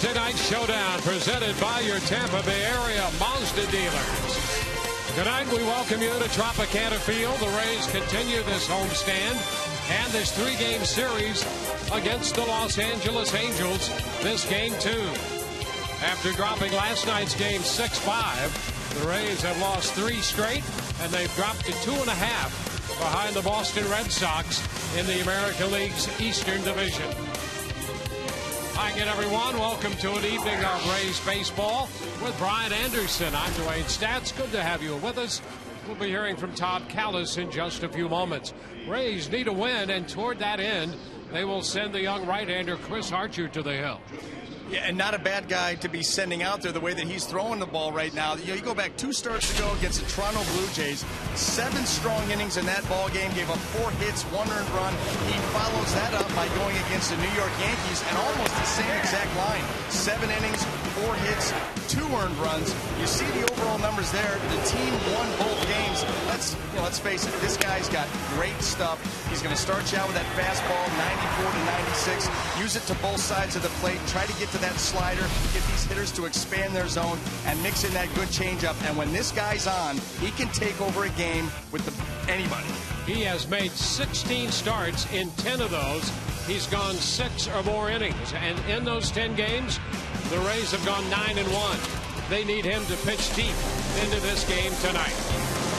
Wednesday night showdown presented by your Tampa Bay area Mazda dealers. Tonight we welcome you to Tropicana Field. The Rays continue this homestand and this three-game series against the Los Angeles Angels. This game 2. After dropping last night's game 6-5, the Rays have lost 3 straight, and they've dropped to 2.5 behind the Boston Red Sox in the American League's Eastern Division. Hi again, everyone. Welcome to an evening of Rays baseball with Brian Anderson. I'm Dwayne Stats. Good to have you with us. We'll be hearing from Todd Callis in just a few moments. Rays need a win, and toward that end, they will send the young right-hander Chris Archer to the hill. Yeah, and not a bad guy to be sending out there the way that he's throwing the ball right now. You know, you go back 2 starts ago against the Toronto Blue Jays, 7 strong innings in that ball game, gave up 4 hits, 1 earned run. He follows that up by going against the New York Yankees and almost the same exact line. 7 innings, 4 hits, 2 earned runs. You see the overall numbers there. The team won both games. Let's face it, this guy's got great stuff. He's going to start you out with that fastball, 94 to 96. Use it to both sides of the plate. Try to get to that slider, get these hitters to expand their zone, and mix in that good changeup. And when this guy's on, he can take over a game with anybody. He has made 16 starts. In 10 of those, he's gone 6 or more innings. And in those 10 games, the Rays have gone 9-1. They need him to pitch deep into this game tonight.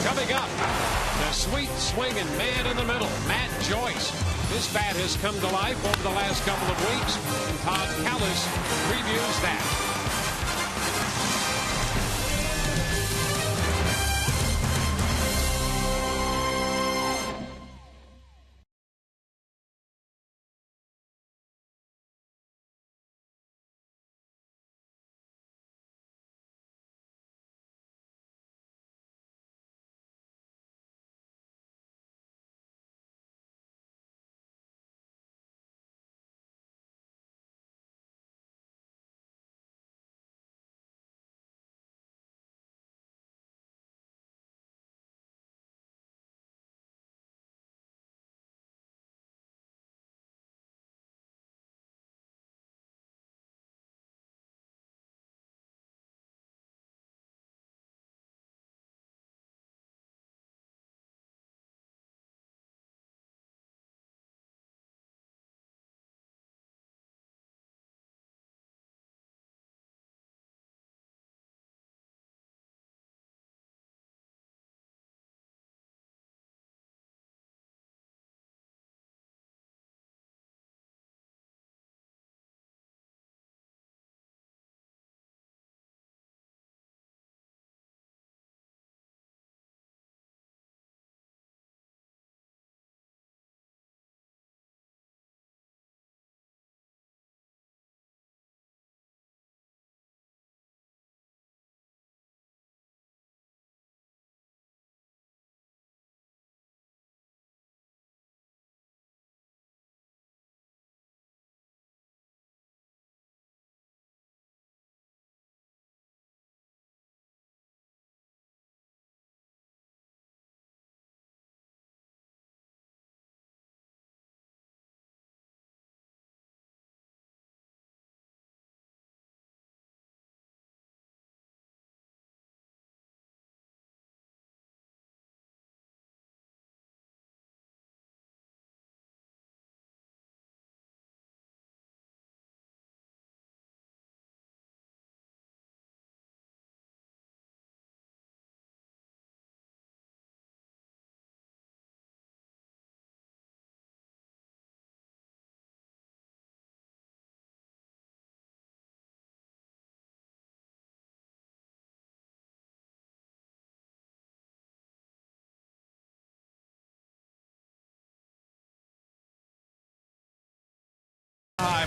Coming up, the sweet swinging man in the middle, Matt Joyce. His bat has come to life over the last couple of weeks. Todd Callis previews that.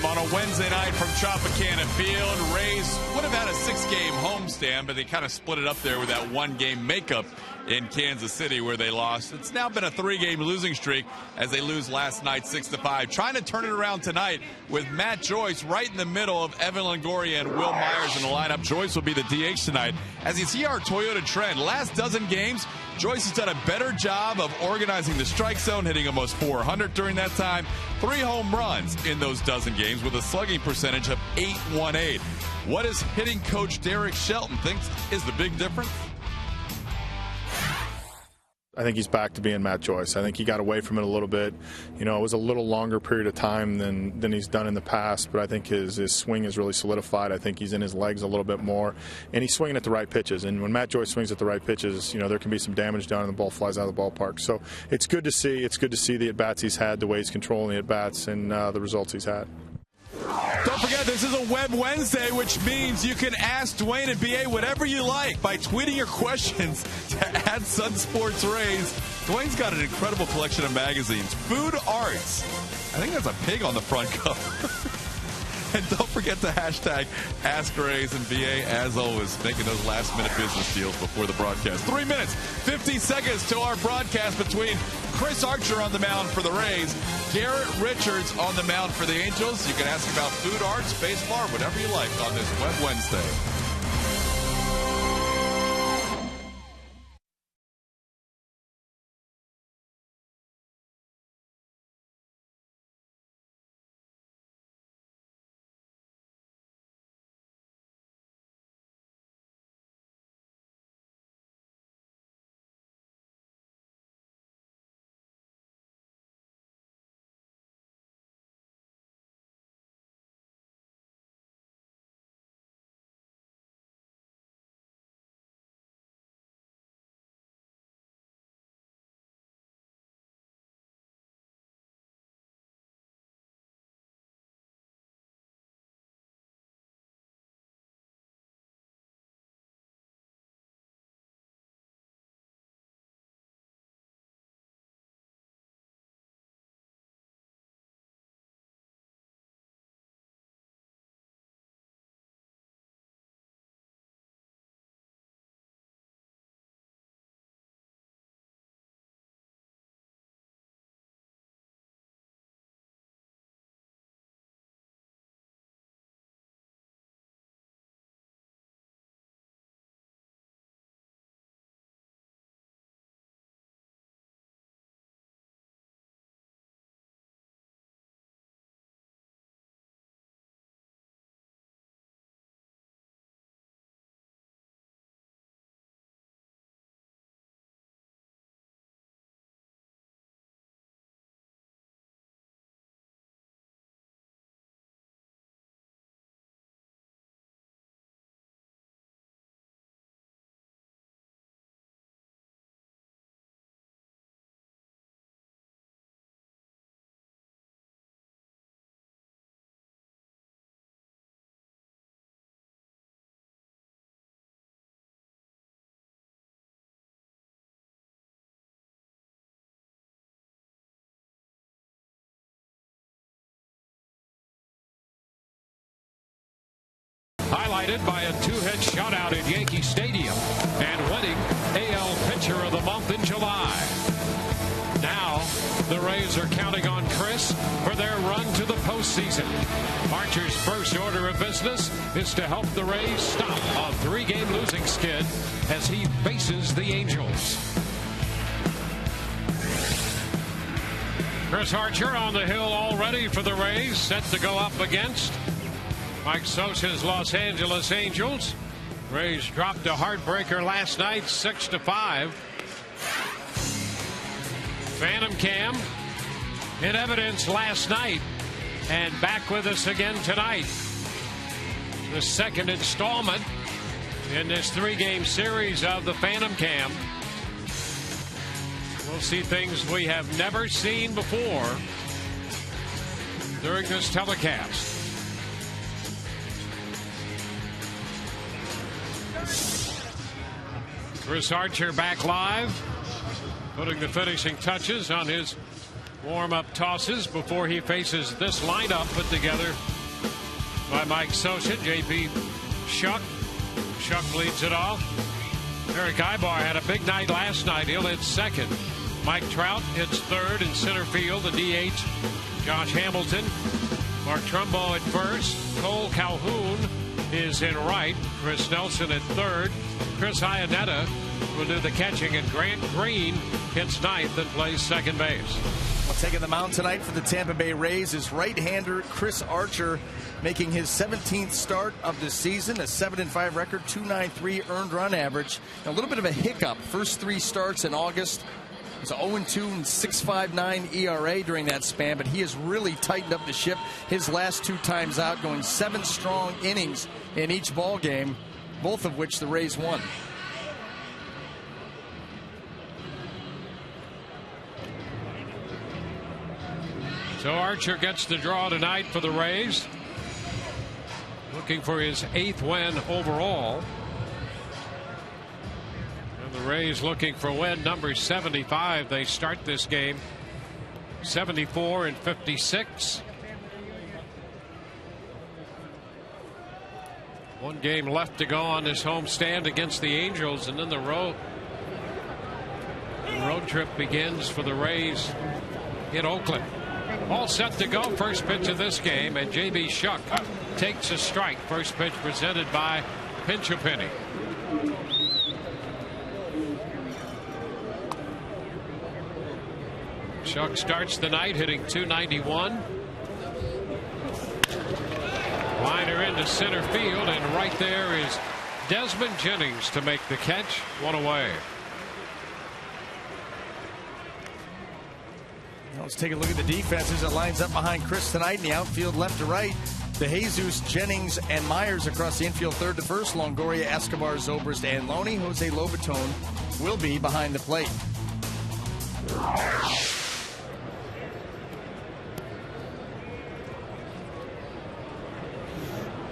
On a Wednesday night from Tropicana Field, Rays would have had a 6-game homestand, but they kind of split it up there with that 1-game makeup in Kansas City where they lost. It's now been a 3-game losing streak as they lose last night 6-5. Trying to turn it around tonight with Matt Joyce right in the middle of Evan Longoria and Will Myers in the lineup. Joyce will be the DH tonight. As you see our Toyota trend, last dozen games, Joyce has done a better job of organizing the strike zone, hitting almost 400 during that time. 3 home runs in those dozen games with with a slugging percentage of .818. What does hitting coach Derek Shelton think is the big difference? I think he's back to being Matt Joyce. I think he got away from it a little bit. You know, it was a little longer period of time than he's done in the past, but I think his swing is really solidified. I think he's in his legs a little bit more, and he's swinging at the right pitches. And when Matt Joyce swings at the right pitches, you know, there can be some damage done and the ball flies out of the ballpark. So it's good to see. It's good to see the at-bats he's had, the way he's controlling the at-bats, and the results he's had. Don't forget, this is a Web Wednesday, which means you can ask Dwayne and BA whatever you like by tweeting your questions to @SunSportsRays. Dwayne's got an incredible collection of magazines. Food Arts. I think that's a pig on the front cover. And don't forget to hashtag AskRays and BA, as always, making those last-minute business deals before the broadcast. 3 minutes, 50 seconds to our broadcast between Chris Archer on the mound for the Rays, Garrett Richards on the mound for the Angels. You can ask about food, arts, baseball, whatever you like on this Web Wednesday. Highlighted by a 2-hit shutout at Yankee Stadium and winning AL Pitcher of the Month in July. Now, the Rays are counting on Chris for their run to the postseason. Archer's first order of business is to help the Rays stop a 3-game losing skid as he faces the Angels. Chris Archer on the hill already for the Rays, set to go up against Mike Sosa's Los Angeles Angels. Rays dropped a heartbreaker last night, 6-5. Phantom Cam in evidence last night and back with us again tonight. The second installment in this 3-game series of the Phantom Cam. We'll see things we have never seen before during this telecast. Chris Archer back live, putting the finishing touches on his warm-up tosses before he faces this lineup put together by Mike Sosa, J.P. Shuck. Shuck leads it off. Eric Ibar had a big night last night. He'll hit second. Mike Trout hits third in center field. The DH, Josh Hamilton. Mark Trumbo at first. Cole Calhoun is in right. Chris Nelson at third. Chris Iannetta will do the catching, and Grant Green hits ninth and plays second base. Well, taking the mound tonight for the Tampa Bay Rays is right-hander Chris Archer, making his 17th start of the season, a 7-5 record, 2.93 earned run average. A little bit of a hiccup. First 3 starts in August. It was 0-2 and 6.59 ERA during that span, but he has really tightened up the ship his last 2 times out, going 7 strong innings in each ball game, both of which the Rays won. So Archer gets the draw tonight for the Rays, looking for his 8th win overall. And the Rays looking for win number 75. They start this game 74 and 56. 1 game left to go on this homestand against the Angels, and then the road trip begins for the Rays in Oakland. All set to go. First pitch of this game, and J.B. Shuck takes a strike. First pitch presented by Pinch a Penny. Shuck starts the night hitting .291. Liner into center field, and right there is Desmond Jennings to make the catch. 1 away. Let's take a look at the defenses that lines up behind Chris tonight in the outfield left to right. De Jesus, Jennings, and Myers across the infield third to first. Longoria, Escobar, Zobrist, and Loney. Jose Lobaton will be behind the plate.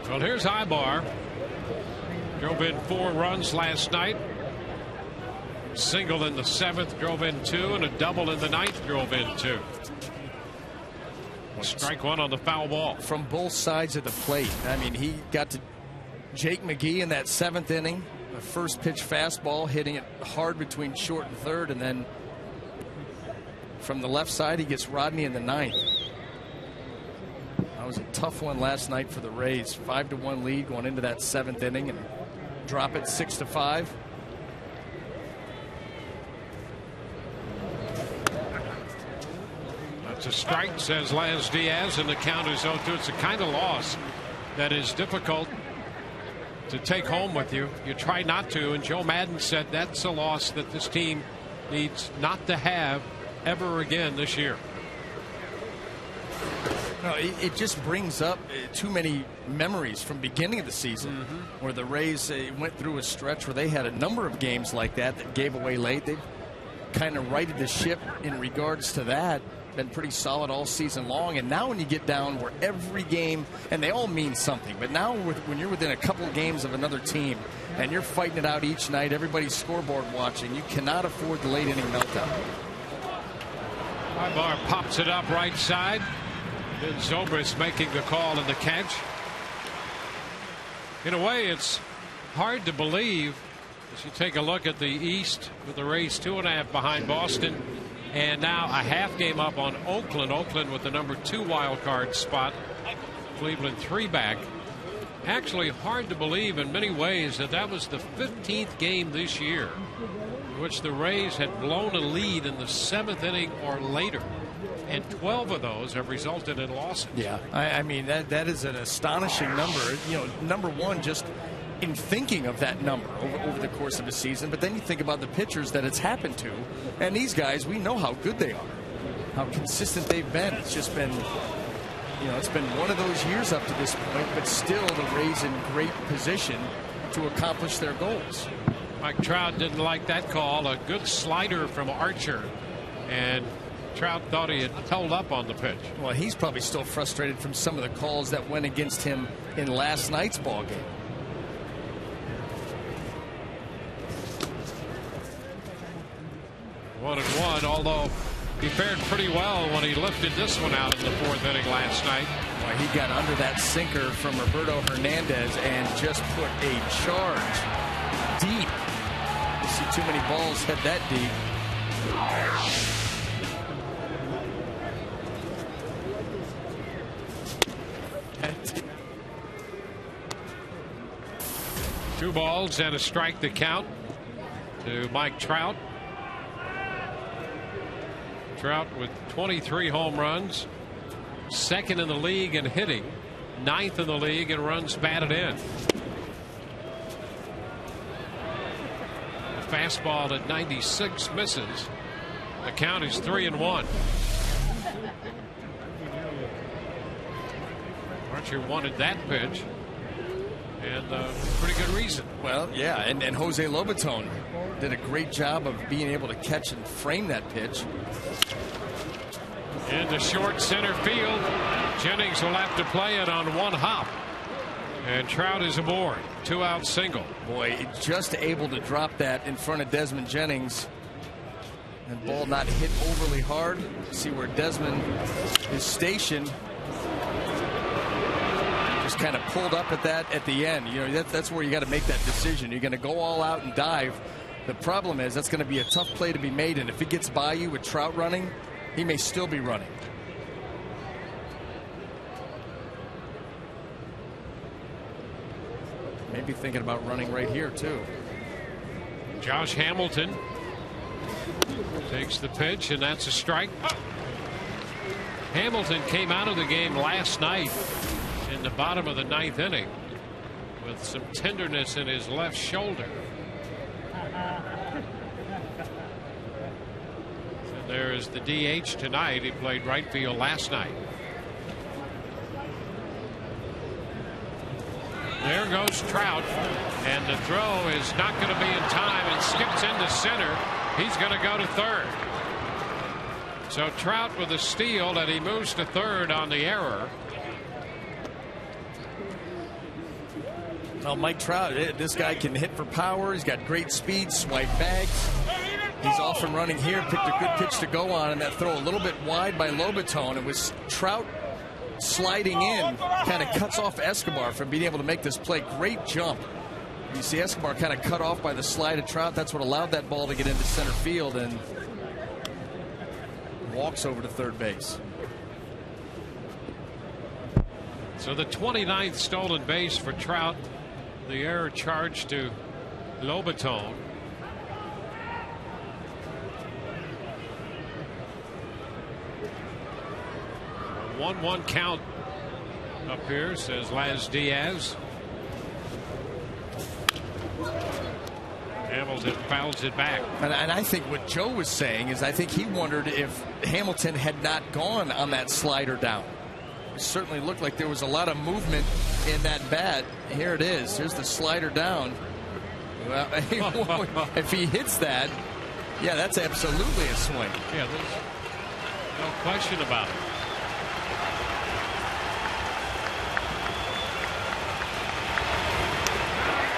Well, here's Ibar. Drove in 4 runs last night. Single in the 7th, drove in 2, and a double in the 9th, drove in 2. Strike 1 on the foul ball. From both sides of the plate. I mean, he got to Jake McGee in that 7th inning. The first pitch fastball, hitting it hard between short and third, and then from the left side, he gets Rodney in the 9th. That was a tough one last night for the Rays. 5-1 lead going into that 7th inning, and drop it 6-5. It's a strike, says Laz Diaz, and the count is 0-2. It's a kind of loss that is difficult to take home with you. You try not to, and Joe Madden said that's a loss that this team needs not to have ever again this year. No, it just brings up too many memories from beginning of the season where the Rays went through a stretch where they had a number of games like that gave away late. They've kind of righted the ship in regards to that. Been pretty solid all season long, and now when you get down where every game, and they all mean something, but now when you're within a couple of games of another team and you're fighting it out each night, everybody's scoreboard watching, you cannot afford the late inning meltdown. Ibar pops it up right side. Then Zobrist making the call and the catch. In a way, it's hard to believe as you take a look at the East with the Rays 2.5 behind Boston. And now a half game up on Oakland. Oakland with the number 2 wild card spot. Cleveland 3 back. Actually hard to believe in many ways that was the 15th game this year in which the Rays had blown a lead in the 7th inning or later. And 12 of those have resulted in losses. Yeah, I mean, that is an astonishing number. You know, number one, just in thinking of that number over the course of a season, but then you think about the pitchers that it's happened to, and these guys, we know how good they are, how consistent they've been. It's just been, you know, it's been one of those years up to this point, but still the Rays in great position to accomplish their goals. Mike Trout didn't like that call. A good slider from Archer, and Trout thought he had held up on the pitch. Well, he's probably still frustrated from some of the calls that went against him in last night's ball game. One and one, although he fared pretty well when he lifted this one out in the 4th inning last night. Well, he got under that sinker from Roberto Hernandez and just put a charge deep. You see too many balls head that deep. Two balls and a strike to count. to Mike Trout. Trout with 23 home runs, second in the league in hitting, ninth in the league in runs batted in. The fastball at 96 misses. The count is 3-1. Archer wanted that pitch, and pretty good reason. Well, yeah, and Jose Lobaton did a great job of being able to catch and frame that pitch. Into short center field. Jennings will have to play it on one hop. And Trout is aboard. 2-out single. Boy, just able to drop that in front of Desmond Jennings. And ball not hit overly hard. See where Desmond is stationed. Just kind of pulled up at that at the end. You know, that's where you got to make that decision. You're going to go all out and dive. The problem is that's going to be a tough play to be made, and if it gets by you with Trout running, he may still be running. Maybe thinking about running right here too. Josh Hamilton takes the pitch, and that's a strike. Hamilton came out of the game last night in the bottom of the ninth inning with some tenderness in his left shoulder. And there is the DH tonight. He played right field last night. There goes Trout, and the throw is not going to be in time and skips into center. He's going to go to third. So Trout with a steal, and he moves to third on the error. Well, Mike Trout, this guy can hit for power. He's got great speed, swipe bags. He's off and running here. Picked a good pitch to go on, and that throw a little bit wide by Lobaton. It was Trout sliding in, kind of cuts off Escobar from being able to make this play. Great jump. You see Escobar kind of cut off by the slide of Trout. That's what allowed that ball to get into center field, and walks over to third base. So the 29th stolen base for Trout. The error charged to Lobaton. A 1-1 count up here, says Laz Diaz. Hamilton fouls it back. And I think what Joe was saying is I think he wondered if Hamilton had not gone on that slider down. It certainly looked like there was a lot of movement in that bat. Here it is. Here's the slider down. Well, if he hits that, yeah, that's absolutely a swing. Yeah, there's no question about it.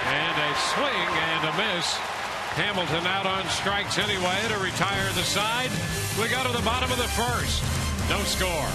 And a swing and a miss. Hamilton out on strikes anyway to retire the side. We go to the bottom of the first. No score.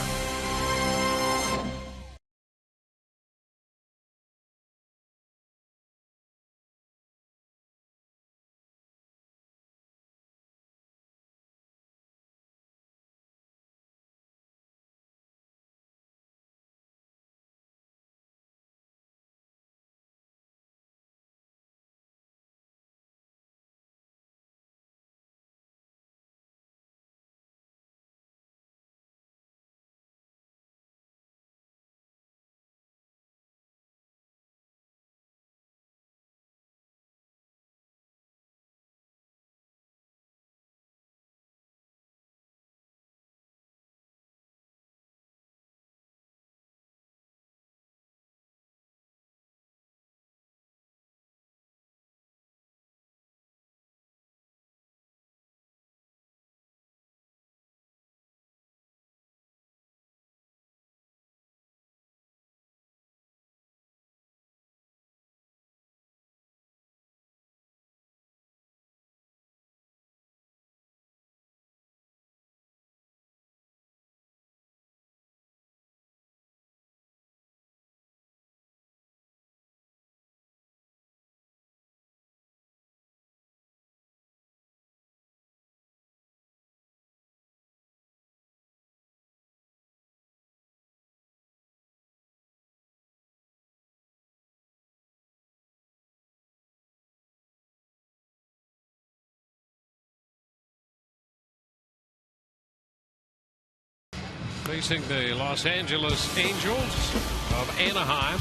facing the Los Angeles Angels of Anaheim.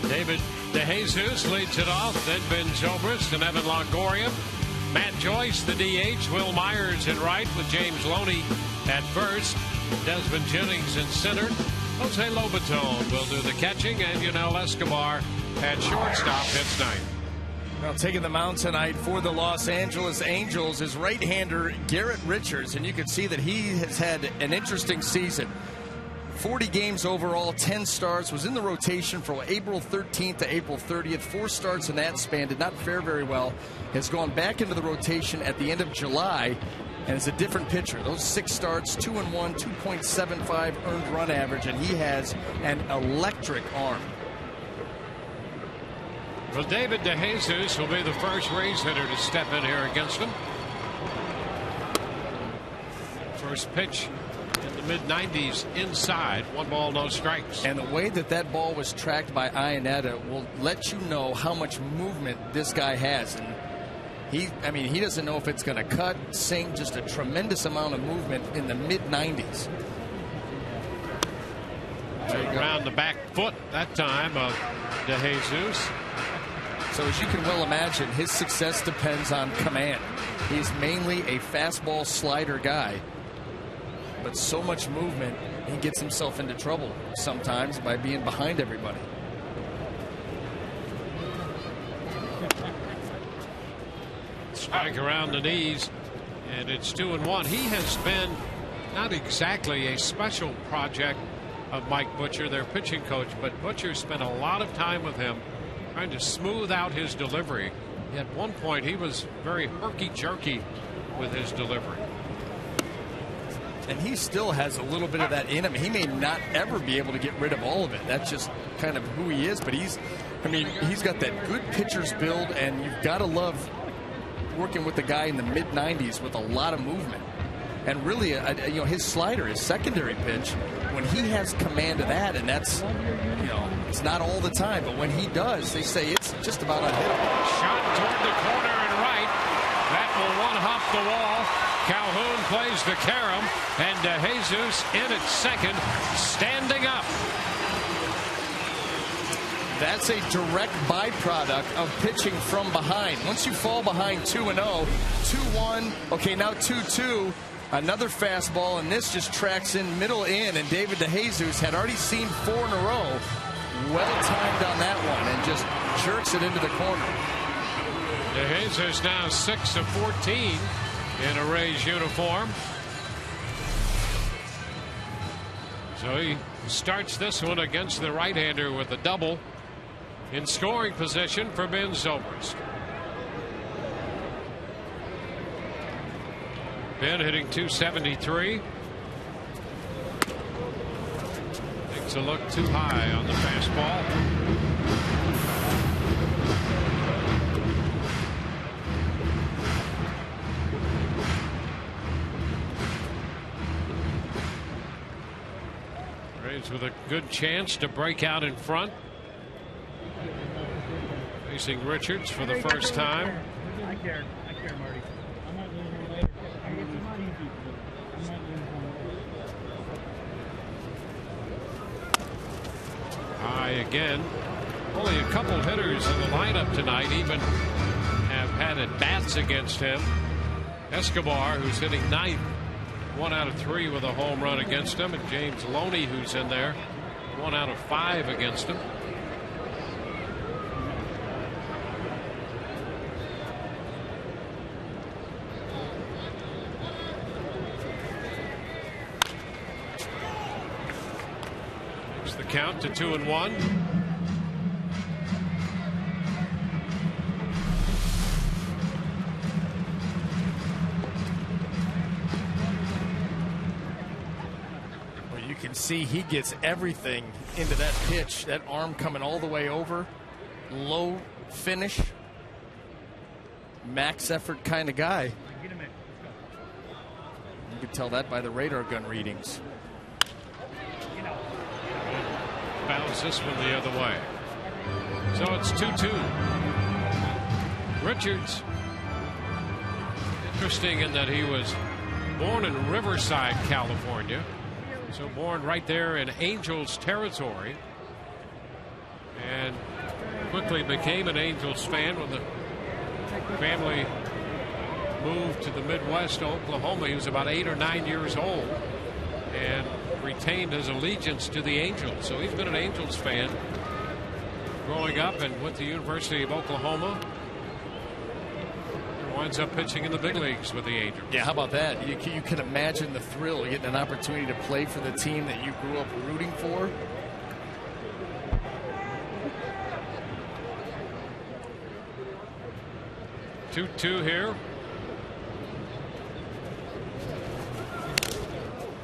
David DeJesus leads it off, then Ben Zobrist and Evan Longoria. Matt Joyce, the DH. Will Myers in right with James Loney at first. Desmond Jennings in center. Jose Lobaton will do the catching, and Yunel Escobar at shortstop hits ninth. Well, taking the mound tonight for the Los Angeles Angels is right-hander Garrett Richards, and you can see that he has had an interesting season. 40 games overall, 10 starts, was in the rotation from April 13th to April 30th. 4 starts in that span, did not fare very well. Has gone back into the rotation at the end of July, and is a different pitcher. Those 6 starts, 2-1, 2.75 earned run average, and he has an electric arm. Well, David DeJesus will be the first Rays hitter to step in here against him. First pitch in the mid-90s inside. 1 ball, no strikes. And the way that that ball was tracked by Iannetta will let you know how much movement this guy has. And he doesn't know if it's going to cut, sink, just a tremendous amount of movement in the mid-90s. Around the back foot that time of DeJesus. So as you can well imagine, his success depends on command. He's mainly a fastball slider guy. But so much movement, he gets himself into trouble sometimes by being behind everybody. Strike around the knees, and it's 2-1. He has been not exactly a special project of Mike Butcher, their pitching coach, but Butcher spent a lot of time with him trying to smooth out his delivery. At one point, he was very herky-jerky with his delivery. And he still has a little bit of that in him. He may not ever be able to get rid of all of it. That's just kind of who he is. But he's got that good pitcher's build, and you've got to love working with the guy in the mid-90s with a lot of movement. And really, his slider, his secondary pitch, when he has command of that, and that's, it's not all the time, but when he does, they say it's just about unhittable. Shot toward the corner and right. That will one-hop the wall. Calhoun plays the carom, and DeJesus in at second, standing up. That's a direct byproduct of pitching from behind. Once you fall behind 2-0, 2-1, okay, now 2-2. Another fastball, and this just tracks in middle in, and David DeJesus had already seen 4 in a row. Well timed on that one, and just jerks it into the corner. DeJesus now 6 of 14 in a Rays uniform. So he starts this one against the right-hander with a double in scoring position for Ben Zobrist. Ben hitting .273. Takes a look too high on the fastball. Rays with a good chance to break out in front. Facing Richards for the first time. I care, Marty. I'm not losing later. It's not easy. I'm not losing. High again. Only a couple hitters in the lineup tonight even have had at bats against him. Escobar, who's hitting 9th, 1 out of 3 with a home run against him, and James Loney, who's in there, 1 out of 5 against him. The count to 2-1. Well, you can see he gets everything into that pitch. That arm coming all the way over. Low finish. Max effort kind of guy. You can tell that by the radar gun readings. Bounce this one the other way. So it's 2-2. Richards, interesting in that he was born in Riverside, California, So born right there in Angels territory, and quickly became an Angels fan when the family moved to the Midwest to Oklahoma. He was about 8 or 9 years old and retained his allegiance to the Angels. So he's been an Angels fan growing up and went to the University of Oklahoma. And winds up pitching in the big leagues with the Angels. Yeah, how about that? You can imagine the thrill of getting an opportunity to play for the team that you grew up rooting for. Two here.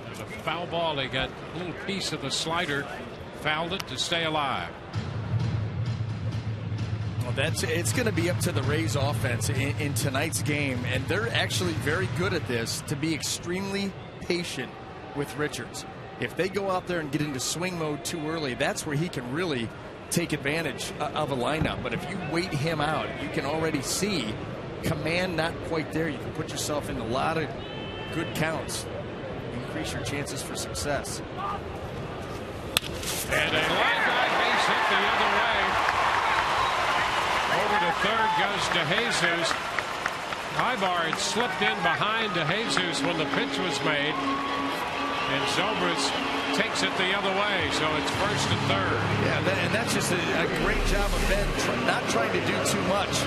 There's a foul ball. They got a little piece of the slider, fouled it to stay alive. Well, it's going to be up to the Rays offense in tonight's game, and they're actually very good at this, to be extremely patient with Richards. If they go out there and get into swing mode too early, that's where he can really take advantage of a lineup. But if you wait him out, you can already see command not quite there. You can put yourself in a lot of good counts, increase your chances for success. And a line drive base hit the other way. Over to third goes to Jesus. Ibar had slipped in behind to Jesus when the pitch was made, and Zobrist takes it the other way, so it's first and third. Yeah, and that's just a great job of Ben, not trying to do too much.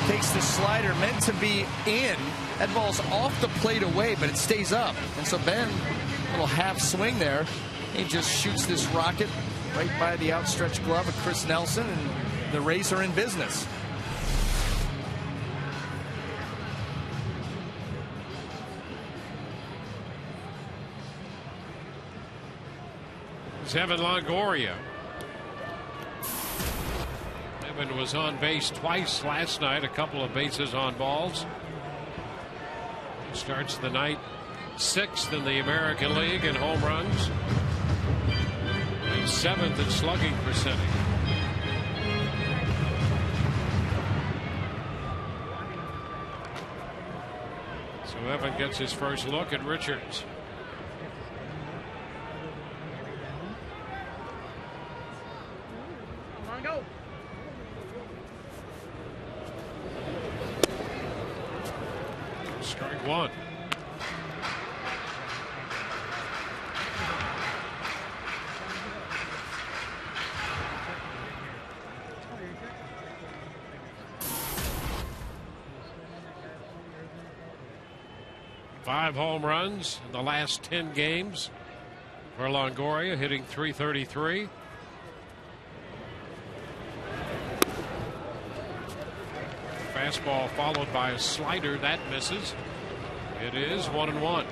Takes the slider meant to be in. That ball's off the plate away, but it stays up. And so Ben, a little half swing there. He just shoots this rocket right by the outstretched glove of Chris Nelson, and the Rays are in business. It's Evan Longoria. Evan was on base twice last night, a couple of bases on balls. He starts the night 6th in the American League in home runs and 7th in slugging percentage. So Evan gets his first look at Richards. Strike one. Five home runs in the last 10 games for Longoria, hitting .333. Fastball followed by a slider that misses. It is 1-1.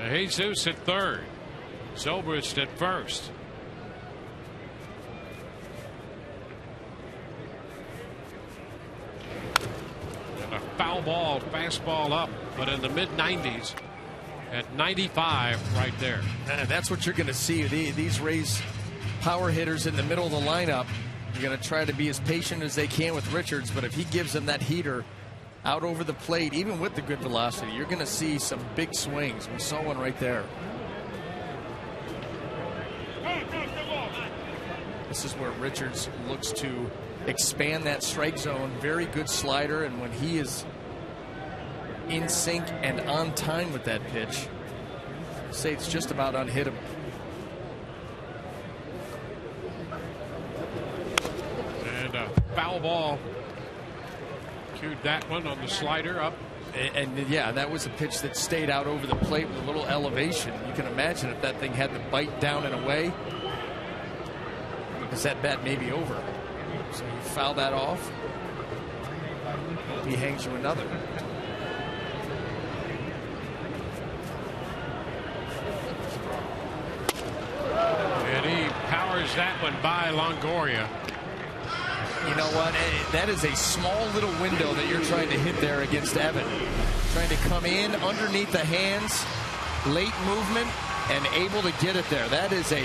Jesus at third. Zobrist at first. And a foul ball, fastball up, but in the mid-90s. At 95 right there. And that's what you're going to see. These Rays power hitters in the middle of the lineup, you're going to try to be as patient as they can with Richards, but if he gives them that heater out over the plate, even with the good velocity, you're going to see some big swings. We saw one right there. This is where Richards looks to expand that strike zone. Very good slider, and when he is in sync and on time with that pitch, I'd say it's just about unhittable. And a foul ball. Cued that one on the slider up. And yeah, that was a pitch that stayed out over the plate with a little elevation. You can imagine if that thing had to bite down and away, because that bat may be over. So you foul that off. Hope he hangs you another. And he powers that one by Longoria. You know what? That is a small little window that you're trying to hit there against Evan. Trying to come in underneath the hands, late movement, and able to get it there. That is a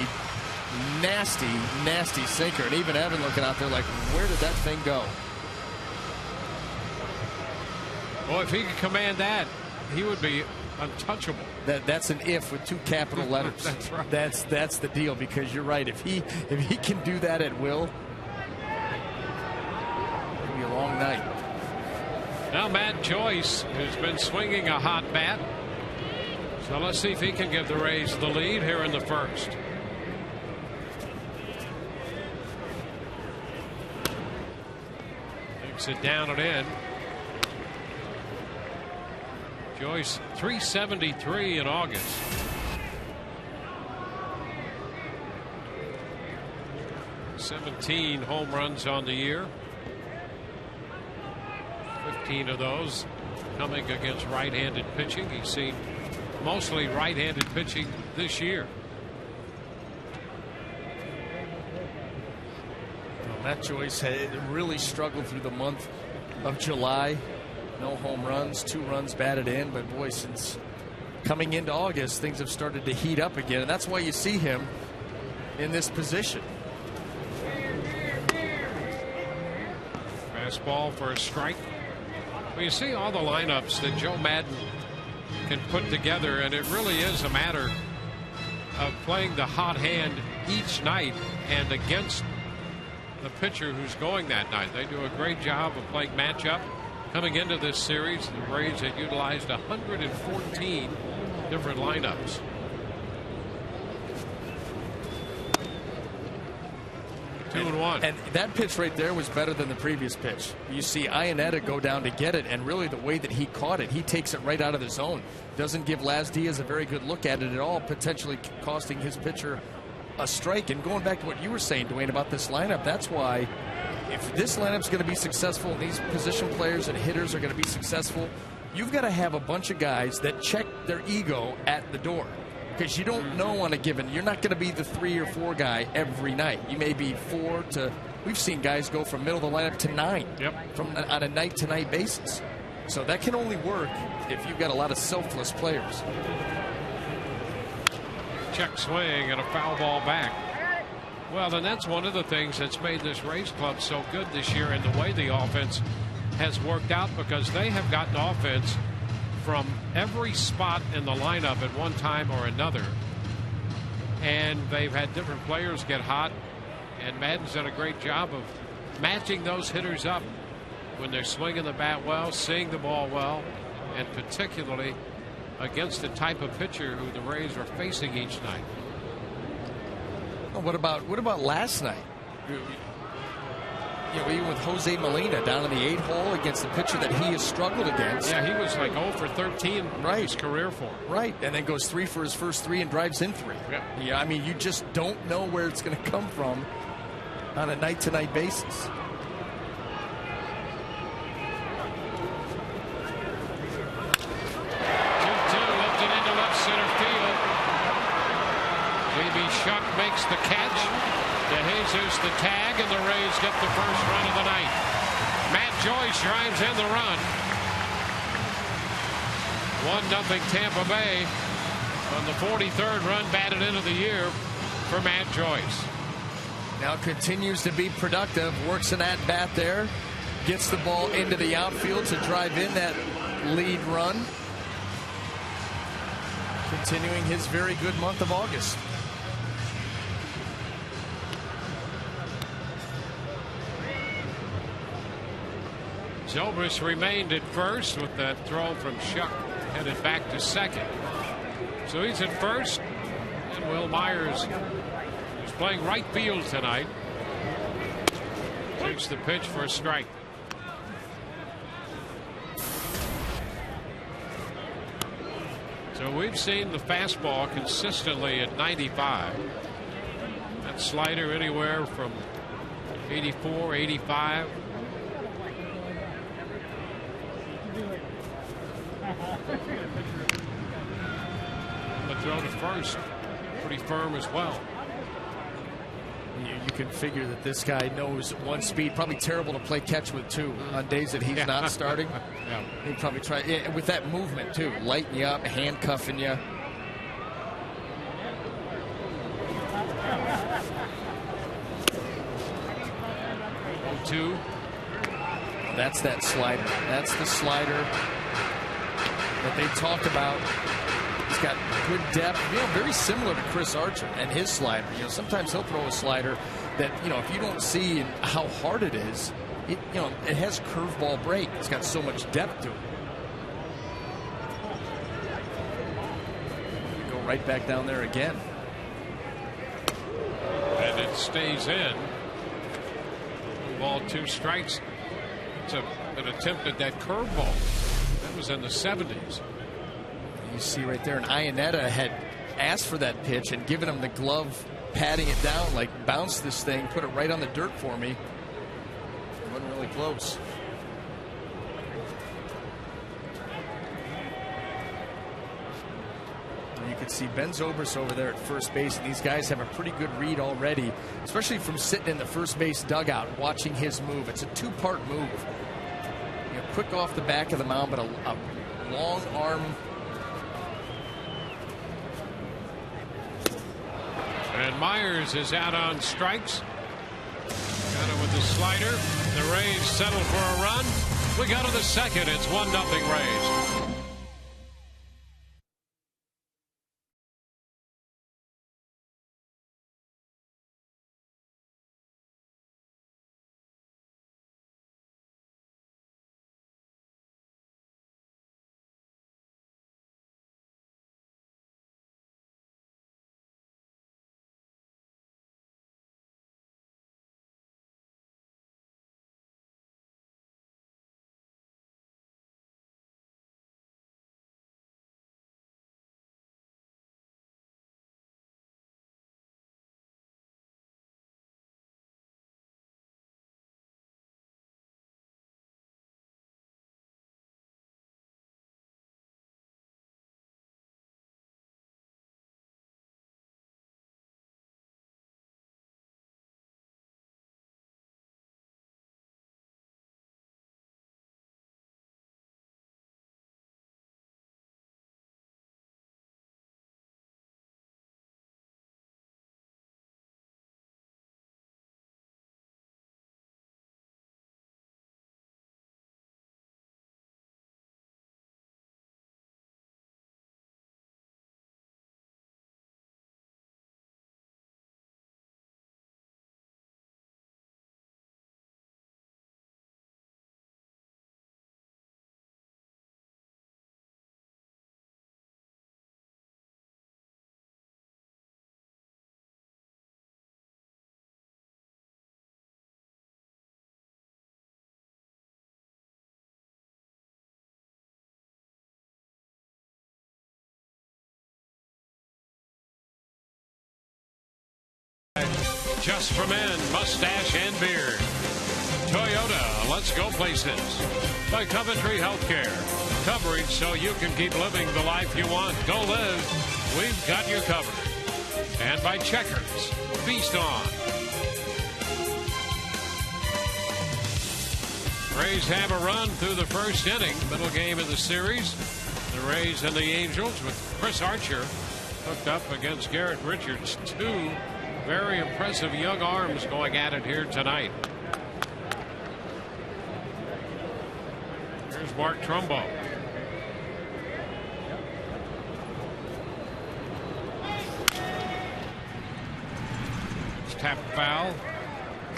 nasty, nasty sinker. And even Evan looking out there like, where did that thing go? Well, if he could command that, he would be untouchable. That's an if with 2 capital letters. That's right. That's the deal, because you're right. If he can do that at will, it'll be a long night. Now Matt Joyce, who's been swinging a hot bat. So let's see if he can give the Rays the lead here in the first. Takes it down and in. Joyce 373 in August. "17 home runs on the year. 15 of those coming against right-handed pitching. He's seen mostly right-handed pitching this year. Well, Matt Joyce had really struggled through the month of July. No home runs, 2 runs batted in, but boy, since coming into August, things have started to heat up again, and that's why you see him in this position. Fastball for a strike. Well, you see all the lineups that Joe Madden can put together, and it really is a matter of playing the hot hand each night and against the pitcher who's going that night. They do a great job of playing matchup. Coming into this series, the Rays had utilized 114 different lineups. Two and one. And that pitch right there was better than the previous pitch. You see Iannetta go down to get it, and really the way that he caught it, he takes it right out of the zone. Doesn't give Laz Diaz a very good look at it at all, potentially costing his pitcher a strike. And going back to what you were saying, Dwayne, about this lineup, that's why if this lineup's going to be successful, and these position players and hitters are going to be successful, you've got to have a bunch of guys that check their ego at the door. Because you don't know on a given, you're not going to be the 3 or 4 guy every night. You may be 4 to, we've seen guys go from middle of the lineup to 9 on a night-to-night basis. So that can only work if you've got a lot of selfless players. Check swing and a foul ball back. Well, then that's one of the things that's made this Rays club so good this year, and the way the offense has worked out, because they have gotten offense from every spot in the lineup at one time or another, and they've had different players get hot, and Madden's done a great job of matching those hitters up when they're swinging the bat well, seeing the ball well, and particularly against the type of pitcher who the Rays are facing each night. Well, what about last night? You know, even with Jose Molina down in the 8 hole against the pitcher that he has struggled against. Yeah, he was like 0 for 13 right. his career for him. Right, and then goes 3 for his first 3 and drives in 3. Yeah, I mean, you just don't know where it's going to come from on a night-to-night basis. Shuck makes the catch. DeJesus the tag, and the Rays get the first run of the night. Matt Joyce drives in the run. 1-0 Tampa Bay on the 43rd run batted into the year for Matt Joyce. Now continues to be productive. Works an at-bat there. Gets the ball into the outfield to drive in that lead run. Continuing his very good month of August. Zobrist remained at first with that throw from Shuck headed back to second. So he's at first, and Will Myers, who's playing right field tonight, takes the pitch for a strike. So we've seen the fastball consistently at 95. That slider anywhere from 84, 85. The throw to first, pretty firm as well. You can figure that this guy knows one speed. Probably terrible to play catch with, too, on days that he's not starting. He'd probably try with that movement, too. Lighten you up, handcuffing you. 2. That's that slider. That's the slider that they talk about. He's got good depth, very similar to Chris Archer and his slider. Sometimes he'll throw a slider that, if you don't see how hard it is, it has curveball break. It's got so much depth to it. Go right back down there again. And it stays in. Ball 2 strikes. It's an attempt at that curveball. That was in the 70s. You see right there, and Iannetta had asked for that pitch and given him the glove, patting it down, like bounce this thing, put it right on the dirt for me. It wasn't really close. You can see Ben Zobrist over there at first base, and these guys have a pretty good read already, especially from sitting in the first base dugout watching his move. It's a 2-part move. Quick off the back of the mound, but a long arm. And Myers is out on strikes. Got it with the slider. The Rays settle for a run. We go to the second. It's 1-0 Rays. Just for men, mustache and beard. Toyota, let's go places. By Coventry Healthcare. Coverage so you can keep living the life you want. Go live. We've got you covered. And by Checkers. Feast on. Rays have a run through the first inning. Middle game of the series. The Rays and the Angels with Chris Archer hooked up against Garrett Richards. 2 very impressive young arms going at it here tonight. Here's Mark Trumbo. It's tap foul.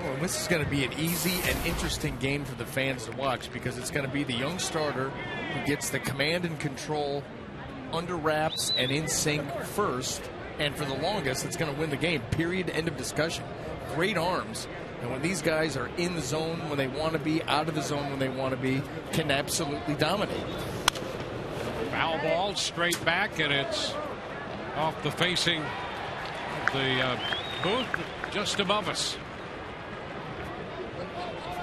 Well, this is going to be an easy and interesting game for the fans to watch because it's going to be the young starter who gets the command and control under wraps and in sync first. And for the longest, it's going to win the game. Period. End of discussion. Great arms. And when these guys are in the zone when they want to be, out of the zone when they want to be, can absolutely dominate. Foul ball straight back, and it's off the facing of the booth just above us.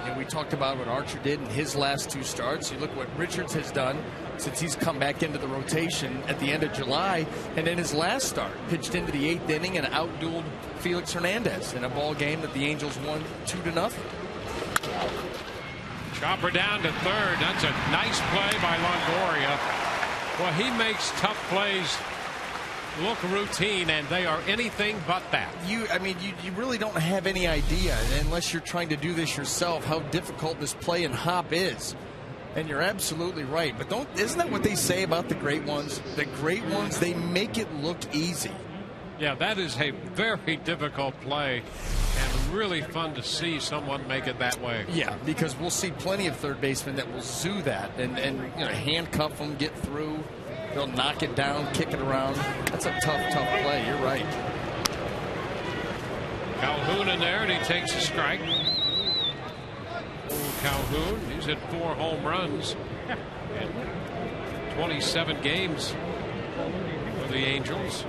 And we talked about what Archer did in his last 2 starts. You look what Richards has done since he's come back into the rotation at the end of July. And in his last start, pitched into the 8th inning and outdueled Felix Hernandez in a ball game that the Angels won 2-0. Chopper down to third. That's a nice play by Longoria. Well, he makes tough plays look routine, and they are anything but that. You really don't have any idea, unless you're trying to do this yourself, how difficult this play and hop is. And you're absolutely right. But isn't that what they say about the great ones? The great ones, they make it look easy. Yeah, that is a very difficult play, and really fun to see someone make it that way. Yeah, because we'll see plenty of third basemen that will zoo that and handcuff them, get through. They'll knock it down, kick it around. That's a tough play. You're right. Calhoun in there, and he takes a strike. Calhoun, he's hit 4 home runs in 27 games for the Angels.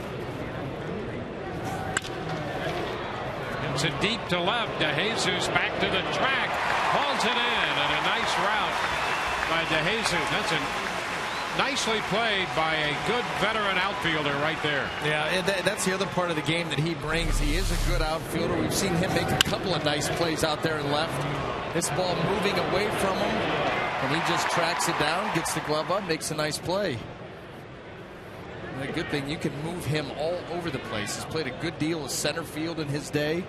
It's a deep to left. DeJesus back to the track. Hauls it in, and a nice route by DeJesus. That's nicely played by a good veteran outfielder right there. Yeah, and that's the other part of the game that he brings. He is a good outfielder. We've seen him make a couple of nice plays out there in left. This ball moving away from him, and he just tracks it down, gets the glove up, makes a nice play. And the good thing, you can move him all over the place. He's played a good deal of center field in his day.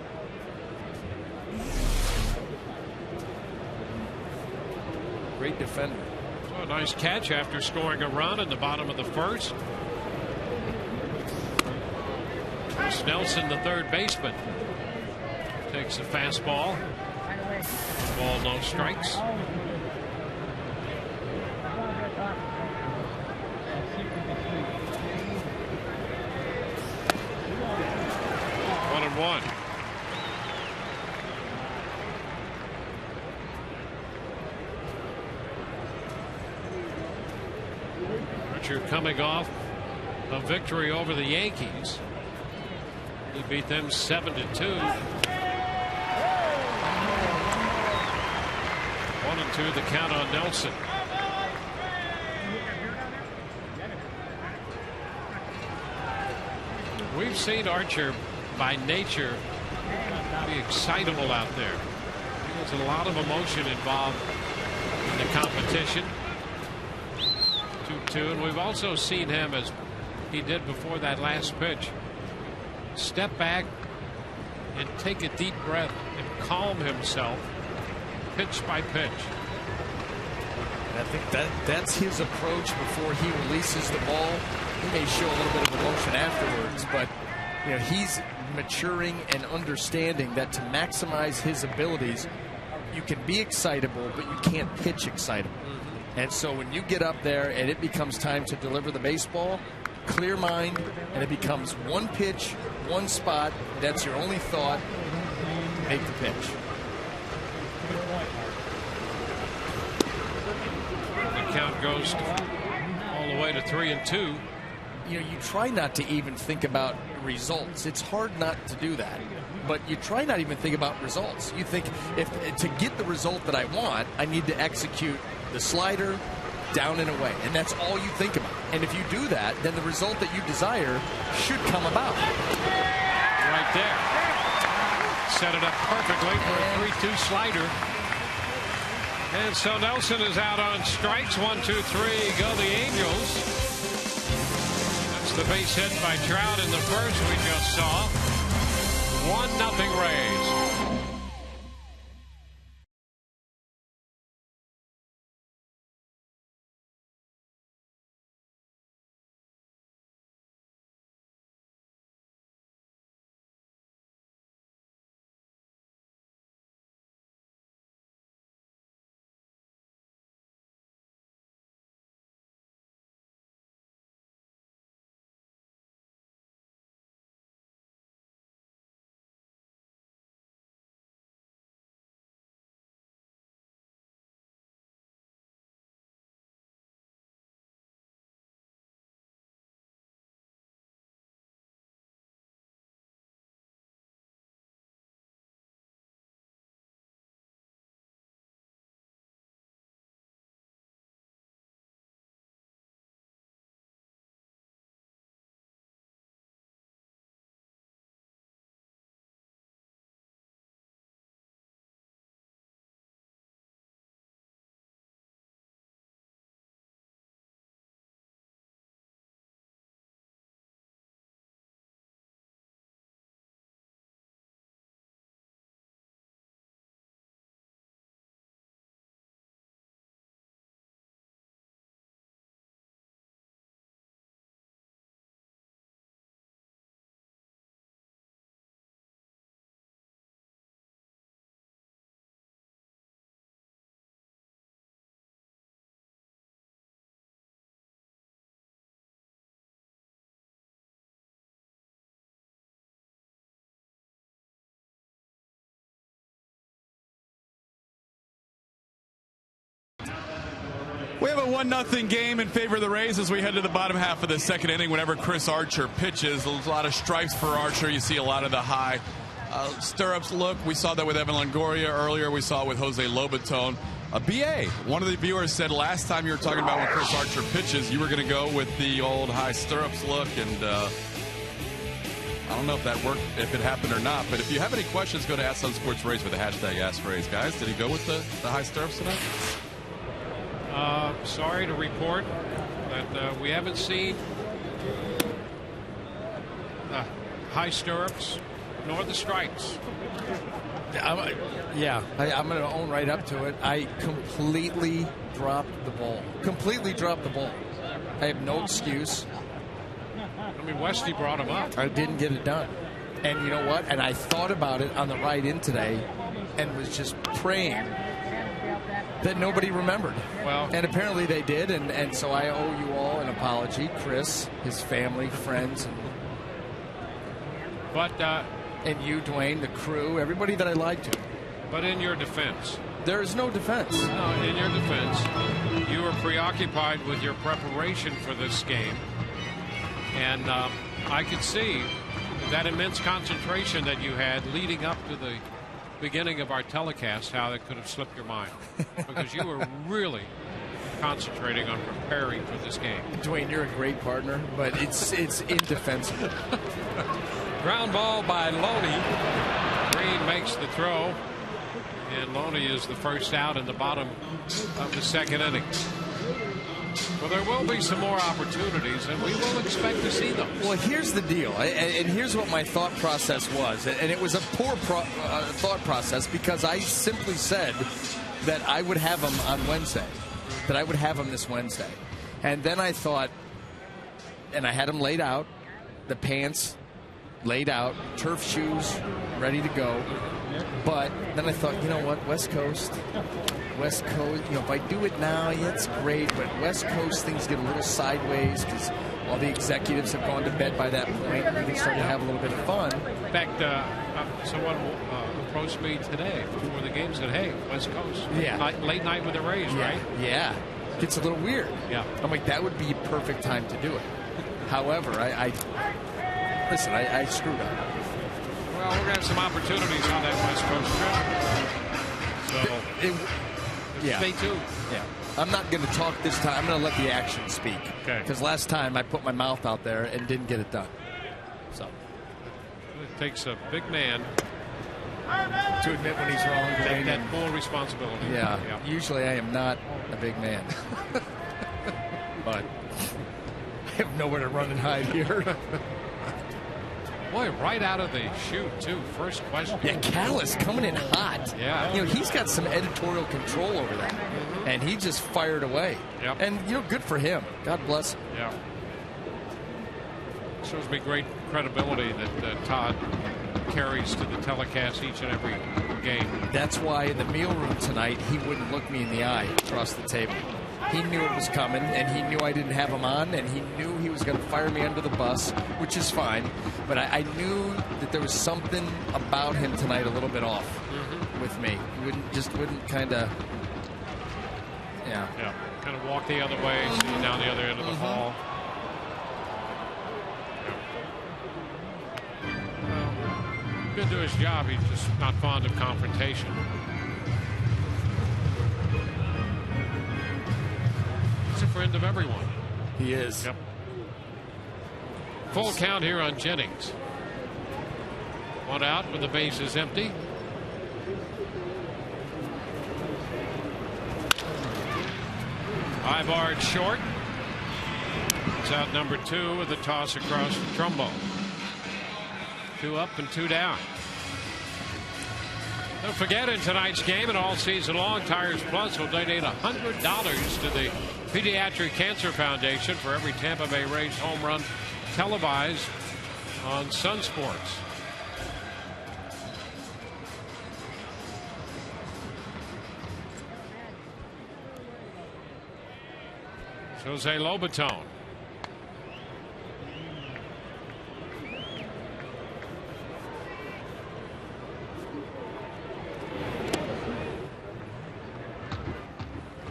Great defender. Oh, nice catch after scoring a run in the bottom of the first. Snelson, the third baseman, takes a fastball. Ball, no strikes. 1-1. Archer coming off a victory over the Yankees. He beat them 7-2. 1-2 the count on Nelson. We've seen Archer by nature be excitable out there. There's a lot of emotion involved in the competition. 2-2, and we've also seen him, as he did before that last pitch, step back and take a deep breath and calm himself pitch by pitch. I think that's his approach before he releases the ball. He may show a little bit of emotion afterwards, but he's maturing and understanding that to maximize his abilities, you can be excitable, but you can't pitch excitable. And so when you get up there and it becomes time to deliver the baseball, clear mind, and it becomes one pitch, one spot. That's your only thought. Make the pitch. The count goes all the way to 3-2. You try not to even think about results. It's hard not to do that. But you try not even think about results. You think, if to get the result that I want, I need to execute the slider down and away. And that's all you think about. And if you do that, then the result that you desire should come about. Right there. Set it up perfectly for a 3-2 slider. And so Nelson is out on strikes. 1, 2, 3 go the Angels. That's the base hit by Trout in the first we just saw. 1-0 Rays. We have a 1-0 game in favor of the Rays as we head to the bottom half of the second inning. Whenever Chris Archer pitches, there's a lot of stripes for Archer. You see a lot of the high stirrups look. We saw that with Evan Longoria earlier. We saw it with Jose Lobaton. BA, one of the viewers said last time you were talking about when Chris Archer pitches, you were going to go with the old high stirrups look, and I don't know if that worked, if it happened or not. But if you have any questions, go to Ask Sun Sports Rays with the hashtag #AskRays. Guys, did he go with the high stirrups tonight? Sorry to report that we haven't seen high stirrups nor the stripes. I'm going to own right up to it. I completely dropped the ball. I have no excuse. I mean, Westy brought him up. I didn't get it done. And you know what? And I thought about it on the ride in today and was just praying that nobody remembered. Well, and apparently they did, and so I owe you all an apology. Chris, his family, friends, and you, Dwayne, the crew, everybody that I lied to. But in your defense. There is no defense. No, in your defense, you were preoccupied with your preparation for this game. And I could see that immense concentration that you had leading up to the beginning of our telecast, how that could have slipped your mind. Because you were really concentrating on preparing for this game. Dwayne, you're a great partner, but it's indefensible. Ground ball by Loney. Green makes the throw. And Loney is the first out in the bottom of the second inning. Well, there will be some more opportunities, and we will expect to see them. Well, here's the deal, and here's what my thought process was, and it was a poor thought process because I simply said that I would have him on Wednesday, that I would have him this Wednesday. And then I thought, and I had him laid out, the pants laid out, turf shoes ready to go. But then I thought, you know what, West Coast, if I do it now, yeah, it's great. But West Coast, things get a little sideways because all the executives have gone to bed by that point. And we can start to have a little bit of fun. In fact, someone approached me today before the game, said, hey, West Coast, late night with the Rays, right? Yeah, gets a little weird. Yeah. I'm like, that would be a perfect time to do it. However, I screwed up. Well, we're going to have some opportunities on that West Coast trip. So, stay tuned. Yeah. I'm not going to talk this time. I'm going to let the action speak. Okay. Because last time I put my mouth out there and didn't get it done. So. It takes a big man to admit when he's wrong. Take that full responsibility. Yeah. Usually I am not a big man. But I have nowhere to run and hide here. Boy, right out of the chute, too. First question. Yeah, Callis coming in hot. Yeah. You know, he's got some editorial control over that. Mm-hmm. And he just fired away. Yep. And, you know, good for him. God bless him. Yeah. Shows me great credibility that Todd carries to the telecast each and every game. That's why in the meal room tonight, he wouldn't look me in the eye across the table. He knew it was coming, and he knew I didn't have him on, and he knew he was going to fire me under the bus, which is fine. But I knew that there was something about him tonight a little bit off with me. He wouldn't kind of, Yeah, kind of walk the other way, see you down the other end of the hall. Well, good to his job. He's just not fond of confrontation. He's a friend of everyone. He is. Yep. Full count here on Jennings. One out with the bases empty. High barred short. It's out number 2 with a toss across the Trumbo. 2 up and 2 down. Don't forget, in tonight's game and all season long, Tires Plus will donate $100 to the Pediatric Cancer Foundation for every Tampa Bay Rays home run televised on Sun Sports. Jose Lobaton.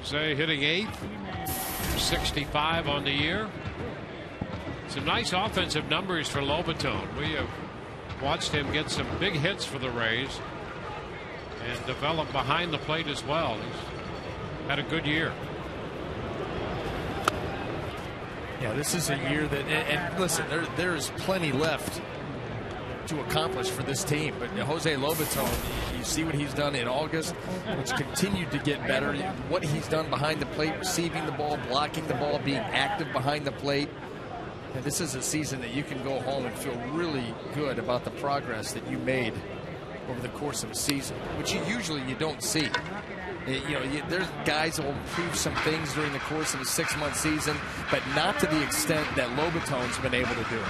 Jose hitting 8th, 65 on the year. Some nice offensive numbers for Lobaton. We have watched him get some big hits for the Rays and develop behind the plate as well. He's had a good year. Yeah, this is a year that, and listen, there is plenty left to accomplish for this team. But Jose Lobaton, you see what he's done in August. It's continued to get better. What he's done behind the plate, receiving the ball, blocking the ball, being active behind the plate. And this is a season that you can go home and feel really good about the progress that you made over the course of a season, which you don't see. There's guys that will improve some things during the course of a 6-month season, but not to the extent that Lobaton's been able to do it.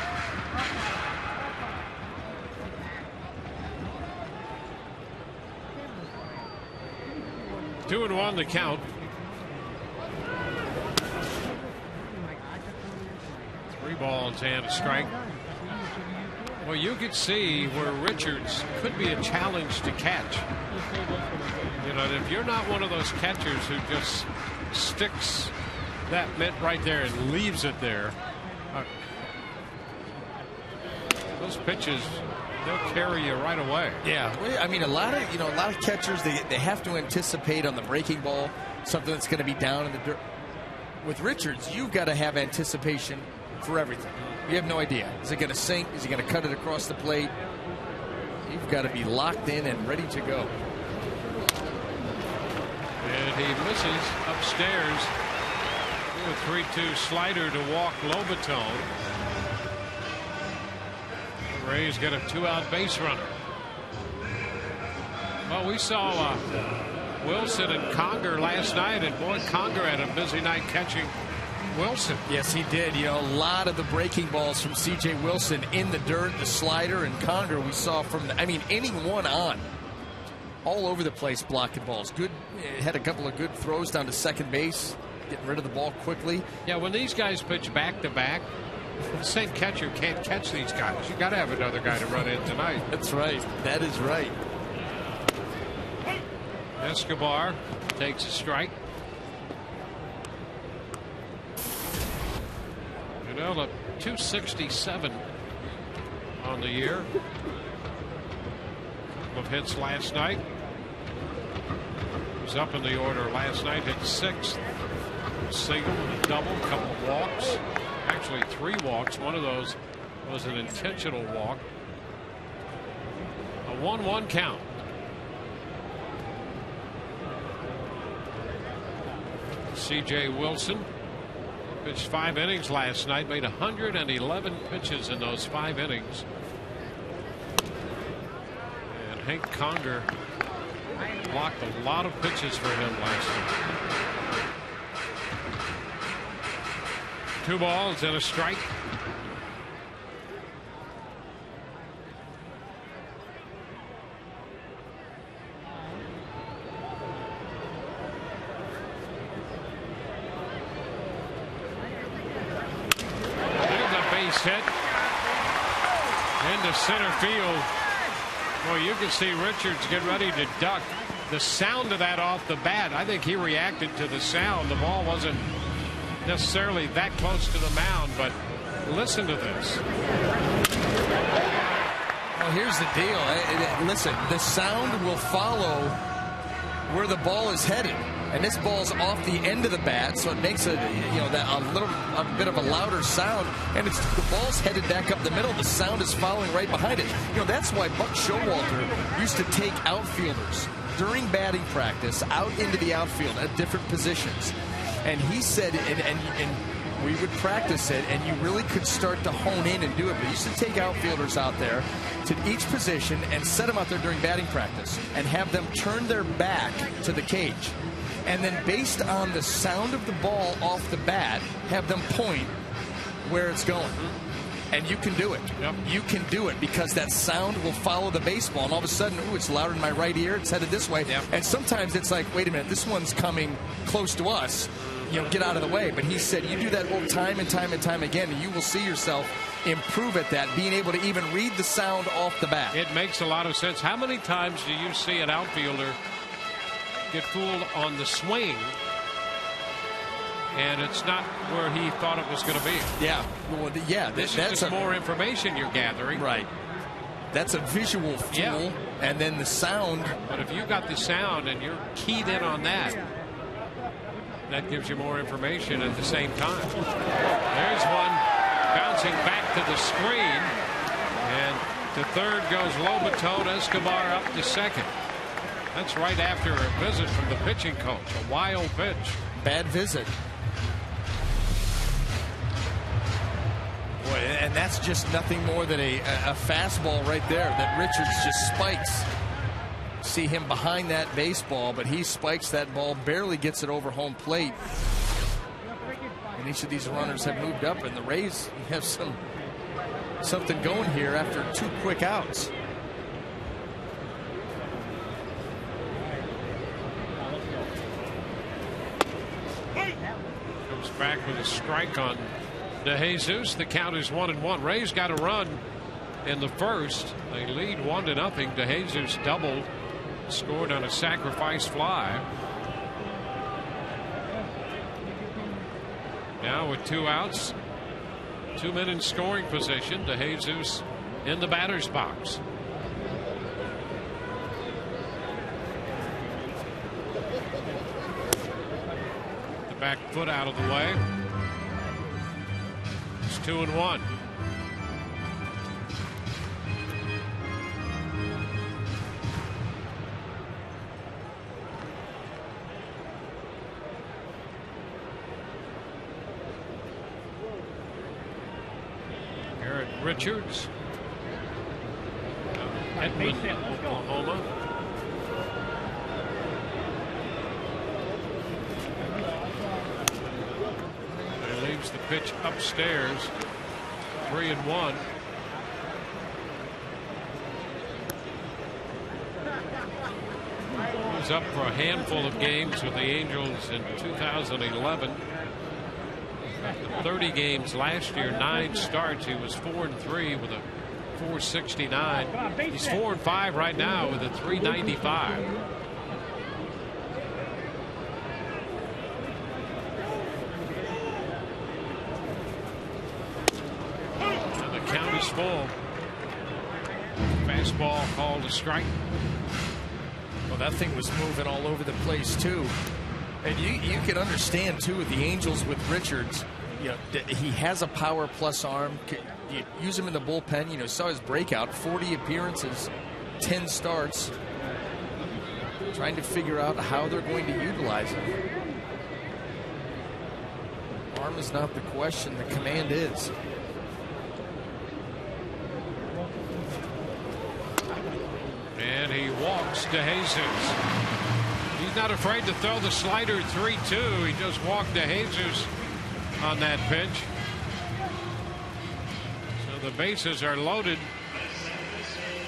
Two and one to count. 3 balls and a strike. Well, you could see where Richards could be a challenge to catch. If you're not one of those catchers who just sticks that mitt right there and leaves it there, those pitches, they'll carry you right away. Yeah, I mean, a lot of catchers, they have to anticipate on the breaking ball something that's going to be down in the dirt. With Richards, you've got to have anticipation for everything. You have no idea. Is it going to sink? Is he going to cut it across the plate? You've got to be locked in and ready to go. And he misses upstairs. A 3-2 slider to walk Lobaton. The Rays get a 2-out base runner. Well, we saw Wilson and Conger last night, and boy, Conger had a busy night catching Wilson. Yes, he did. A lot of the breaking balls from C.J. Wilson in the dirt, the slider, and Conger we saw from, inning 1 on. All over the place blocking balls. Good, had a couple of good throws down to second base, getting rid of the ball quickly. Yeah, when these guys pitch back to back, the same catcher can't catch these guys. You got to have another guy to run in tonight. That's right. That is right. Escobar takes a strike. A 267 on the year. Couple of hits last night. Was up in the order last night. Hit 6th. A single, a double, a couple of walks. Actually 3 walks. One of those was an intentional walk. A 1-1 count. C.J. Wilson pitched 5 innings last night, made 111 pitches in those 5 innings. And Hank Conger blocked a lot of pitches for him last night. 2 balls and a strike. Hit into center field. Well, you can see Richards get ready to duck. The sound of that off the bat, I think he reacted to the sound. The ball wasn't necessarily that close to the mound, but listen to this. Well, here's the deal. Listen, the sound will follow where the ball is headed. And this ball's off the end of the bat, so it makes a bit of a louder sound. And the ball's headed back up the middle. The sound is following right behind it. That's why Buck Showalter used to take outfielders during batting practice out into the outfield at different positions. And he said, and we would practice it, and you really could start to hone in and do it. But he used to take outfielders out there to each position and set them out there during batting practice and have them turn their back to the cage. And then based on the sound of the ball off the bat, have them point where it's going. And you can do it. Yep. You can do it because that sound will follow the baseball. And all of a sudden, it's louder in my right ear. It's headed this way. Yep. And sometimes it's like, wait a minute, this one's coming close to us. Get out of the way. But he said you do that time and time and time again, and you will see yourself improve at that, being able to even read the sound off the bat. It makes a lot of sense. How many times do you see an outfielder get fooled on the swing and it's not where he thought it was going to be. Yeah. Well, yeah. This is that's just more information you're gathering. Right. That's a visual tool, and then the sound. But if you got the sound and you're keyed in on that, that gives you more information at the same time. There's one bouncing back to the screen, and to third goes Lobaton. Escobar up to second. That's right after a visit from the pitching coach. A wild pitch. Bad visit. Boy, and that's just nothing more than a fastball right there that Richards just spikes. See him behind that baseball, but he spikes that ball, barely gets it over home plate. And each of these runners have moved up, and the Rays have something going here after 2 quick outs. Comes back with a strike on DeJesus. The count is 1-1. Rays got a run in the first. They lead 1-0. DeJesus doubled, scored on a sacrifice fly. Now with 2 outs, 2 men in scoring position. DeJesus in the batter's box. The back foot out of the way. It's 2-1. Garrett Richards, Edmond, Oklahoma. He leaves the pitch upstairs. 3-1. He was up for a handful of games with the Angels in 2011. 30 games last year, 9 starts. He was 4-3 with a 4.69. He's 4-5 right now with a 3.95. And the count is full. Fastball called a strike. Well, that thing was moving all over the place too. And you can understand too with the Angels with Richards. You know, he has a power plus arm. You use him in the bullpen. You know, saw his breakout, 40 appearances, 10 starts. Trying to figure out how they're going to utilize him. Arm is not the question. The command is. And he walks DeJesus. He's not afraid to throw the slider 3-2. He just walked DeJesus on that pitch. So the bases are loaded.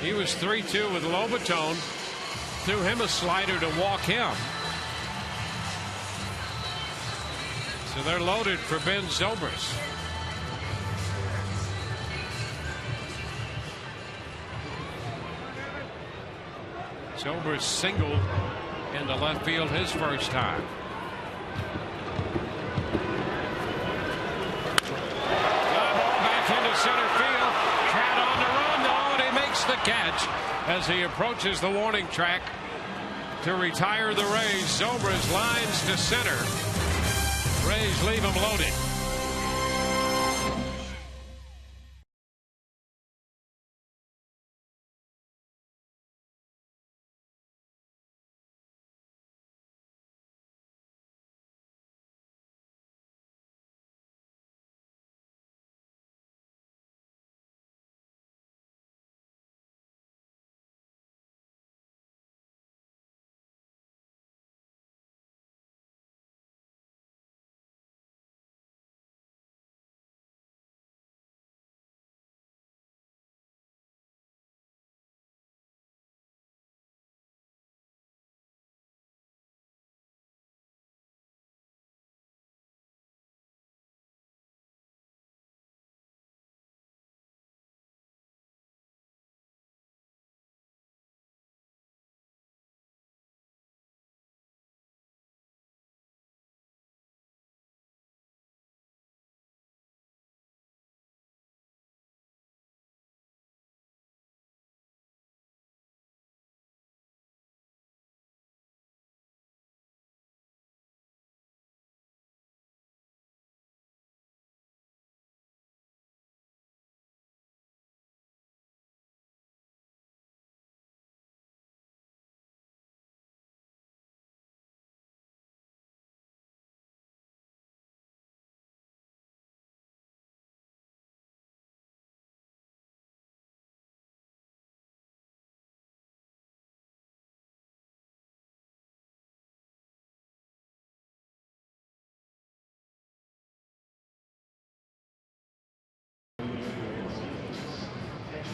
He was 3-2 with Lobaton. Threw him a slider to walk him. So they're loaded for Ben Zobrist. Zobrist singled into left field his first time. Center field. Trout on the run, though, and he makes the catch as he approaches the warning track to retire the Rays. Zobrist lines to center. Rays leave him loaded.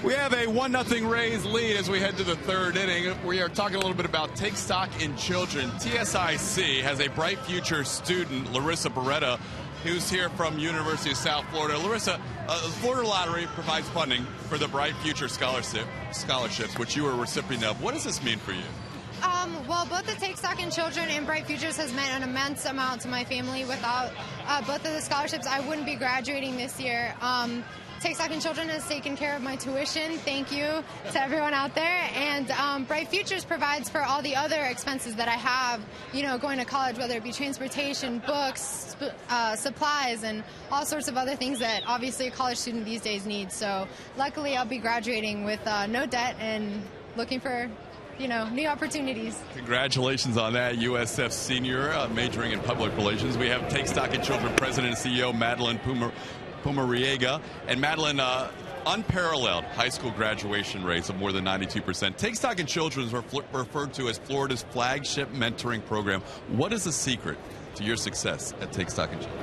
We have a 1-0 Rays lead as we head to the third inning. We are talking a little bit about Take Stock in Children. TSIC has a Bright Future student, Larissa Beretta, who's here from University of South Florida. Larissa, the Florida Lottery provides funding for the Bright Future scholarships, which you were a recipient of. What does this mean for you? Well, both the Take Stock in Children and Bright Futures has meant an immense amount to my family. Without both of the scholarships, I wouldn't be graduating this year. Take Stock in Children has taken care of my tuition. Thank you to everyone out there. And Bright Futures provides for all the other expenses that I have, going to college, whether it be transportation, books, supplies, and all sorts of other things that obviously a college student these days needs. So luckily I'll be graduating with no debt and looking for new opportunities. Congratulations on that, USF senior, majoring in public relations. We have Take Stock in Children President and CEO Madeline Pumariega. And Madeline, unparalleled high school graduation rates of more than 92%. Take Stock in Children is referred to as Florida's flagship mentoring program. What is the secret to your success at Take Stock in Children?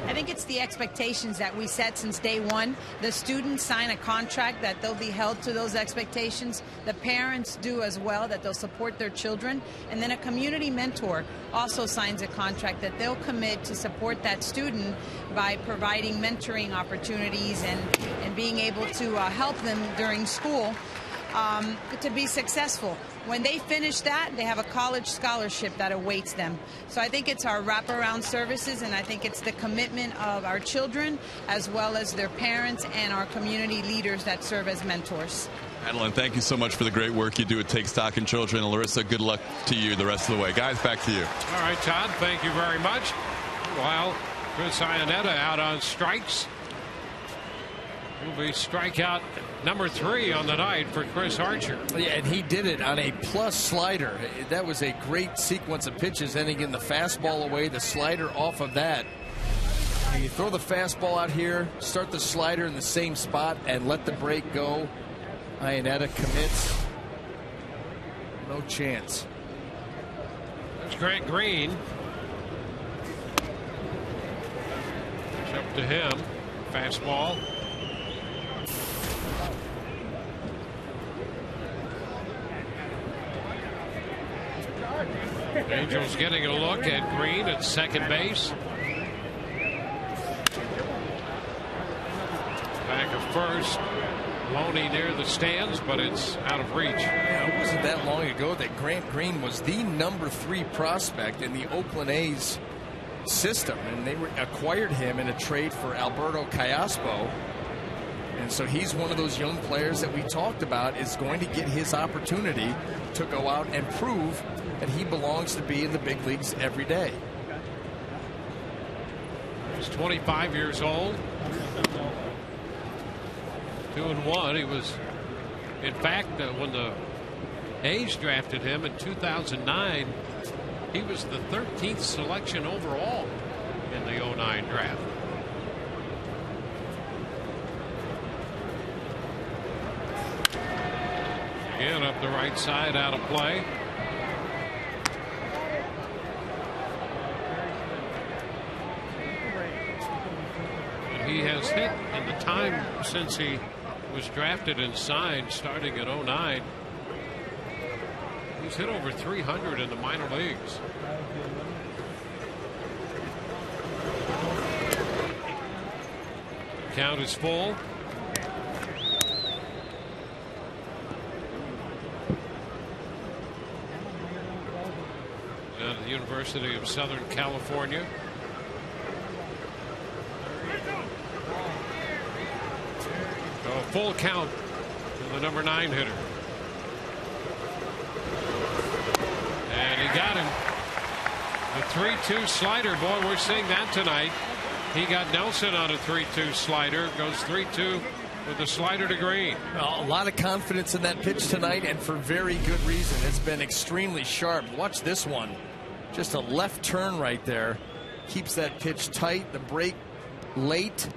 I think it's the expectations that we set since day one. The students sign a contract that they'll be held to those expectations. The parents do as well, that they'll support their children. And then a community mentor also signs a contract that they'll commit to support that student by providing mentoring opportunities and being able to help them during school to be successful. When they finish that, they have a college scholarship that awaits them. So I think it's our wraparound services, and I think it's the commitment of our children as well as their parents and our community leaders that serve as mentors. Madeline, thank you so much for the great work you do at Take Stock in Children. And Larissa, good luck to you the rest of the way. Guys, back to you. All right, Todd, thank you very much. While Chris Iannetta out on strikes, will be strikeout number 3 on the night for Chris Archer. Yeah, and he did it on a plus slider. That was a great sequence of pitches, ending in the fastball away, the slider off of that. And you throw the fastball out here, start the slider in the same spot, and let the break go. Iannetta commits. No chance. There's Grant Green. It's up to him. Fastball. Angels getting a look at Green at second base. Back of first. Loney near the stands, but it's out of reach. Yeah, it wasn't that long ago that Grant Green was the number 3 prospect in the Oakland A's system, and they acquired him in a trade for Alberto Callaspo. And so he's one of those young players that we talked about is going to get his opportunity to go out and prove that he belongs to be in the big leagues every day. He's 25 years old. 2-1. He was, in fact, when the A's drafted him in 2009, he was the 13th selection overall in the 09 draft. Again, up the right side, out of play. And he has hit in the time since he was drafted and signed, starting at 09. He's hit over 300 in the minor leagues. The count is full. Out of the University of Southern California. A full count to the number 9 hitter. And he got him. The 3-2 slider. Boy, we're seeing that tonight. He got Nelson on a 3-2 slider. Goes 3-2 with the slider to Green. Well, a lot of confidence in that pitch tonight, and for very good reason. It's been extremely sharp. Watch this one. Just a left turn right there. Keeps that pitch tight. The break late.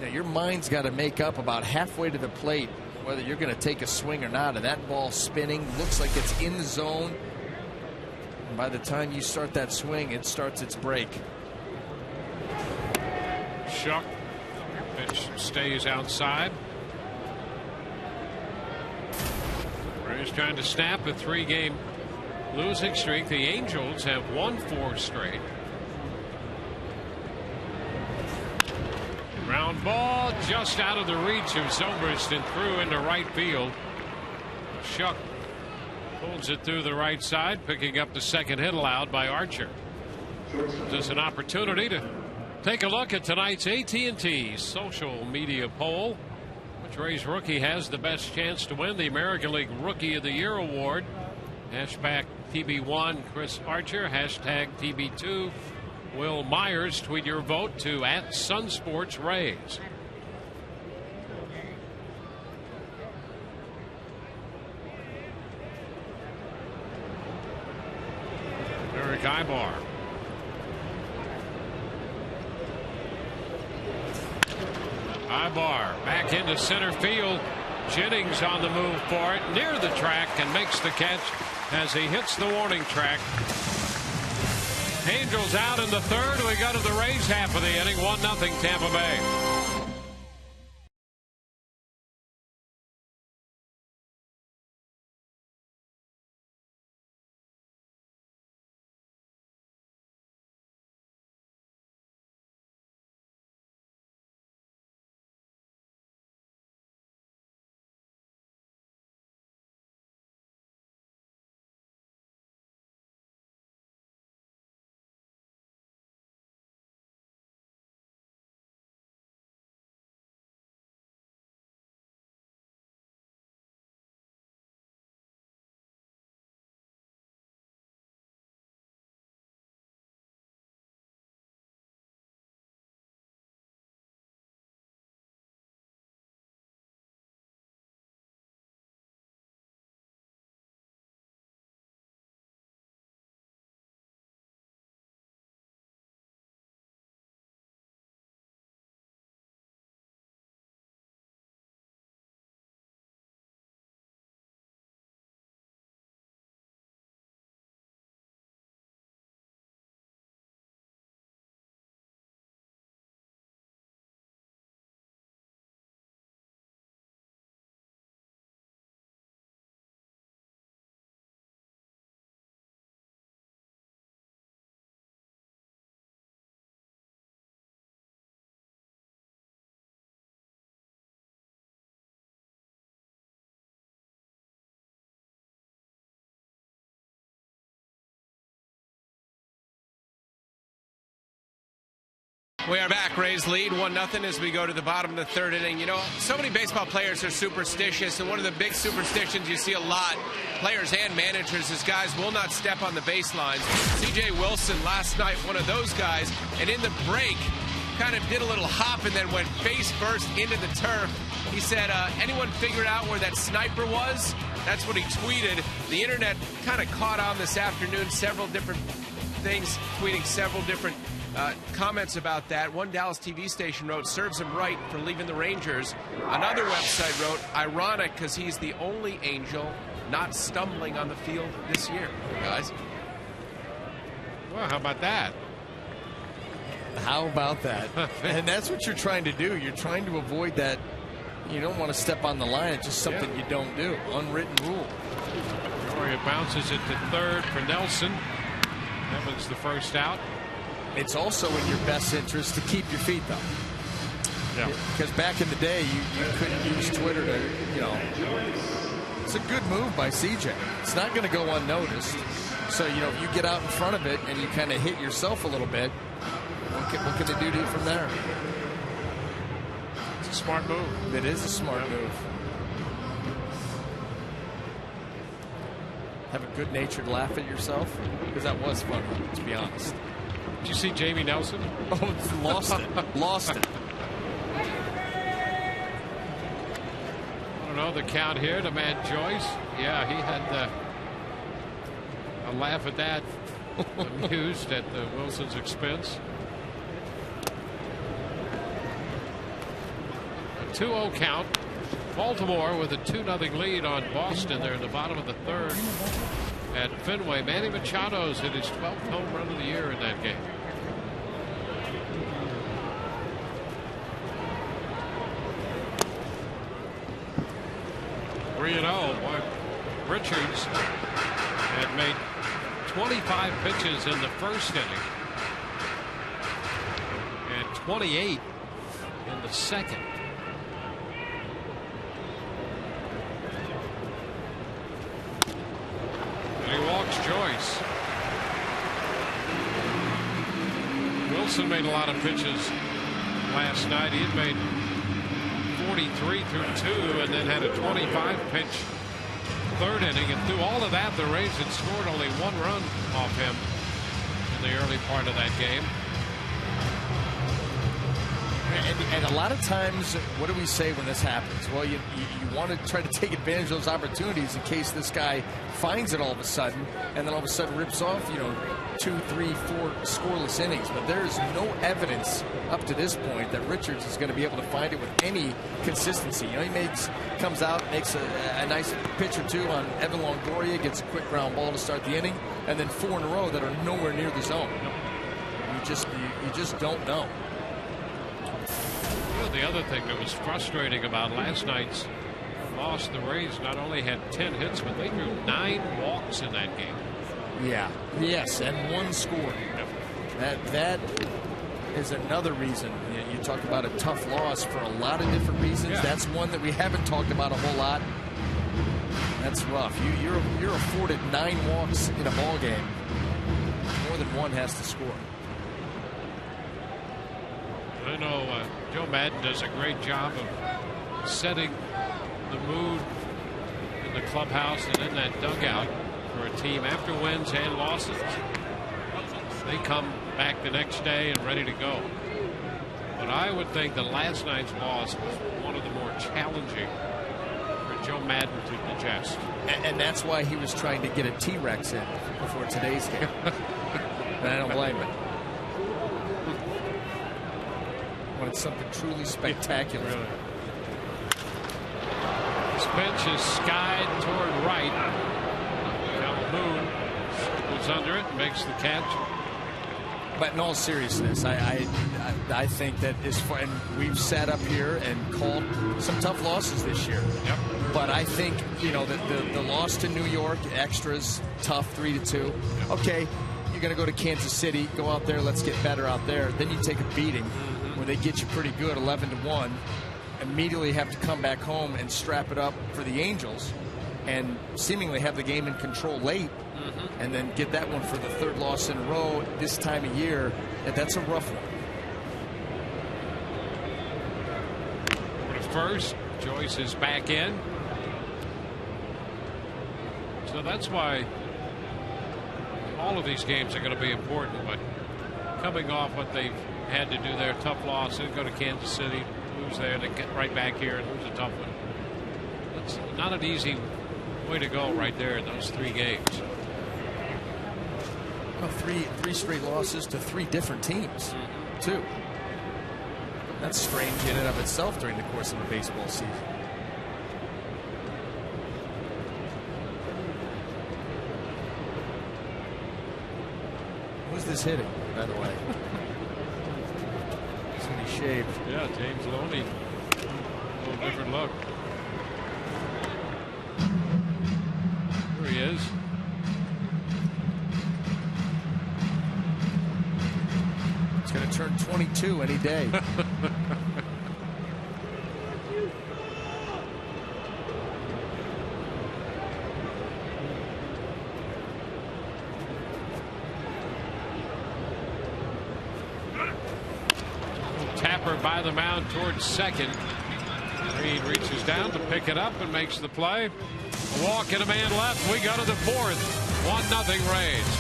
Now, your mind's got to make up about halfway to the plate whether you're going to take a swing or not. And that ball spinning looks like it's in the zone. And by the time you start that swing, it starts its break. Shuck. Pitch stays outside. Just trying to snap a 3-game losing streak. The Angels have won 4 straight. Ground ball just out of the reach of Zobrist and through into right field. Shuck pulls it through the right side, picking up the second hit allowed by Archer. Just an opportunity to take a look at tonight's AT&T social media poll. Which Rays rookie has the best chance to win the American League Rookie of the Year award? Hashtag TB1 Chris Archer, hashtag TB2 Will Myers. Tweet your vote to @SunSportsRays. Eric Ibar. Ibar back into center field. Jennings on the move for it, near the track, and makes the catch as he hits the warning track. Angels out in the third. We go to the Rays half of the inning. 1-0 Tampa Bay. We are back. Rays lead 1-0 as we go to the bottom of the third inning. You know, so many baseball players are superstitious, and one of the big superstitions you see a lot, players and managers, is guys will not step on the baselines. C.J. Wilson last night, one of those guys, and in the break, kind of did a little hop and then went face first into the turf. He said, anyone figured out where that sniper was? That's what he tweeted. The internet kind of caught on this afternoon, several different things, tweeting several different comments about that. One Dallas TV station wrote, serves him right for leaving the Rangers. Another website wrote, ironic because he's the only Angel not stumbling on the field this year, guys. Well, how about that? How about that? And that's what you're trying to do. You're trying to avoid that. You don't want to step on the line. It's just something you don't do. Unwritten rule. Gloria bounces it to third for Nelson. Evans the first out. It's also in your best interest to keep your feet, though. Yeah. Because back in the day, you couldn't use Twitter to, you know. It's a good move by CJ. It's not going to go unnoticed. So, you know, if you get out in front of it and you kind of hit yourself a little bit, what can they do from there? It's a smart move. It is a smart move. Have a good-natured laugh at yourself? Because that was funny, to be honest. Did you see Jamie Nelson? Oh, lost it. Lost it. I don't know the count here to Matt Joyce. Yeah, he had a laugh at that, amused at Wilson's expense. A 2-0 count. Baltimore with a 2-0 lead on Boston there in the bottom of the third at Fenway. Manny Machado's hit his 12th home run of the year in that game. Boy, Richards had made 25 pitches in the first inning and 28 in the second. And he walks Joyce. Wilson made a lot of pitches last night. He had made 43 through 2 and then had a 25 pitch third inning, and through all of that the Rays had scored only 1 run off him in the early part of that game. And a lot of times, what do we say when this happens? Well, you want to try to take advantage of those opportunities in case this guy finds it all of a sudden, and then all of a sudden rips off, 2, 3, 4 scoreless innings. But there's no evidence up to this point that Richards is going to be able to find it with any consistency. He comes out, makes a nice pitch or two on Evan Longoria, gets a quick ground ball to start the inning, and then 4 in a row that are nowhere near the zone. You just don't know. The other thing that was frustrating about last night's loss, the Rays not only had 10 hits, but they drew 9 walks in that game. Yeah. Yes, and 1 score. That is another reason. You talk about a tough loss for a lot of different reasons. Yeah. That's one that we haven't talked about a whole lot. That's rough. You're afforded 9 walks in a ball game. More than one has to score. I know Joe Madden does a great job of setting the mood in the clubhouse and in that dugout for a team after wins and losses. They come back the next day and ready to go. But I would think that last night's loss was one of the more challenging for Joe Madden to digest. And that's why he was trying to get a T-Rex in before today's game. And I don't blame him. It's something truly spectacular. Really. This pitch is skied toward right. Calhoun goes under it, makes the catch. But in all seriousness, I think that as far, and we've sat up here and called some tough losses this year. Yep. But I think the loss to New York, extras, tough 3-2. Okay, you're going to go to Kansas City, go out there, let's get better out there. Then you take a beating. Where they get you pretty good, 11-1, immediately have to come back home and strap it up for the Angels, and seemingly have the game in control late, and then get that one for the 3rd loss in a row this time of year. That's a rough one. For the first, Joyce is back in. So that's why all of these games are going to be important, but coming off what they've had to do their tough loss and go to Kansas City, lose there, then get right back here and lose a tough one. It's not an easy way to go right there in those 3 games. Well, three straight losses to 3 different teams, too. That's strange in and of itself during the course of a baseball season. Who's this hitting, by the way? He shaved. Yeah, James Loney. A little different look. There he is. He's going to turn 22 any day. Tapper by the mound towards second. Reed reaches down to pick it up and makes the play. A walk and a man left. We go to the 4th. 1-0 Rays.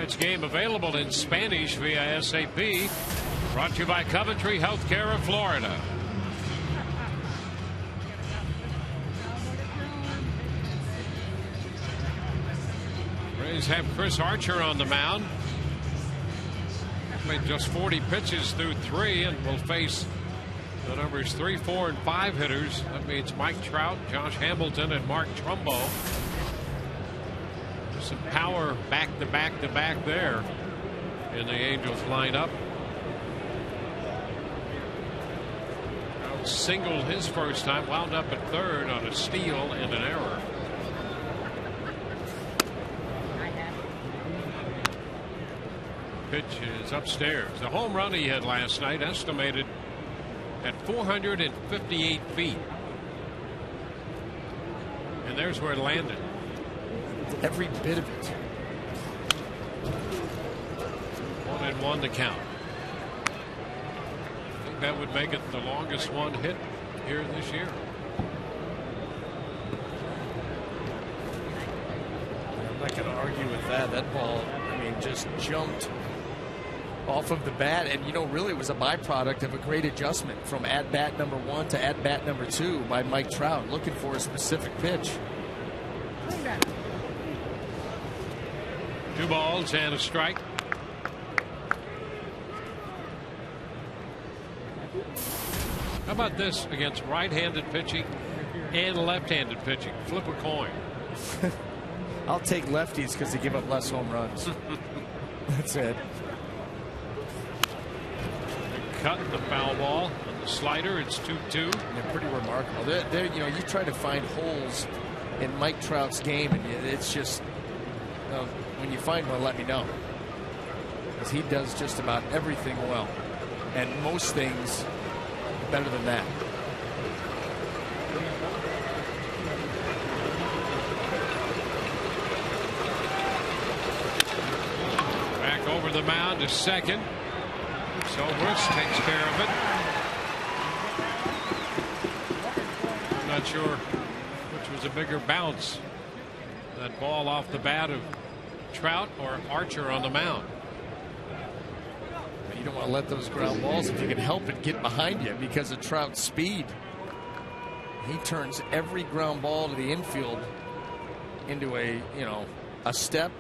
Tonight's game available in Spanish via SAP. Brought to you by Coventry Healthcare of Florida. Rays have Chris Archer on the mound. Made just 40 pitches through 3 and will face the numbers 3, 4, and 5 hitters. That means Mike Trout, Josh Hamilton, and Mark Trumbo. Some power back to back to back there in the Angels lineup. Trout singled his first time, wound up at third on a steal and an error. Pitch is upstairs. The home run he had last night estimated at 458 feet. And there's where it landed. Every bit of it. 1-1 to count. I think that would make it the longest one hit here this year. I'm not going to argue with that. That ball, I mean, just jumped off of the bat, and really was a byproduct of a great adjustment from at-bat number 1 to at-bat number 2 by Mike Trout, looking for a specific pitch. 2 balls and a strike. How about this against right-handed pitching and left-handed pitching? Flip a coin. I'll take lefties because they give up less home runs. That's it. Cut the foul ball on the slider. It's 2-2. They're pretty remarkable. You try to find holes in Mike Trout's game, and it's just when you find one, let me know, because he does just about everything well, and most things better than that. Back over the mound to second. So Bruce takes care of it. I'm not sure which was a bigger bounce, that ball off the bat of Trout or Archer on the mound. You don't want to let those ground balls, if you can help it, get behind you because of Trout's speed. He turns every ground ball to the infield into a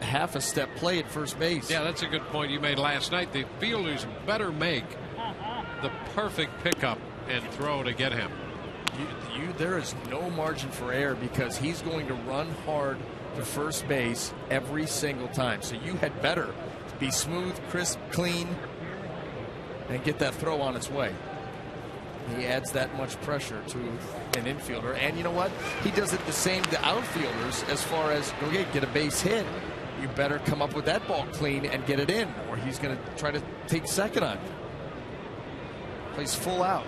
half a step play at first base. Yeah, that's a good point you made last night. The fielders better make the perfect pickup and throw to get him. There is no margin for error because he's going to run hard to first base every single time. So you had better be smooth, crisp, clean, and get that throw on its way. He adds that much pressure to an infielder. And you know what? He does it the same to outfielders as far as, okay, get a base hit. You better come up with that ball clean and get it in, or he's going to try to take second on you. Plays full out.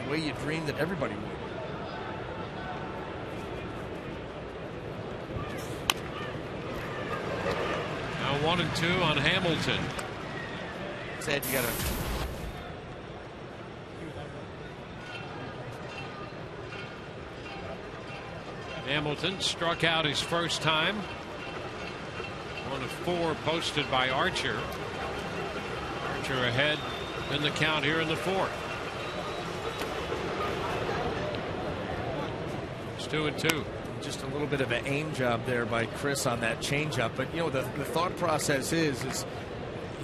The way you dreamed that everybody would. Now 1-2 on Hamilton. Said you got to. Hamilton struck out his first time. 1 of 4 posted by Archer. Archer ahead in the count here in the 4th. It's 2-2. Just a little bit of an aim job there by Chris on that changeup, but the thought process is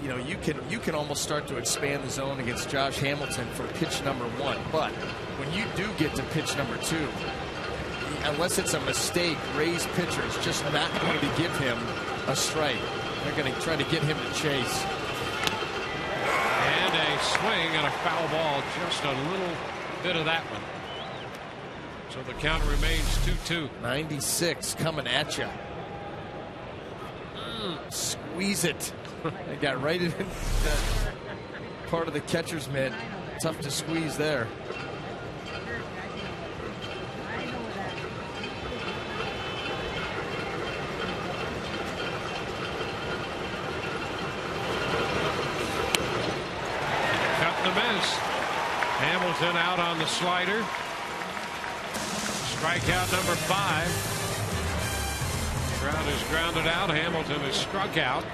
you can almost start to expand the zone against Josh Hamilton for pitch number 1, but when you do get to pitch number 2, unless it's a mistake, Ray's pitcher is just not going to give him a strike. They're going to try to get him to chase. And a swing and a foul ball, just a little bit of that one. So the count remains 2-2. 96 coming at you. Squeeze it. They got right in that part of the catcher's mitt. Tough to squeeze there. Hamilton out on the slider. Strikeout number 5. Trout is grounded out. Hamilton is struck out.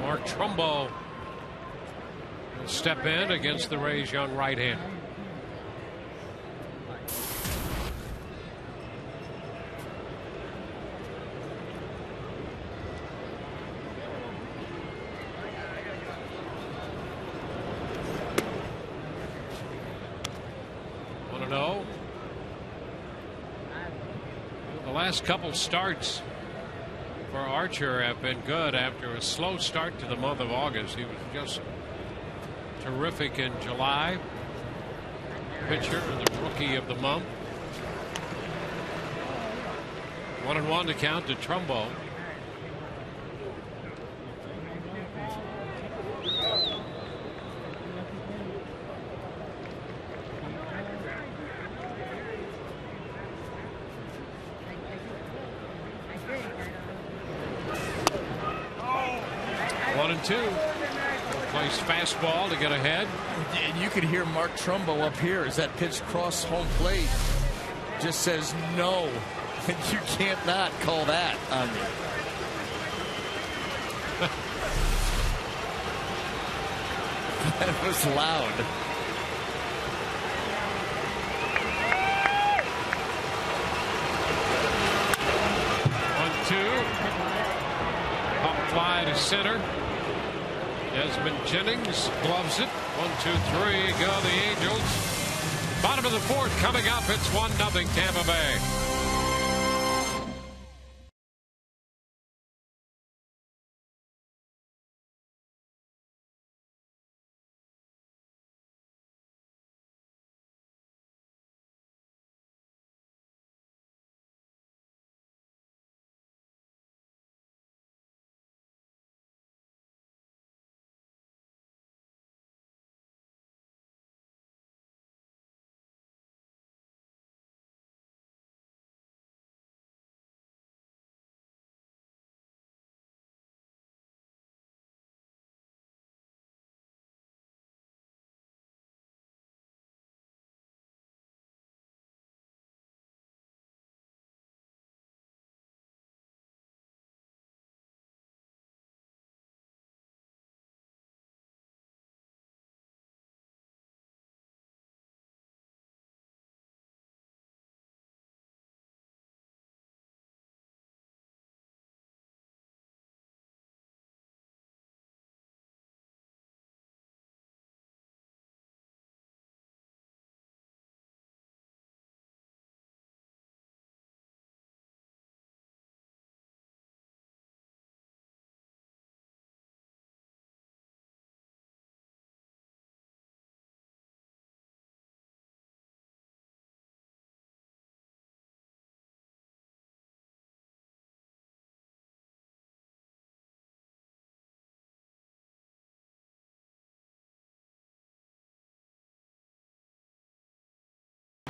Mark Trumbo will step in against the Rays' young right-hander. The last couple starts for Archer have been good after a slow start to the month of August. He was just terrific in July. Pitcher, the rookie of the month. 1-1 to count to Trumbo. Nice fastball to get ahead. And you could hear Mark Trumbo up here as that pitch crossed home plate. Just says no. And you can't not call that on me. That was loud. Pop fly to center. Desmond Jennings gloves it. 1-2-3 go the Angels. Bottom of the fourth coming up. It's 1-0 Tampa Bay.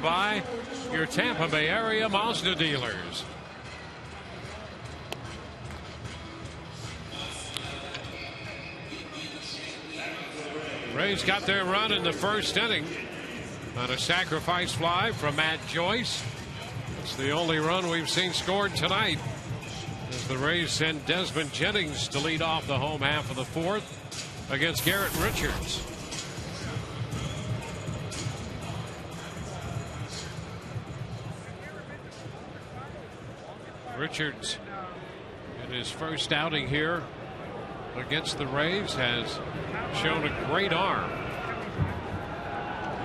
By your Tampa Bay area Mazda dealers. Rays got their run in the first inning on a sacrifice fly from Matt Joyce. It's the only run we've seen scored tonight as the Rays send Desmond Jennings to lead off the home half of the fourth against Garrett Richards. Richards, in his first outing here against the Rays, has shown a great arm.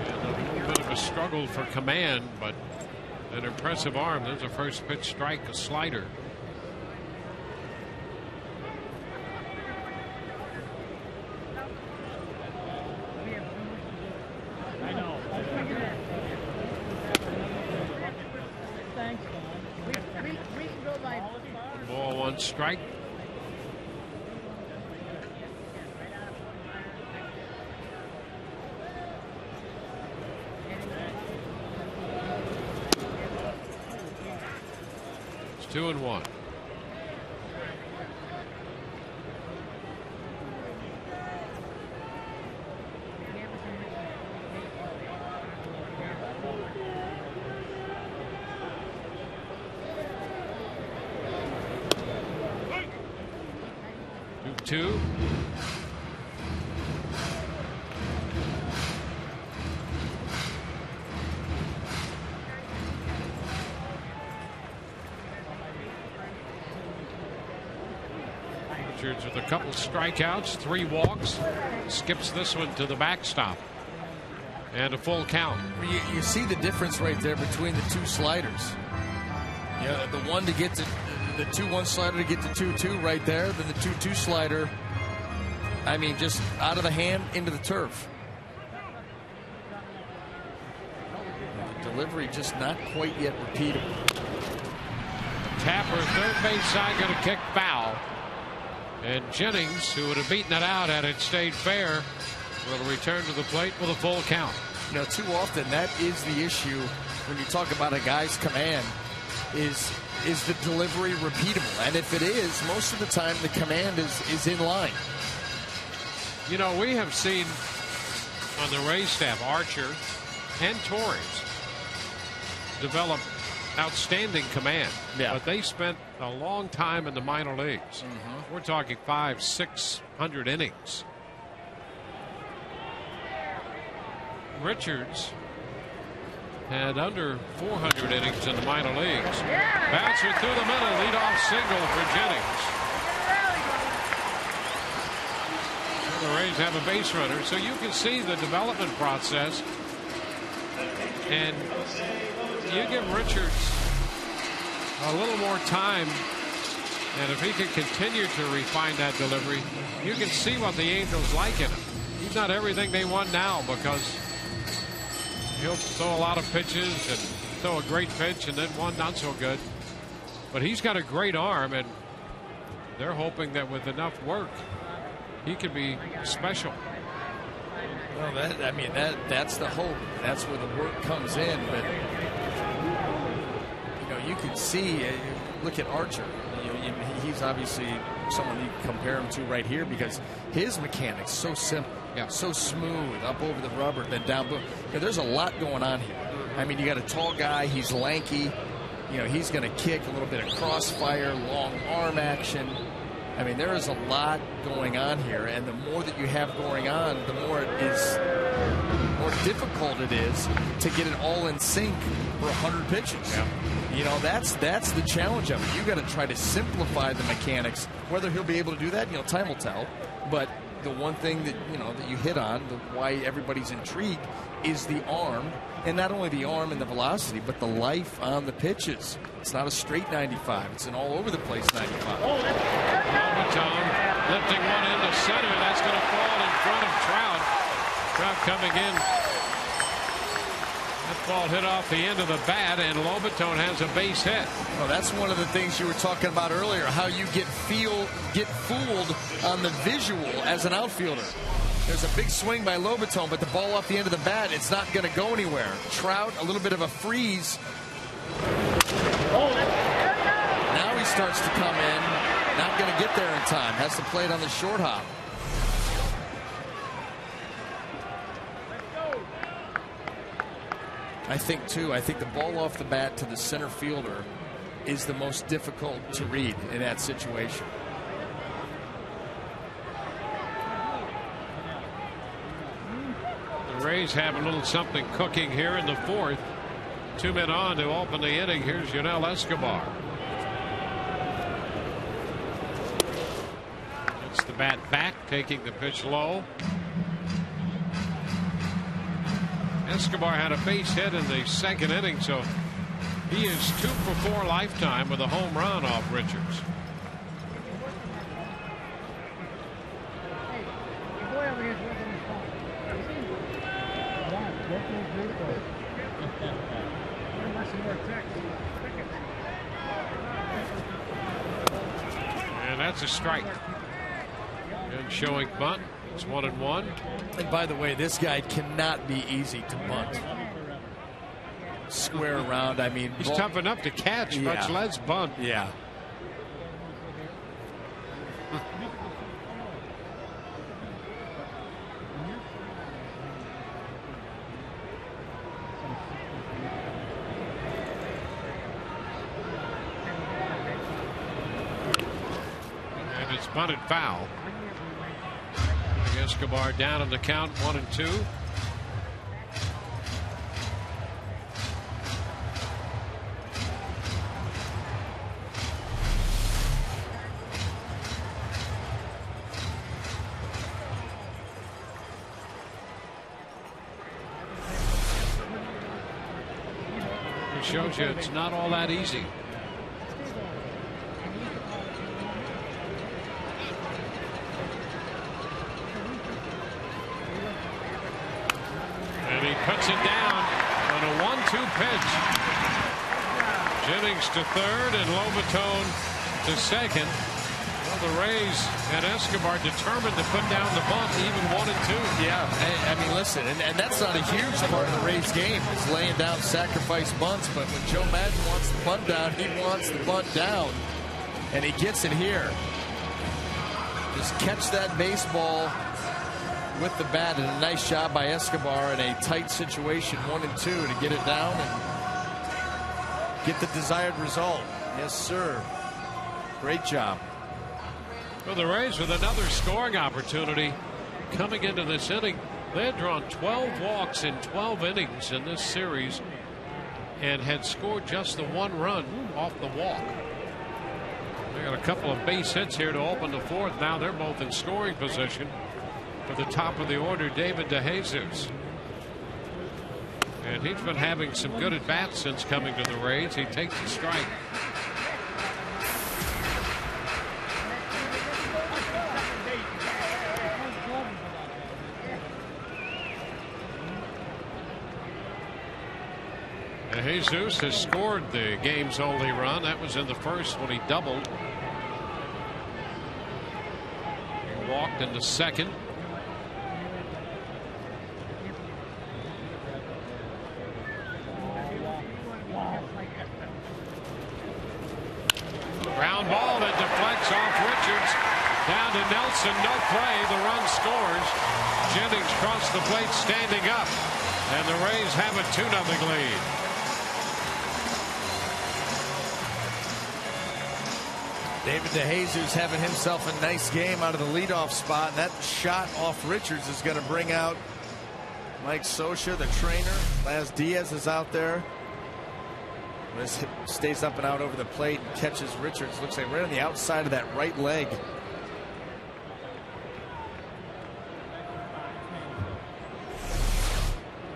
And a little bit of a struggle for command, but an impressive arm. There's a first pitch strike, a slider. Ball, one strike. It's 2-1. 2. Richards with a couple strikeouts, 3 walks, skips this one to the backstop. And a full count. You see the difference right there between the 2 sliders. Yeah, the one to get to the 2-1 slider to get to 2-2 right there. Then the 2-2 slider, I mean, just out of the hand into the turf. The delivery just not quite yet repeatable. Tapper, third base side, going to kick foul. And Jennings, who would have beaten it out had it stayed fair, will return to the plate with a full count. You know, too often that is the issue when you talk about a guy's command is the delivery repeatable? And if it is, most of the time the command is in line. You know, we have seen on the Rays staff, Archer and Torres develop outstanding command. Yeah. But they spent a long time in the minor leagues. We're talking 500-600 innings. Richards had under 400 innings in the minor leagues. Bouncer through the middle, leadoff single for Jennings. The Rays have a base runner, so you can see the development process. And you give Richards a little more time, and if he can continue to refine that delivery, you can see what the Angels like in him. He's not everything they want now, because he'll throw a lot of pitches and throw a great pitch and then one not so good. But he's got a great arm, and they're hoping that with enough work, he could be special. Well, that's the hope. That's where the work comes in. But you know, you can see. Look at Archer. He's obviously someone you can compare him to right here because his mechanics so simple, so smooth, up over the rubber, then down. There's a lot going on here. I mean, you got a tall guy. He's lanky. You know, he's going to kick a little bit of crossfire, long arm action. I mean, there is a lot going on here, and the more that you have going on, the more difficult it is to get it all in sync for 100 pitches. Yeah. You know, that's the challenge of it. You got to try to simplify the mechanics. Whether he'll be able to do that, you know, time will tell. But the one thing that that you hit on, why everybody's intrigued, is the arm, and not only the arm and the velocity, but the life on the pitches. It's not a straight 95; it's an all over the place 95. Lobaton lifting one into center. That's going to fall in front of Trout. Trout coming in. That ball hit off the end of the bat, and Lobaton has a base hit. Well, that's one of the things you were talking about earlier, how you get fooled on the visual as an outfielder. There's a big swing by Lobaton, but the ball off the end of the bat, it's not going to go anywhere. Trout, a little bit of a freeze. Now he starts to come in, not going to get there in time. Has to play it on the short hop. I think the ball off the bat to the center fielder is the most difficult to read in that situation. The Rays have a little something cooking here in the fourth. 2 men on to open the inning. Here's Yunel Escobar. It's the bat back, taking the pitch low. Escobar had a base hit in the second inning, so he is 2 for 4 lifetime with a home run off Richards. And that's a strike. And showing bunt. It's 1-1. And by the way, this guy cannot be easy to bunt. Square around. I mean, he's tough enough to catch, much less bunt. Yeah. And it's bunted foul. Escobar down on the count, 1-2. It shows you it's not all that easy. And he puts it down on a 1-2 pitch. Jennings to third and Lobatone to second. Well, the Rays and Escobar determined to put down the bunt, even 1-2. Yeah, I mean, listen, and that's not a huge part of the Rays game, is laying down sacrifice bunts. But when Joe Madden wants the bunt down, he wants the bunt down, and he gets it here. Just catch that baseball with the bat, and a nice job by Escobar in a tight situation, 1-2, to get it down and get the desired result. Yes, sir. Great job. Well, the Rays with another scoring opportunity coming into this inning. They had drawn 12 walks in 12 innings in this series and had scored just the 1 run off the walk. They got a couple of base hits here to open the fourth. Now they're both in scoring position. For the top of the order, David DeJesus. And he's been having some good at-bats since coming to the Rays. He takes a strike. Jesus has scored the game's only run. That was in the first when he doubled. He walked in the second. Ground ball that deflects off Richards. Down to Nelson. No play. The run scores. Jennings crossed the plate standing up. And the Rays have a 2-0 lead. David DeJesus having himself a nice game out of the leadoff spot. And that shot off Richards is going to bring out Mike Scioscia, the trainer. Laz Diaz is out there. This stays up and out over the plate and catches Richards. Looks like right on the outside of that right leg.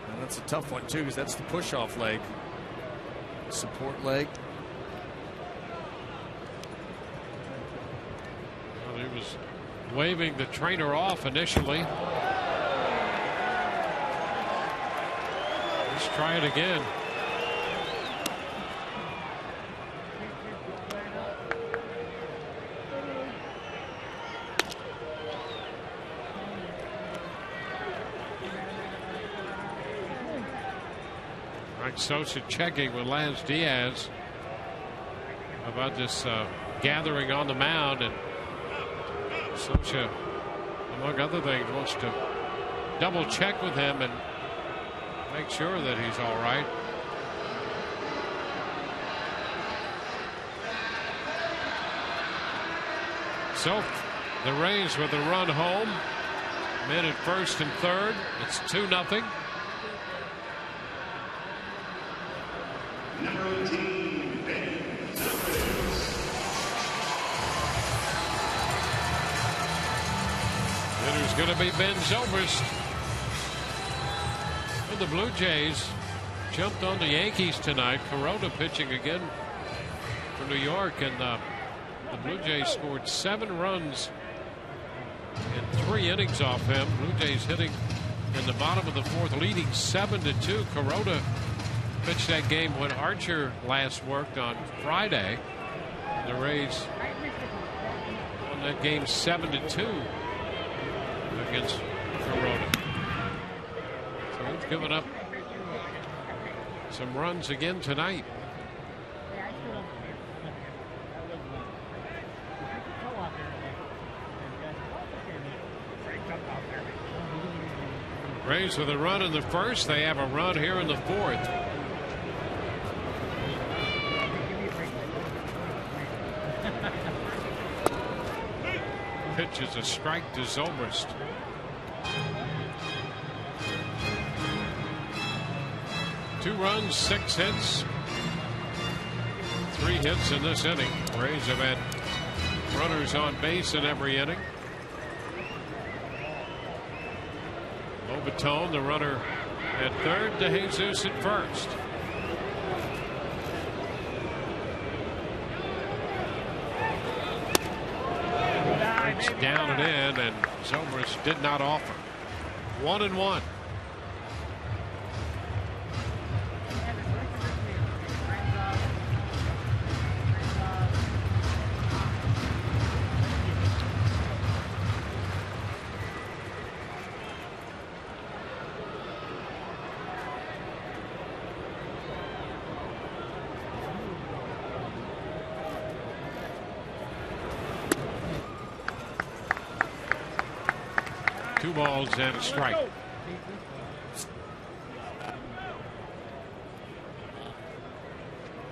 And that's a tough one, too, because that's the push-off leg. Support leg. He was waving the trainer off initially. Let's try it again. Mike Scioscia checking with Laz Diaz about this gathering on the mound, and Scioscia, among other things, wants to double check with him and make sure that he's all right. So the Rays with a run home. Men at first and third. It's 2-0. Hitter's going to be Ben Zobrist. And the Blue Jays jumped on the Yankees tonight. Corona pitching again for New York, and the Blue Jays scored 7 runs in 3 innings off him. Blue Jays hitting in the bottom of the fourth, leading 7-2. Corona pitched that game when Archer last worked on Friday. The Rays won that game 7-2 against Corona. So he's given up some runs again tonight. Rays with a run in the first. They have a run here in the fourth. Pitch is a strike to Zobrist. 2 runs, 6 hits, 3 hits in this inning. Rays have had runners on base in every inning. Lobatone, the runner at third, DeJesus at first. It's down and in, and Zobrist did not offer. 1-1. Two balls and a strike.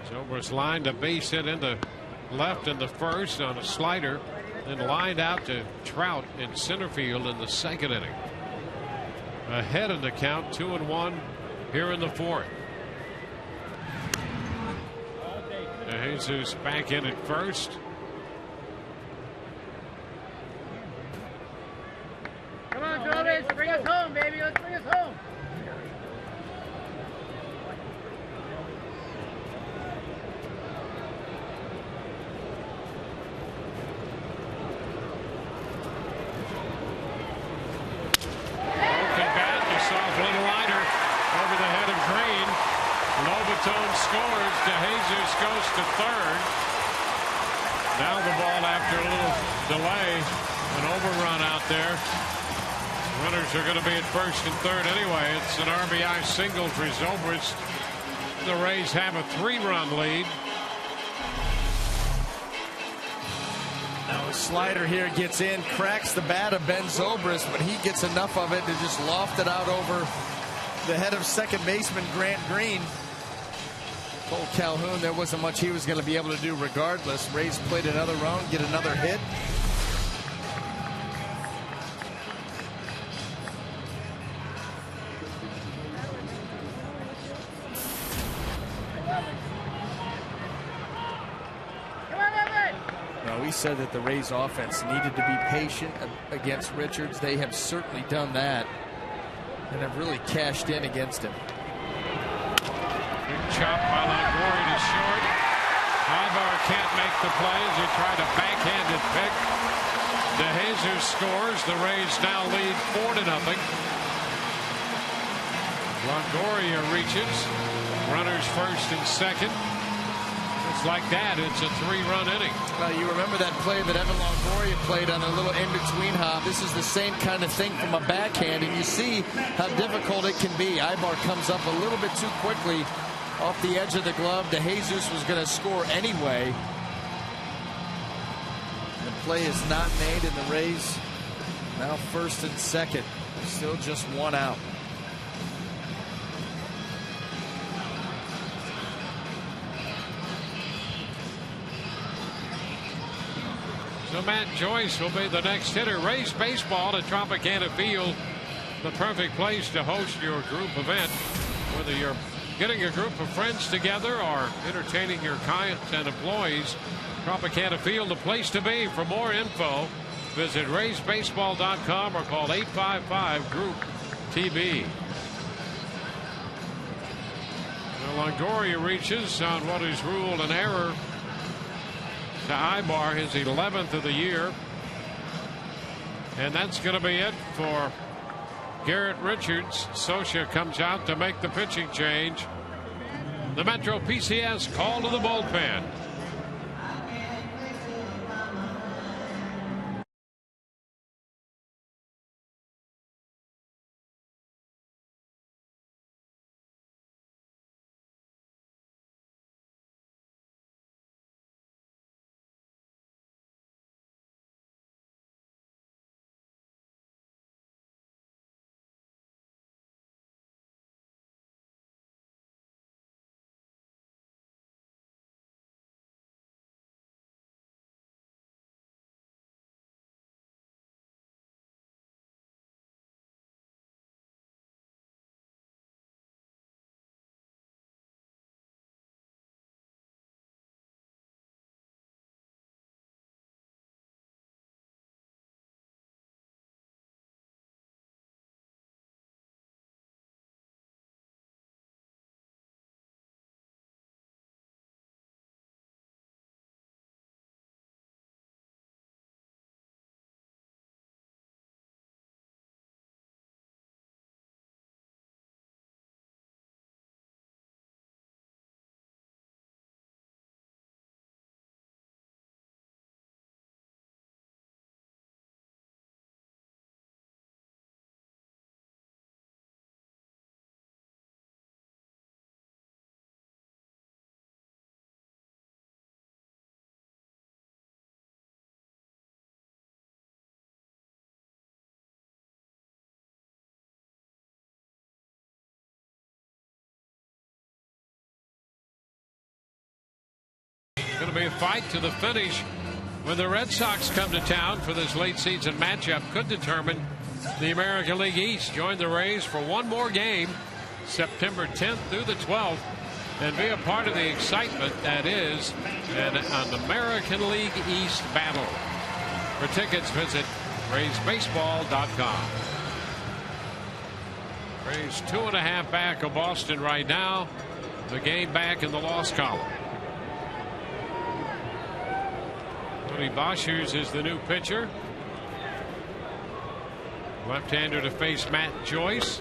Zobrist lined a base hit into left in the first on a slider, then lined out to Trout in center field in the second inning. Ahead in the count, 2-1 here in the fourth. DeJesus back in at first. Come on, Joyce, bring us home, baby. Let's bring us home. Broken bat, a soft little liner over the head of Green. Lobatone scores. DeJesus goes to third. Now the ball after a little delay. An overrun out there. Runners are going to be at first and third anyway. It's an RBI single for Zobrist. The Rays have a 3-run lead. Now a slider here gets in, cracks the bat of Ben Zobrist, but he gets enough of it to just loft it out over The head of second baseman Grant Green. Cole Calhoun. There wasn't much he was going to be able to do regardless. Rays played another round, get another hit. We said that the Rays offense needed to be patient against Richards. They have certainly done that and have really cashed in against him. Big chop by Longoria to short. Ibar can't make the play as he tried a backhanded pick. DeJesus scores. The Rays now lead 4-0. Longoria reaches. Runners first and second. Like that, it's a 3-run inning. You remember that play that Evan Longoria played on a little in-between hop. This is the same kind of thing from a backhand, and you see how difficult it can be. Ibar comes up a little bit too quickly off the edge of the glove. DeJesus was going to score anyway. The play is not made, and the Rays now first and second. Still just 1 out. So Matt Joyce will be the next hitter. Rays baseball at Tropicana Field, the perfect place to host your group event. Whether you're getting a group of friends together or entertaining your clients and employees, Tropicana Field, the place to be. For more info, visit raysbaseball.com or call 855-GROUP-TB. Longoria reaches on what is ruled an error to Ibar, his 11th of the year. And that's going to be it for Garrett Richards. Scioscia comes out to make the pitching change. The Metro PCS call to the bullpen. going to be a fight to the finish when the Red Sox come to town for this late season matchup. Could determine the American League East. Join the Rays for one more game, September 10th through the 12th, and be a part of the excitement that is an American League East battle. For tickets, visit RaysBaseball.com. Rays 2.5 back of Boston right now. The game back in the loss column. Tony Boschers is the new pitcher. Left-hander to face Matt Joyce.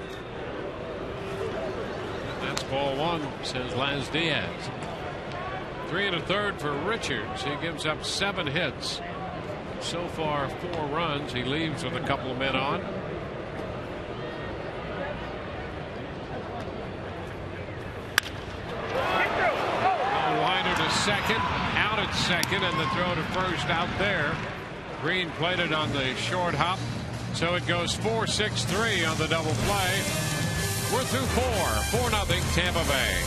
And that's ball one, says Laz Diaz. 3 1/3 for Richards. He gives up 7 hits. So far 4 runs. He leaves with a couple of men on. Liner to second, out at second, and the throw to first out there. Green played it on the short hop, so it goes 4-6-3 on the double play. We're through 4-0 Tampa Bay.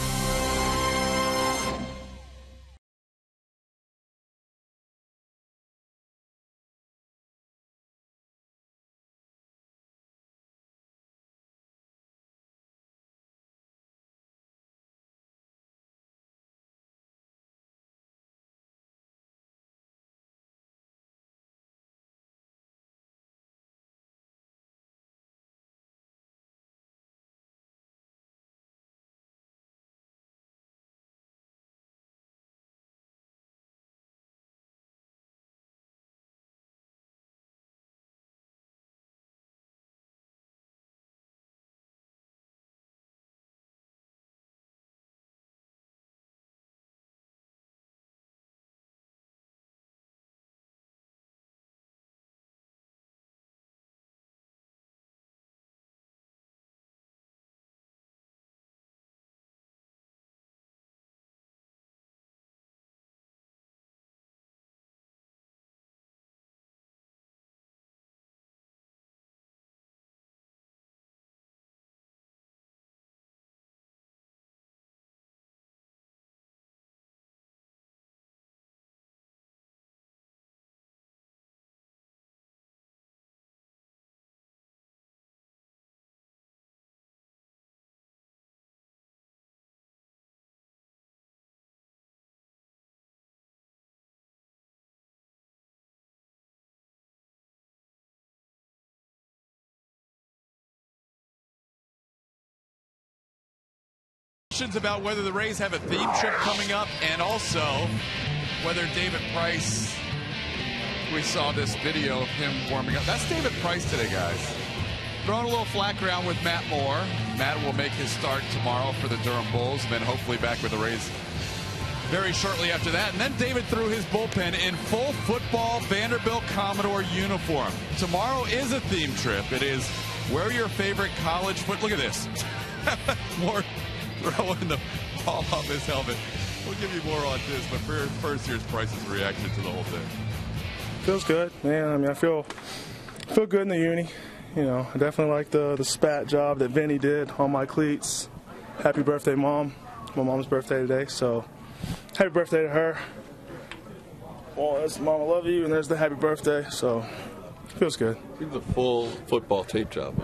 About whether the Rays have a theme trip coming up, and also whether David Price, we saw this video of him warming up. That's David Price today, guys. Throwing a little flack around with Matt Moore. Matt will make his start tomorrow for the Durham Bulls, and then hopefully back with the Rays very shortly after that. And then David threw his bullpen in full football Vanderbilt Commodore uniform. Tomorrow is a theme trip. It is wear your favorite college foot. Look at this. More throwing the ball off his helmet. We'll give you more on this, but first here's Price's reaction to the whole thing. Feels good, man. I mean, I feel good in the uni. You know, I definitely like the spat job that Vinny did on my cleats. Happy birthday, Mom. My mom's birthday today, so happy birthday to her. Well, that's Mom, I love you, and there's the happy birthday, so feels good. It's a full football tape job.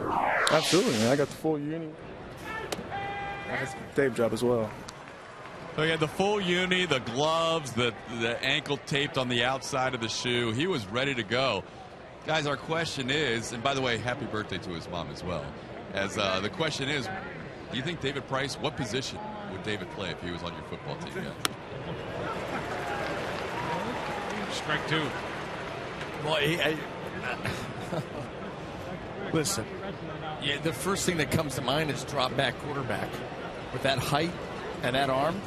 Absolutely, man. I got the full uni. That's a tape job as well. So he had the full uni, the gloves, the ankle taped on the outside of the shoe. He was ready to go. Guys, our question is, and by the way, happy birthday to his mom as well. As the question is, do you think David Price, what position would David play if he was on your football team? Strike 2. Well, listen, yeah, the first thing that comes to mind is drop back quarterback. With that height and that arm,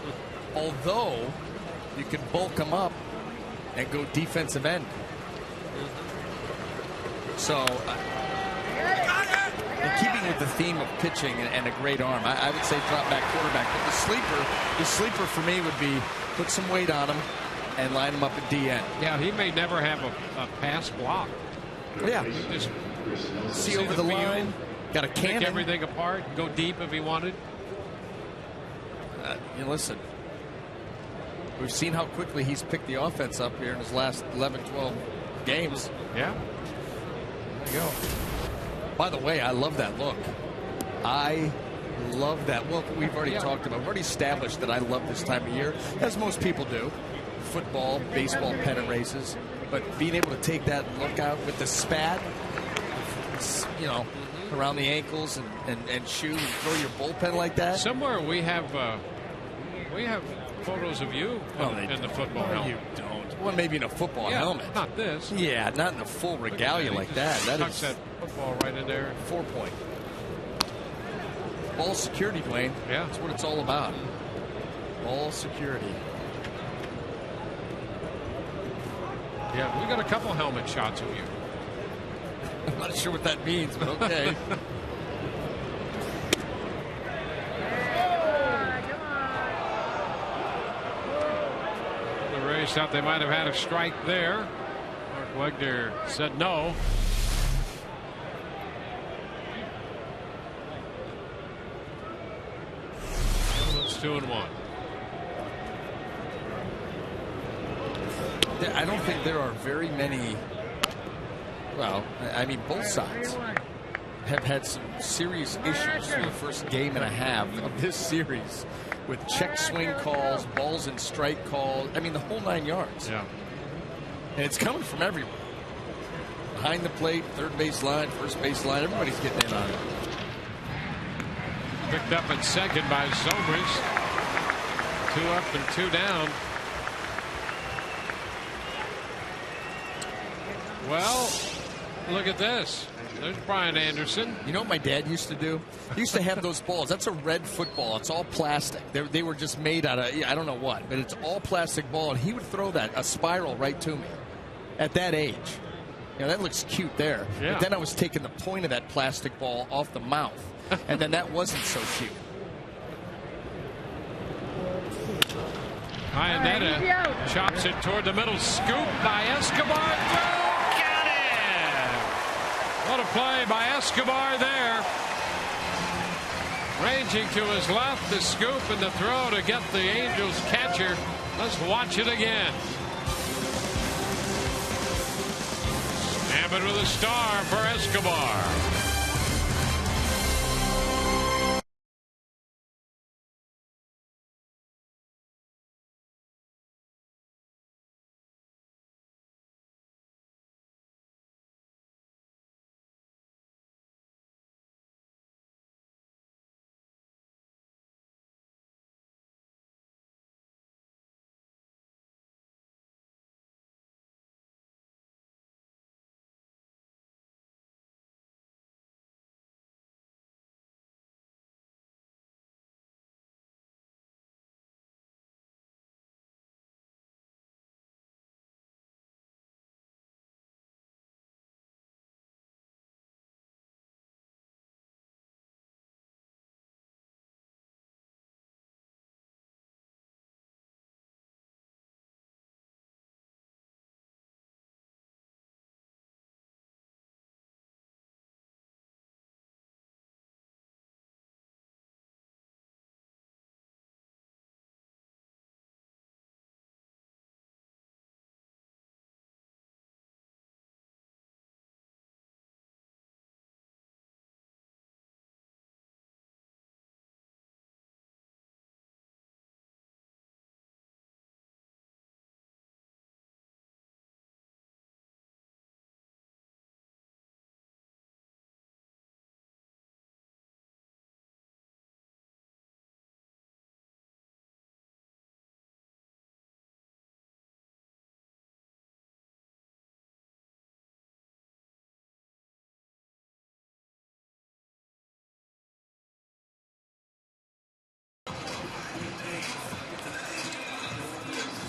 although you can bulk him up and go defensive end. So, in keeping with the theme of pitching and a great arm, I would say drop back quarterback. But the sleeper for me would be put some weight on him and line him up at DN. Yeah, he may never have a pass block. Yeah. Just see over the line. Got a cannon. Pick everything apart. Go deep if he wanted. You listen. We've seen how quickly he's picked the offense up here in his last 11, 12 games. Yeah. There you go. By the way, I love that look. I love that look. We've already talked about. We've already established that I love this time of year, as most people do. Football, baseball, pennant races. But being able to take that look out with the spat, you know, around the ankles and shoot and throw your bullpen like that. Somewhere we have photos of you in the football helmet. You don't. Well, maybe in a football helmet. Not this. Yeah, not in a full regalia like that. That tucks is that football right in there. 4-point. Ball security, Dwayne. Yeah. That's what it's all about. Ball security. Yeah, we got a couple helmet shots of you. I'm not sure what that means, but okay. The Rays thought they might have had a strike there. Mark Wegner said no. It's 2-1. I don't think there are very many. Well, I mean, both sides have had some serious issues through the first game and a half of this series with check swing calls, balls and strike calls. I mean, the whole 9 yards. Yeah. And it's coming from everywhere. Behind the plate, third base line, first base line, everybody's getting in on it. Picked up at second by Zobrist. 2 up and 2 down. Well, look at this. There's Brian Anderson. You know what my dad used to do? He used to have those balls. That's a red football. It's all plastic. They were just made out of, I don't know what, but it's all plastic ball. And he would throw a spiral right to me at that age. You know, that looks cute there. Yeah. But then I was taking the point of that plastic ball off the mouth. And then that wasn't so cute. Iannetta chops it toward the middle. Scoop by Escobar. Got it! What a play by Escobar there. Ranging to his left, the scoop and the throw to get the Angels catcher. Let's watch it again. Stamping with a star for Escobar.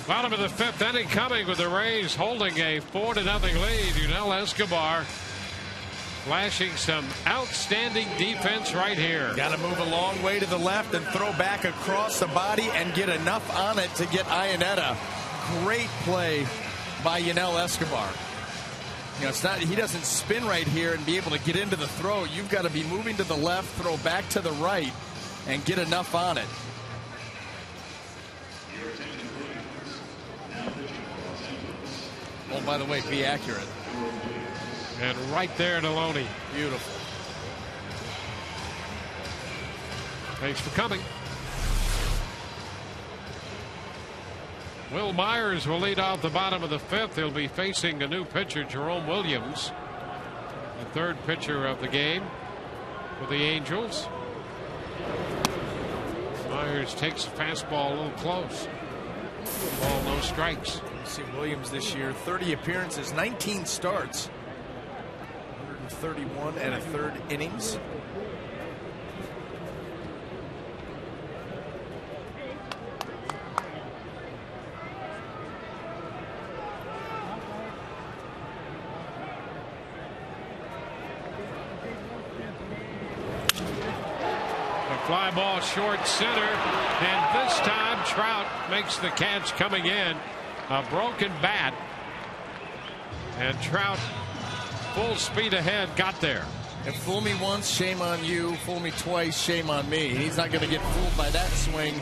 Bottom of the 5th inning coming with the Rays holding a 4-0 lead. Yunel Escobar flashing some outstanding defense right here. Got to move a long way to the left and throw back across the body and get enough on it to get Iannetta. Great play by Yunel Escobar. You know, it's not, he doesn't spin right here and be able to get into the throw. You've got to be moving to the left, throw back to the right, and get enough on it. Oh, by the way, be accurate. And right there to Loney. Beautiful. Thanks for coming. Will Myers will lead off the bottom of the 5th. He'll be facing a new pitcher, Jerome Williams, the 3rd pitcher of the game for the Angels. Myers takes a fastball a little close. Ball, no strikes. You see Williams this year, 30 appearances, 19 starts, 131 and a third innings. Fly ball short center, and this time Trout makes the catch coming in. A broken bat, and Trout full speed ahead got there. If fool me once, shame on you. Fool me twice, shame on me. He's not going to get fooled by that swing.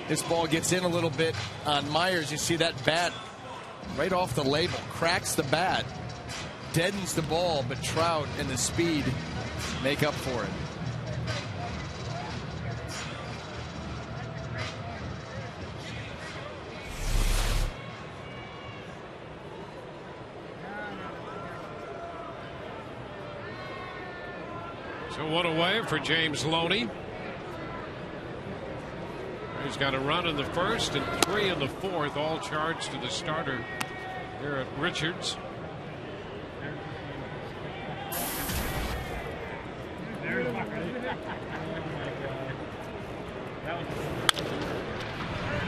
This ball gets in a little bit on Myers. You see that bat right off the label, cracks the bat, deadens the ball, but Trout and the speed make up for it. So 1 away for James Loney. He's got a run in the 1st and 3 in the 4th, all charged to the starter here at Richards.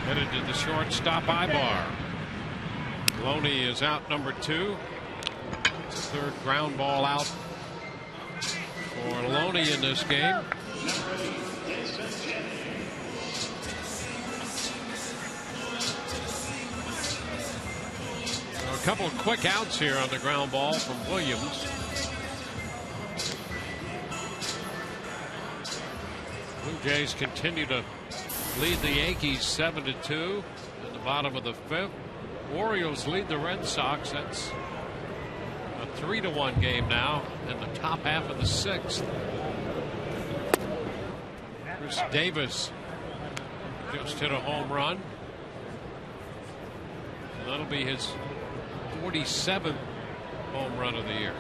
Headed to the shortstop Ibar. Loney is out, number 2. It's the 3rd ground ball out for Loney in this game. So a couple of quick outs here on the ground ball from Williams. Blue Jays continue to lead the Yankees 7-2 in the bottom of the 5th. Orioles lead the Red Sox. That's a 3-1 game now in the top half of the 6th. Chris Davis just hit a home run. That'll be his 47th home run of the year.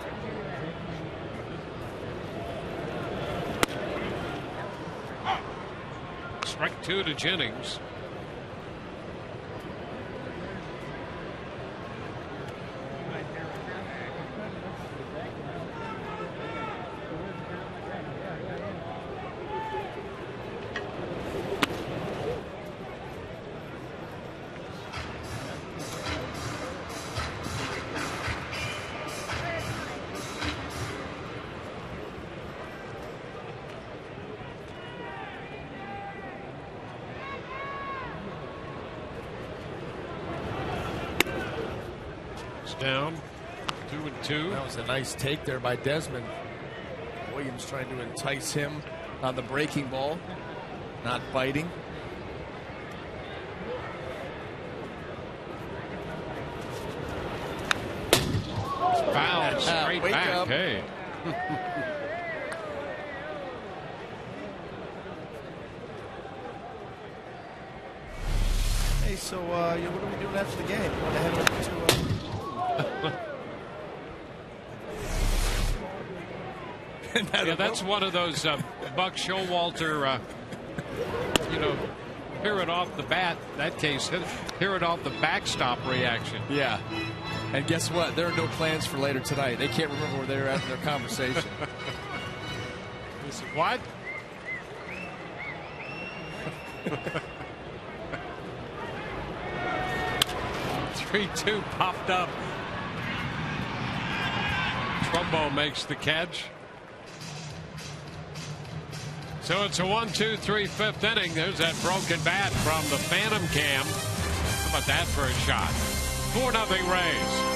Strike 2 to Jennings. Down 2-2. That was a nice take there by Desmond. Williams trying to entice him on the breaking ball, not biting. Foul straight Wake back. up. Hey. Hey, so what are we doing after the game? Want to head over to? Yeah, that's one of those Buck Showalter, hear it off the bat. That case, hear it off the backstop reaction. Yeah. And guess what? There are no plans for later tonight. They can't remember where they were at in their conversation. He said, what? Three-two popped up. Trumbo makes the catch. So it's a 1-2-3 5th inning. There's that broken bat from the Phantom Cam. How about that for a shot? 4-0 Rays.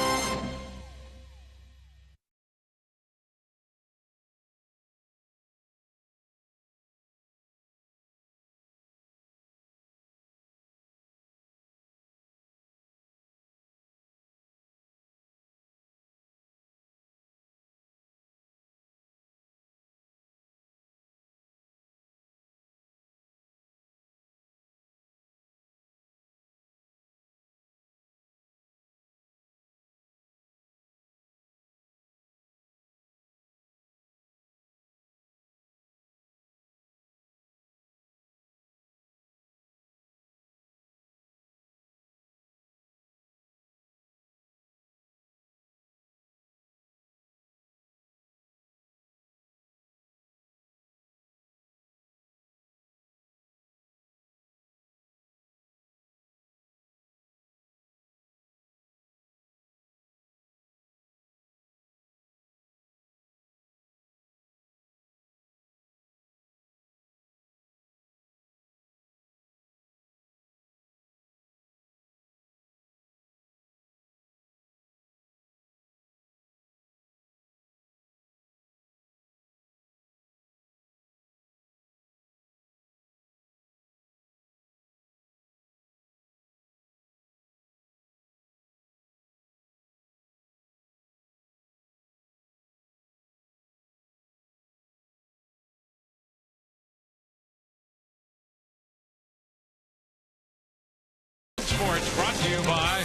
Sports brought to you by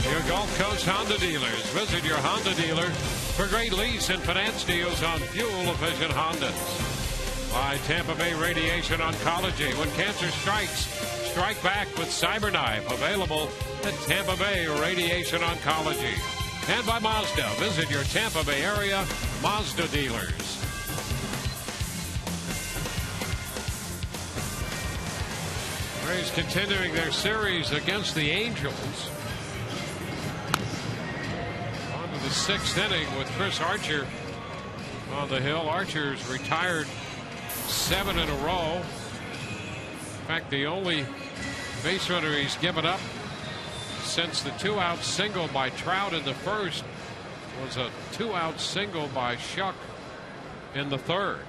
your Gulf Coast Honda dealers. Visit your Honda dealer for great lease and finance deals on fuel-efficient Hondas. By Tampa Bay Radiation Oncology. When cancer strikes, strike back with CyberKnife. Available at Tampa Bay Radiation Oncology. And by Mazda. Visit your Tampa Bay area Mazda dealers. Rays continuing their series against the Angels. On to the 6th inning with Chris Archer on the hill. Archer's retired 7 in a row. In fact, the only base runner he's given up since the 2-out single by Trout in the first was a 2-out single by Shuck in the third.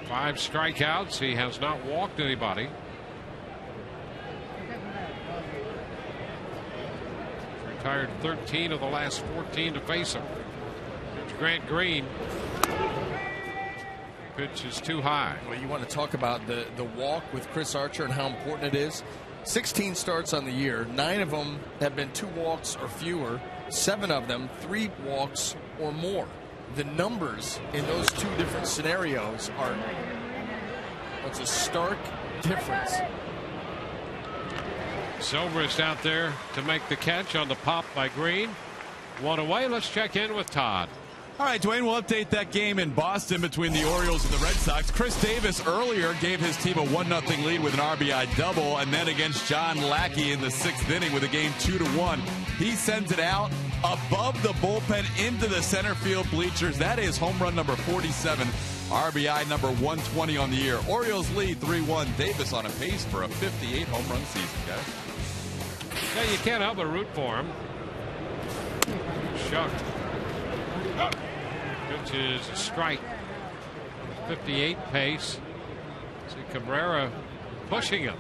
5 strikeouts. He has not walked anybody. Retired 13 of the last 14 to face him. It's Grant Green. Pitch is too high. Well, you want to talk about the walk with Chris Archer and how important it is. 16 starts on the year. 9 of them have been 2 walks or fewer. 7 of them 3 walks or more. The numbers in those 2 different scenarios are what's a stark difference. Zobrist out there to make the catch on the pop by Green. 1 away. Let's check in with Todd. All right, Dwayne, we'll update that game in Boston between the Orioles and the Red Sox. Chris Davis earlier gave his team a 1-0 lead with an RBI double, and then against John Lackey in the 6th inning with a game 2-1. He sends it out above the bullpen into the center field bleachers. That is home run number 47, RBI number 120 on the year. Orioles lead 3-1. Davis on a pace for a 58 home run season, guys. Yeah, you can't help but root for him. Shuck. Pitch is a strike. 58 pace. See Cabrera pushing him.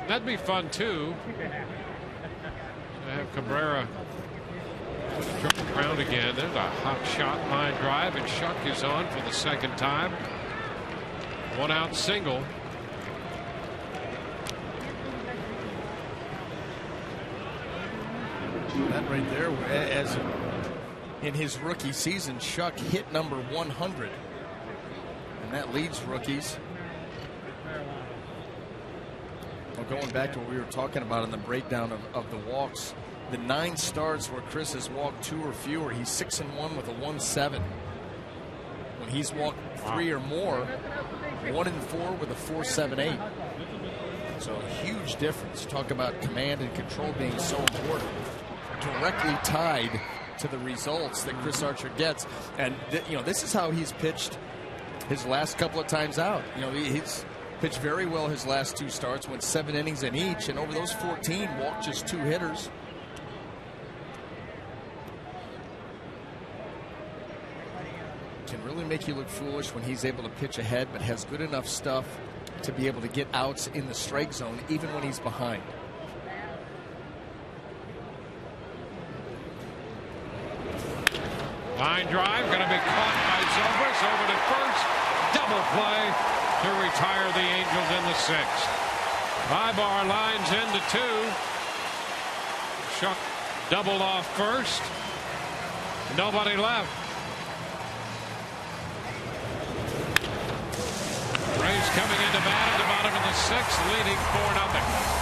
That'd be fun too. To have Cabrera triple ground again. There's a hot shot line drive, and Shuck is on for the 2nd time. 1-out single. That right there, as in his rookie season, Shuck hit number 100, and that leads rookies. Well, going back to what we were talking about in the breakdown of the walks, the 9 starts where Chris has walked 2 or fewer, he's 6-1 with a 1.7. When he's walked 3 or more, 1-4 with a 4.78. So a huge difference. Talk about command and control being so important. Directly tied to the results that Chris Archer gets. And this is how he's pitched his last couple of times out. He's pitched very well his last 2 starts, went 7 innings in each, and over those 14 walked just 2 hitters. Can really make you look foolish when he's able to pitch ahead, but has good enough stuff to be able to get outs in the strike zone even when he's behind. Line drive going to be caught by Zobrist over to first. Double play to retire the Angels in the 6th. Ibar lines into 2. Shuck doubled off first. Nobody left. Rays coming into bat at the bottom of the 6th, leading 4-0.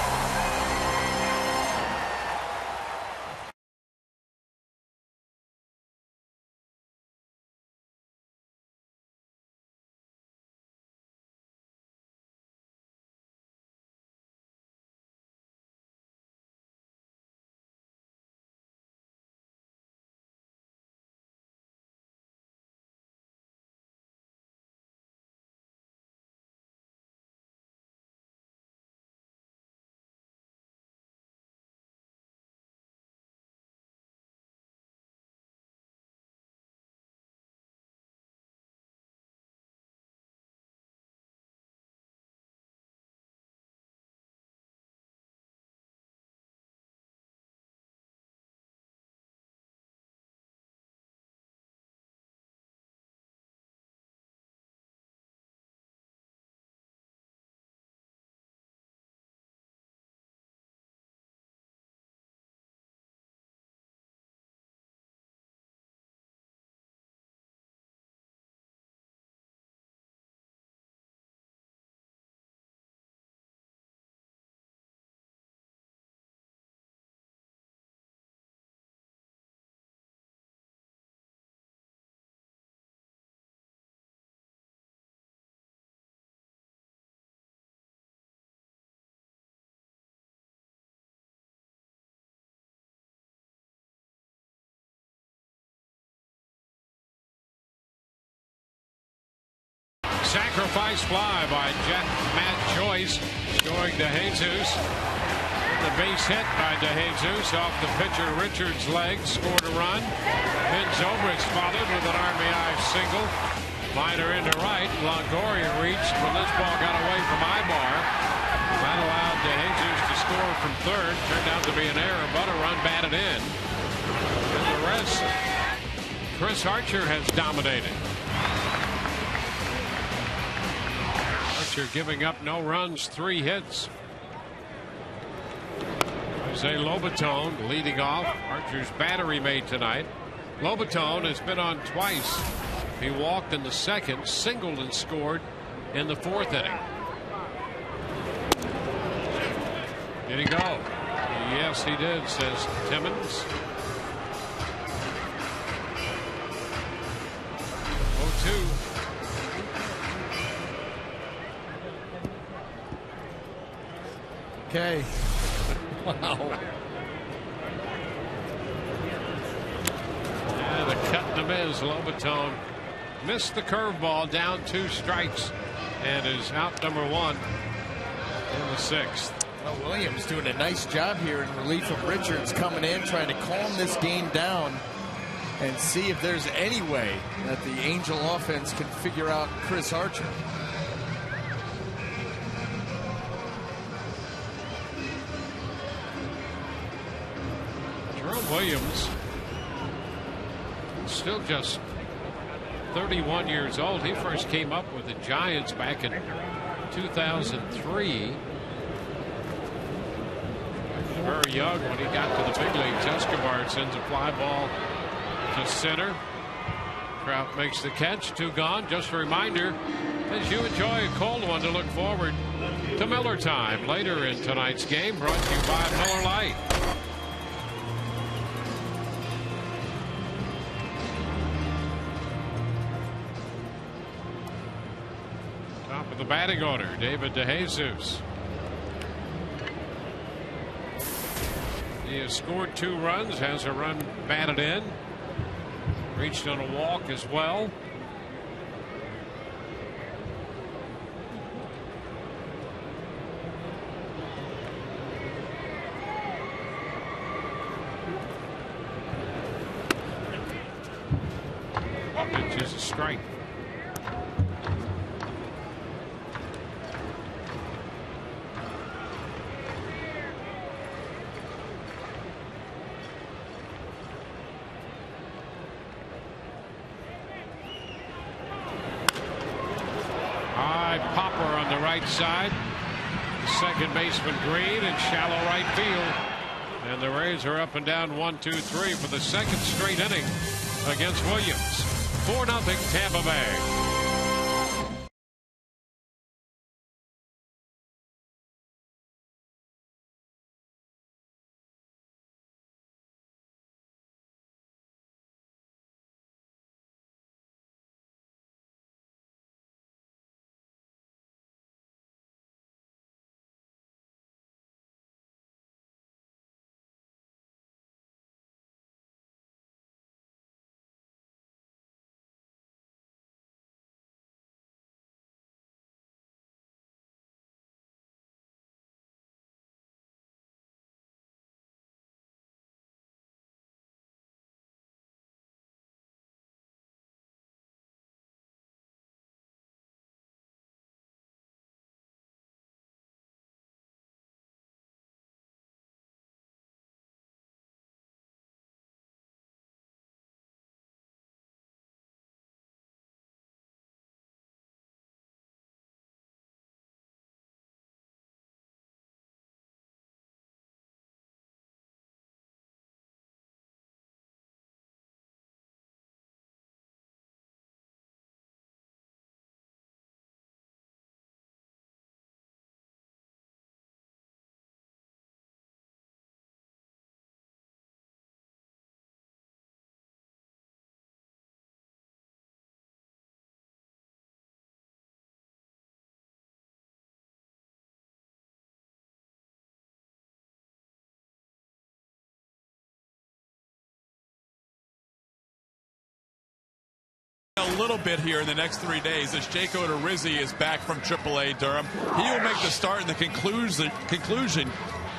sacrifice fly by Matt Joyce, going to Jesus. The base hit by DeJesus off the pitcher Richards' leg, scored a run. Ben Zobrist followed with an RBI single. Liner into right. Longoria reached when this ball got away from Ibar. That allowed DeJesus to score from third. Turned out to be an error, but a run batted in. And the rest, Chris Archer has dominated. Archer giving up no runs, 3 hits. Jose Lobaton leading off. Archer's battery made tonight. Lobaton has been on twice. He walked in the second, singled and scored in the 4th inning. Did he go? Yes, he did, says Timmons. 0-2. Okay. Wow. Yeah, the cut in the miz. Lobaton missed the curveball, down 2 strikes, and is out number 1 in the 6th. Well, Williams doing a nice job here in relief of Richards, coming in, trying to calm this game down and see if there's any way that the Angel offense can figure out Chris Archer. Williams, still just 31 years old. He first came up with the Giants back in 2003. Very young when he got to the big leagues. Escobar sends a fly ball to center. Trout makes the catch. 2 gone. Just a reminder, as you enjoy a cold one, to look forward to Miller Time later in tonight's game, brought to you by Miller Lite. The batting order, David DeJesus. He has scored 2 runs, has a run batted in, reached on a walk as well. Pitch is a strike. Right side, second baseman Green in shallow right field, and the Rays are up and down 1-2-3 for the 2nd straight inning against Williams. 4-0 Tampa Bay. A little bit here in the next 3 days as Jaco Rizzi is back from AAA Durham. He will make the start in the conclusion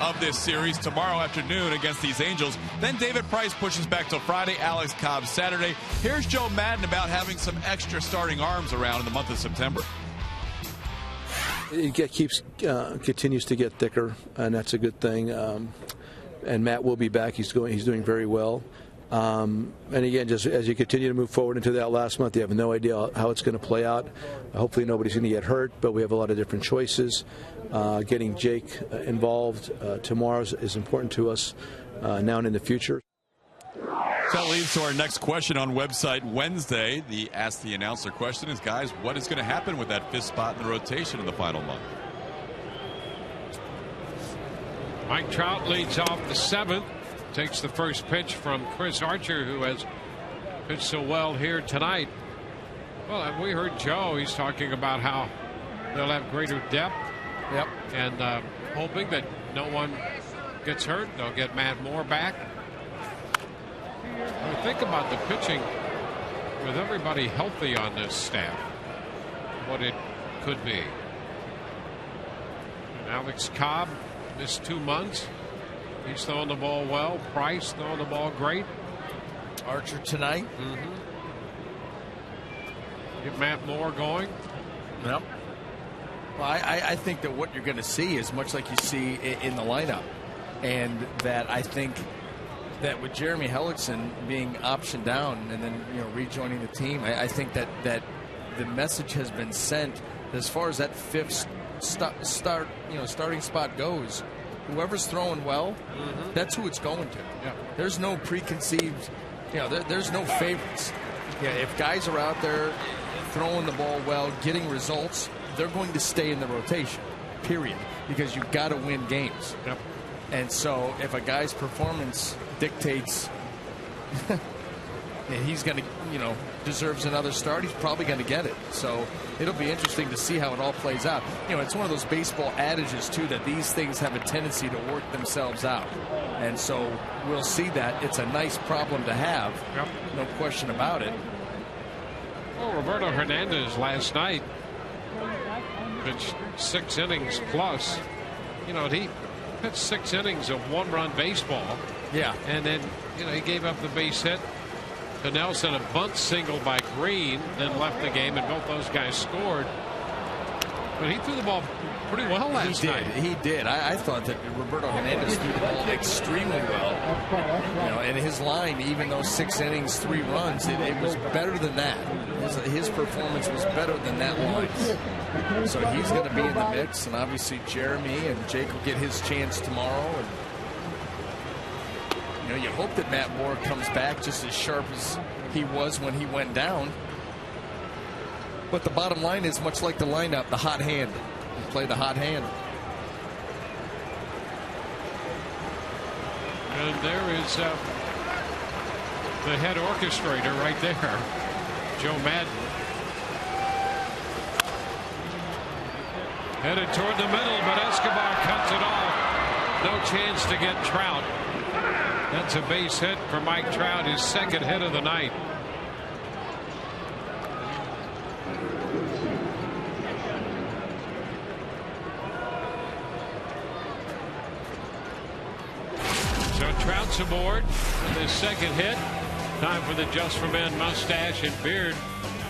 of this series tomorrow afternoon against these Angels. Then David Price pushes back till Friday, Alex Cobb Saturday. Here's Joe Madden about having some extra starting arms around in the month of September. It continues to get thicker, and that's a good thing. And Matt will be back. He's doing very well. And again, just as you continue to move forward into that last month, you have no idea how it's going to play out. Hopefully nobody's going to get hurt, but we have a lot of different choices. Getting Jake involved tomorrow is important to us now and in the future. So that leads to our next question on website Wednesday. The Ask the Announcer question is, guys, what is going to happen with that 5th spot in the rotation in the final month? Mike Trout leads off the 7th. Takes the first pitch from Chris Archer, who has pitched so well here tonight. Well, and we heard Joe. He's talking about how they'll have greater depth. Yep. And hoping that no one gets hurt. They'll get Matt Moore back. When we think about the pitching with everybody healthy on this staff, what it could be. And Alex Cobb missed 2 months. He's throwing the ball well. Price throwing the ball great. Archer tonight. Get Matt Moore going. Yep. Well, I think that what you're going to see is much like you see in the lineup. And that I think that with Jeremy Hellickson being optioned down and then rejoining the team, I think that the message has been sent as far as that 5th starting spot goes. Whoever's throwing well, that's who it's going to. Yeah. There's no preconceived, there's no favorites. Yeah, if guys are out there throwing the ball well, getting results, they're going to stay in the rotation, period, because you've got to win games. Yep. And so if a guy's performance dictates and he's going to, deserves another start, he's probably going to get it. So it'll be interesting to see how it all plays out. It's one of those baseball adages, too, that these things have a tendency to work themselves out. And so we'll see that. It's a nice problem to have. Yep. No question about it. Well, Roberto Hernandez last night pitched 6 innings plus. He pitched 6 innings of 1-run baseball. Yeah. And then, he gave up the base hit to Nelson, a bunt single by Green, then left the game, and both those guys scored. But he threw the ball pretty well last night. He did. I thought that Roberto Hernandez threw the ball extremely well. And his line, even though 6 innings, 3 runs, it was better than that. His performance was better than that line. So he's going to be in the mix, and obviously Jeremy and Jake will get his chance tomorrow. And you hope that Matt Moore comes back just as sharp as he was when he went down. But the bottom line is, much like the lineup, the hot hand. You play the hot hand. And there is the head orchestrator right there, Joe Madden. Headed toward the middle, but Escobar cuts it off. No chance to get Trout. That's a base hit for Mike Trout, his 2nd hit of the night. So Trout's aboard with his 2nd hit. Time for the Just for Men mustache and beard.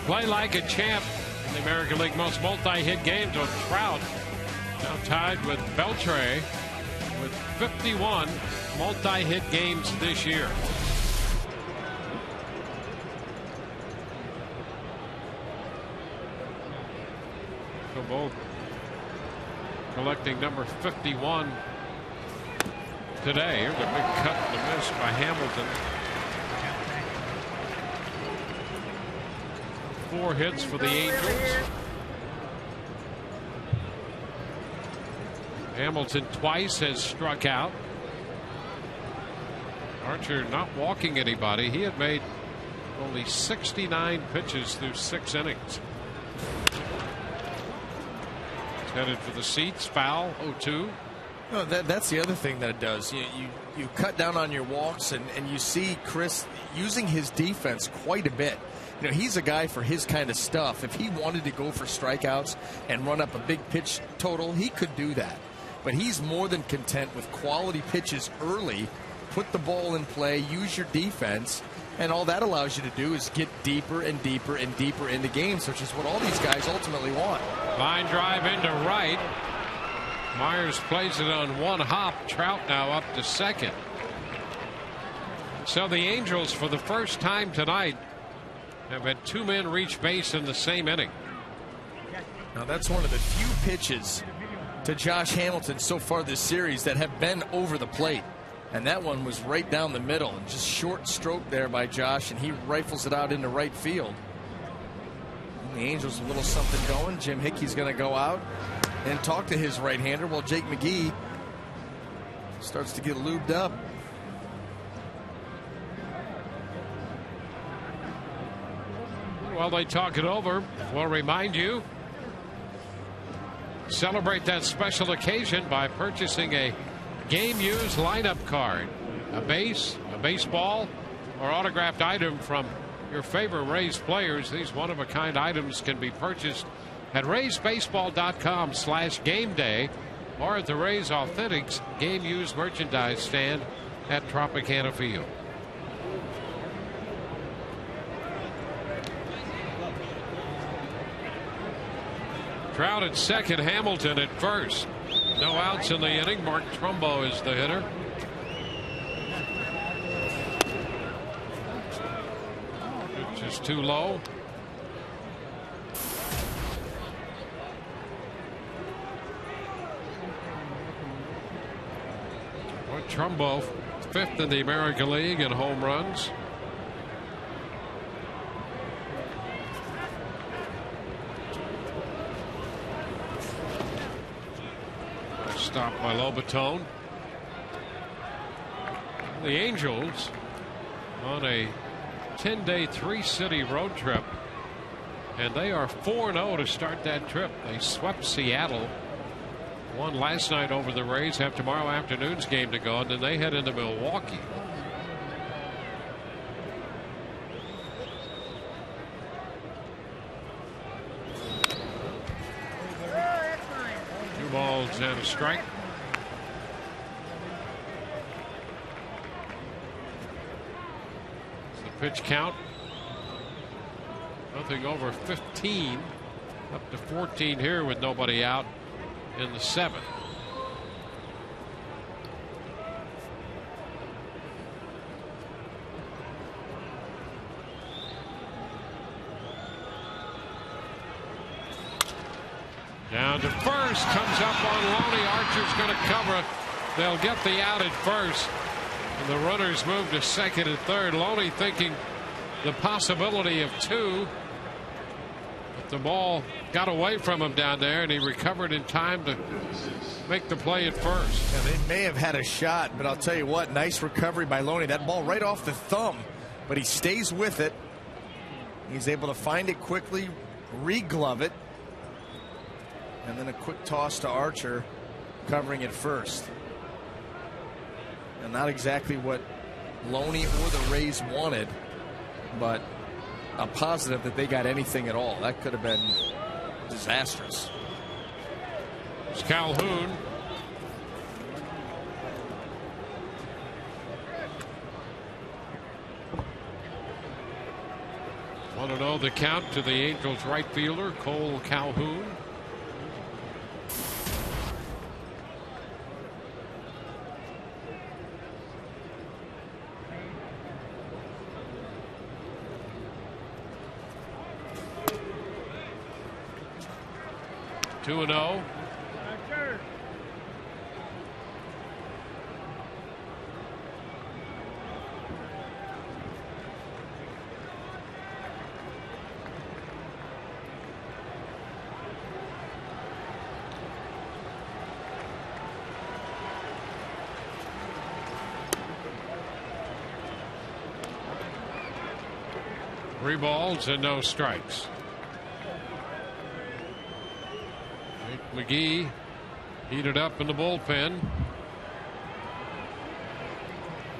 Play like a champ in the American League most multi-hit games with Trout. Now tied with Beltre with 51 multi-hit games this year. So both collecting number 51 today. Here's a big cut and a miss by Hamilton. 4 hits for the Angels. Hamilton twice has struck out. Archer not walking anybody. He had made only 69 pitches through 6 innings. He's headed for the seats. Foul. 0-2. No, that's the other thing that it does. You cut down on your walks, and you see Chris using his defense quite a bit. You know, he's a guy for his kind of stuff. If he wanted to go for strikeouts and run up a big pitch total, he could do that. But he's more than content with quality pitches early, put the ball in play, use your defense, and all that allows you to do is get deeper and deeper and deeper into games, which is what all these guys ultimately want. Line drive into right. Myers plays it on one hop. Trout now up to second. So the Angels, for the first time tonight, have had two men reach base in the same inning. Now that's one of the few pitches to Josh Hamilton so far this series that have been over the plate. And that one was right down the middle, and just short stroke there by Josh, and he rifles it out into right field. And the Angels a little something going. Jim Hickey's going to go out and talk to his right-hander while Jake McGee starts to get lubed up. While they talk it over, we'll remind you, celebrate that special occasion by purchasing a game-used lineup card, a base, a baseball, or autographed item from your favorite Rays players. These one-of-a-kind items can be purchased at RaysBaseball.com/gameday or at the Rays Authentics game-used merchandise stand at Tropicana Field. Trout at second, Hamilton at first. No outs in the inning. Mark Trumbo is the hitter. Just too low. Mark Trumbo, fifth in the American League in home runs. Stopped by Lobaton. The Angels on a 10-day 3-city road trip, and they are 4-0 to start that trip. They swept Seattle, won last night over the Rays, have tomorrow afternoon's game to go, and then they head into Milwaukee. Balls and a strike. It's the pitch count. Nothing over 15. Up to 14 here with nobody out in the 7th. Down to first, comes up on Loney. Archer's going to cover. They'll get the out at first. And the runners move to second and third. Loney thinking the possibility of 2. But the ball got away from him down there, and he recovered in time to make the play at first. Yeah, they may have had a shot, but I'll tell you what, nice recovery by Loney. That ball right off the thumb, but he stays with it. He's able to find it quickly, re-glove it. And then a quick toss to Archer, covering it first. And not exactly what Loney or the Rays wanted, but a positive that they got anything at all. That could have been disastrous. It's Calhoun. Want to know the count to the Angels right fielder, Cole Calhoun. Two and 0. Three balls and no strikes. McGee heated up in the bullpen.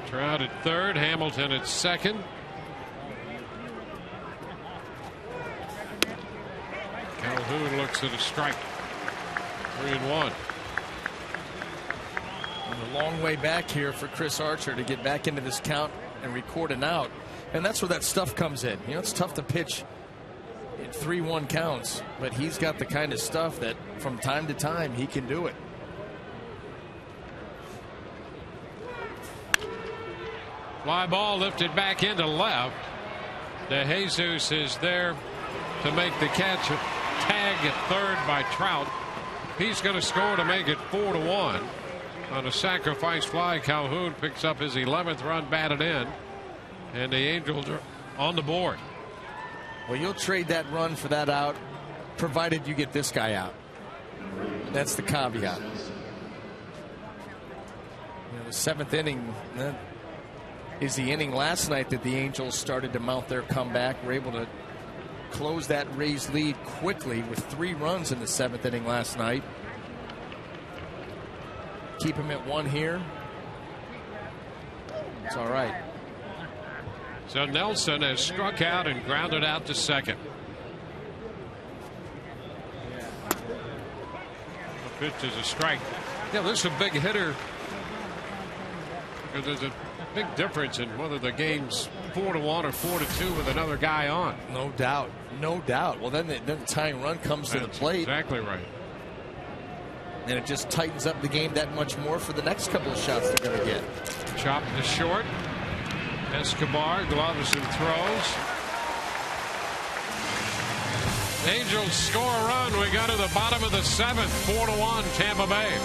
Trout at third, Hamilton at second. looks at a strike. 3-1. And a long way back here for Chris Archer to get back into this count and record an out. And that's where that stuff comes in. You know, it's tough to pitch in 3-1 counts, but he's got the kind of stuff that from time to time he can do it. Fly ball lifted back into left. DeJesus is there to make the catch. Tag at third by Trout. He's going to score to make it 4-1. On a sacrifice fly, Calhoun picks up his 11th run batted in. And the Angels are on the board. Well, you'll trade that run for that out, provided you get this guy out. That's the caveat. You know, the 7th inning is the inning last night that the Angels started to mount their comeback. Were able to close that Rays lead quickly with 3 runs in the 7th inning last night. Keep him at 1 here. It's all right. So Nelson has struck out and grounded out to second. The pitch is a strike. Yeah, this is a big hitter. Because there's a big difference in whether the game's 4-1 or 4-2 with another guy on. No doubt. No doubt. Well, then the tying run comes to the plate. Exactly right. And it just tightens up the game that much more for the next couple of shots they're going to get. Chop to short. Escobar gloves and throws. Angels score a run. We go to the bottom of the 7th. 4-1 Tampa Bay.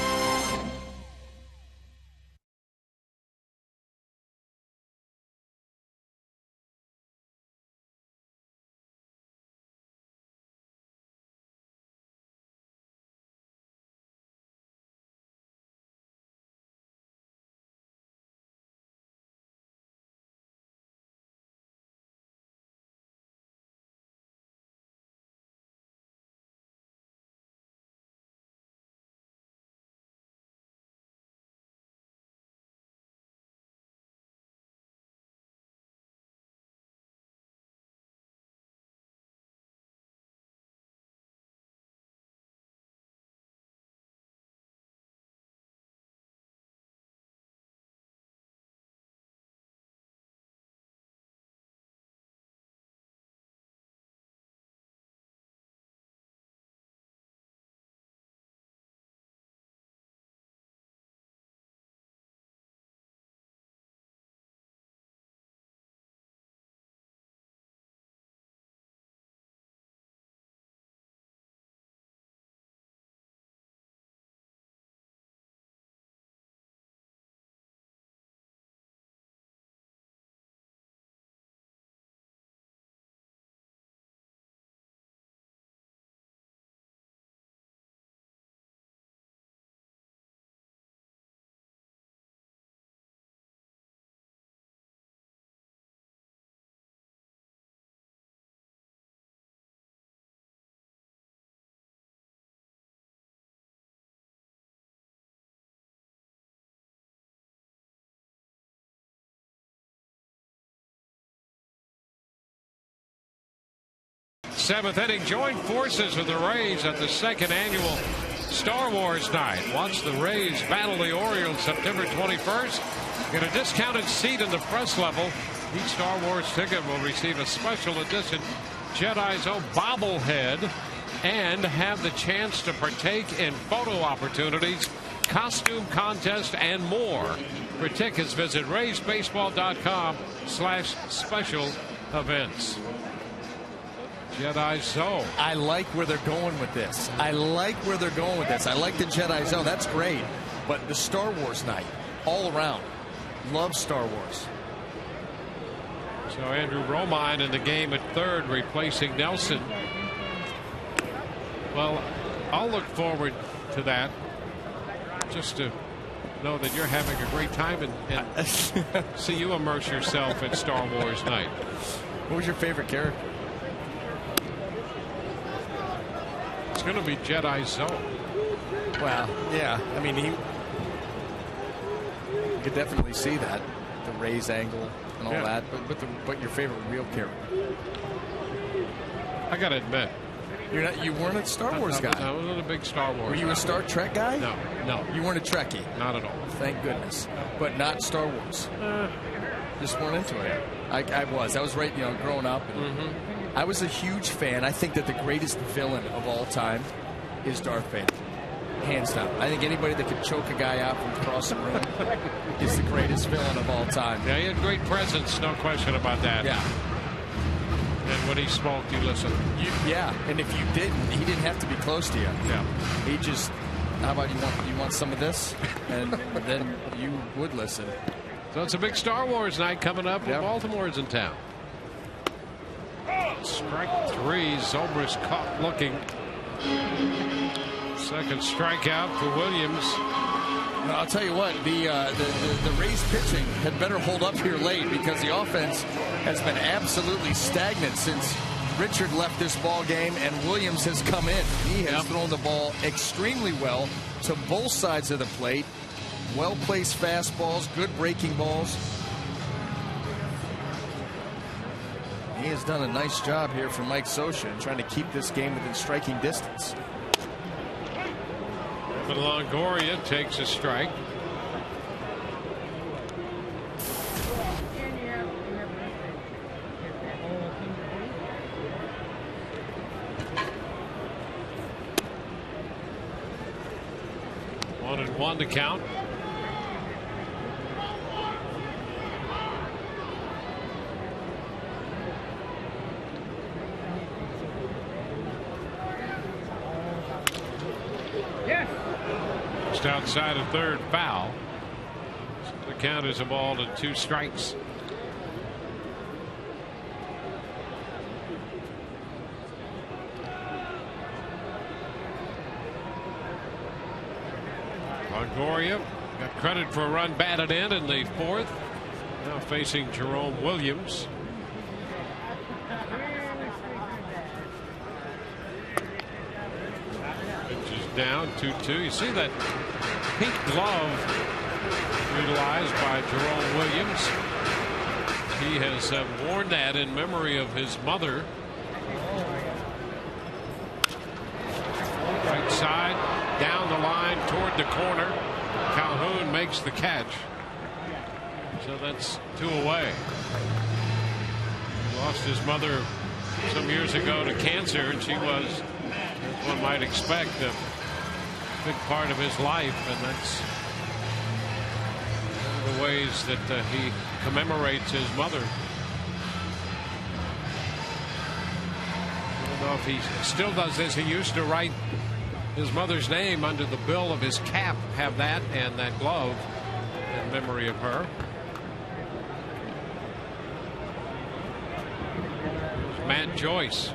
Seventh inning, join forces with the Rays at the 2nd annual Star Wars night. Watch the Rays battle the Orioles September 21st. Get a discounted seat in the press level. Each Star Wars ticket will receive a special edition Jedi's O bobblehead and have the chance to partake in photo opportunities, costume contest, and more. For tickets, visit RaysBaseball.com/special events. Jedi Zone. I like where they're going with this. I like where they're going with this. I like the Jedi Zone. That's great. But the Star Wars night, all around. Love Star Wars. So Andrew Romine in the game at third, replacing Nelson. Well, I'll look forward to that. Just to know that you're having a great time and see you immerse yourself in Star Wars night. What was your favorite character? It's going to be Jedi Zone. Well, yeah. I mean, you could definitely see that, the Rays angle and all that. But your favorite real character? I got to admit, You weren't a Star Wars guy. I wasn't a big Star Wars. Were you a Star Trek guy? No. You weren't a Trekkie? Not at all. Thank goodness. But not Star Wars. Just weren't into it. I was. I was right, growing up. And I was a huge fan. I think that the greatest villain of all time is Darth Vader. Hands down. I think anybody that could choke a guy out from across the room is the greatest villain of all time. Yeah, he had great presence, no question about that. Yeah. And when he smoked, you listened. Yeah, and if you didn't, he didn't have to be close to you. Yeah. He just, how about you want some of this? And then you would listen. So it's a big Star Wars night coming up. Yep. Baltimore's in town. Strike 3. Zobrist caught looking. Second strikeout for Williams. I'll tell you what, the Rays pitching had better hold up here late because the offense has been absolutely stagnant since Richard left this ball game and Williams has come in. He has thrown the ball extremely well to both sides of the plate. Well-placed fastballs, good breaking balls. He has done a nice job here for Mike Scioscia in trying to keep this game within striking distance. But Longoria takes a strike. One and one to count. Just outside of third, foul. So the count is a ball to 2 strikes. Longoria got credit for a run batted in the 4th. Now facing Jerome Williams. Pitch is down 2-2. You see that pink glove utilized by Jerome Williams. He has worn that in memory of his mother. Right side, down the line toward the corner. Calhoun makes the catch. So that's 2 away. He lost his mother some years ago to cancer, and she was, as one might expect, a big part of his life, and that's one of the ways that he commemorates his mother. I don't know if he still does this. He used to write his mother's name under the bill of his cap, have that and that glove in memory of her. Matt Joyce.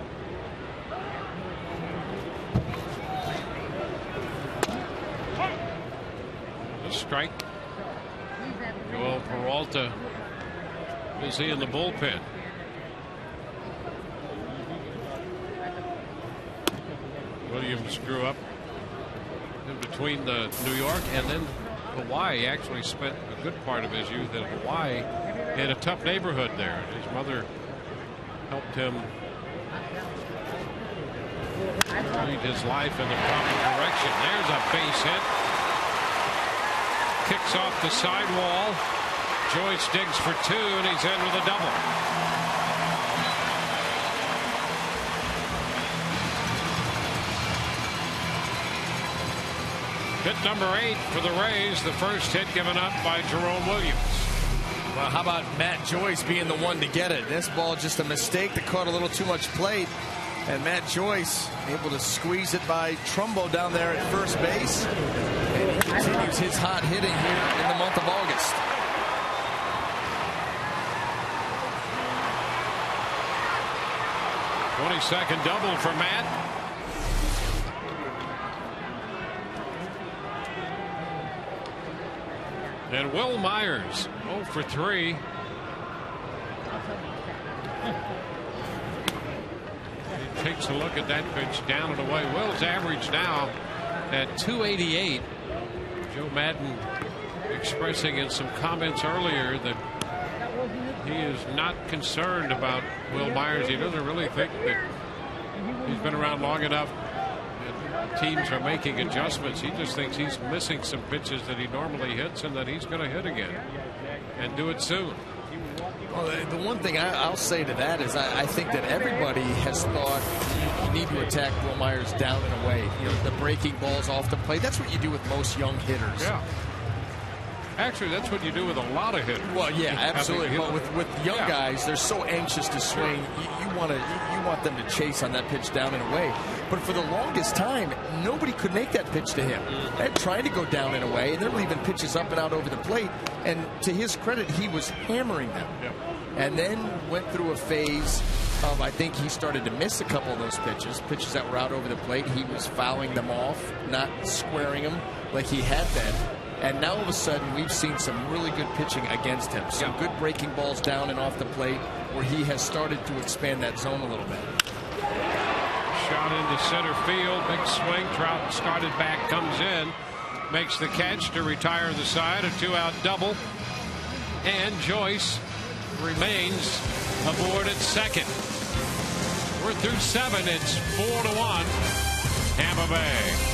A strike. Joel Peralta is he in the bullpen. Williams grew up in between the New York and then Hawaii. He actually spent a good part of his youth in Hawaii in a tough neighborhood there. His mother helped him lead his life in the proper direction. There's a base hit. Kicks off the sidewall. Joyce digs for 2 and he's in with a double. Hit number 8 for the Rays. The first hit given up by Jerome Williams. Well, how about Matt Joyce being the one to get it? This ball just a mistake that caught a little too much plate. And Matt Joyce able to squeeze it by Trumbo down there at first base. And he continues his hot hitting here in the month of August. Second double for Matt. And Will Myers 0 for 3. He takes a look at that pitch down and away. Will's average now at 288. Joe Madden expressing in some comments earlier that he is not concerned about Will Myers. He doesn't really think that He's been around long enough. Teams are making adjustments. He just thinks he's missing some pitches that he normally hits and that he's going to hit again and do it soon. Well, the one thing I'll say to that is I think that everybody has thought you need to attack Will Myers down and away. You know, the breaking balls off the plate. That's what you do with most young hitters. Yeah. Actually, that's what you do with a lot of hitters. Well, yeah, absolutely. But with young guys, they're so anxious to swing. You want them to chase on that pitch down and away. But for the longest time, nobody could make that pitch to him. They're trying to go down and away, and they're leaving pitches up and out over the plate. And to his credit, he was hammering them. Yep. And then went through a phase of, I think he started to miss a couple of those pitches that were out over the plate. He was fouling them off, not squaring them like he had been. And now all of a sudden we've seen some really good pitching against him. Some good breaking balls down and off the plate where he has started to expand that zone a little bit. Shot into center field. Big swing. Trout started back, comes in, makes the catch to retire the side. A 2-out double. And Joyce remains aboard at second. We're through 7. It's 4-1 Tampa Bay.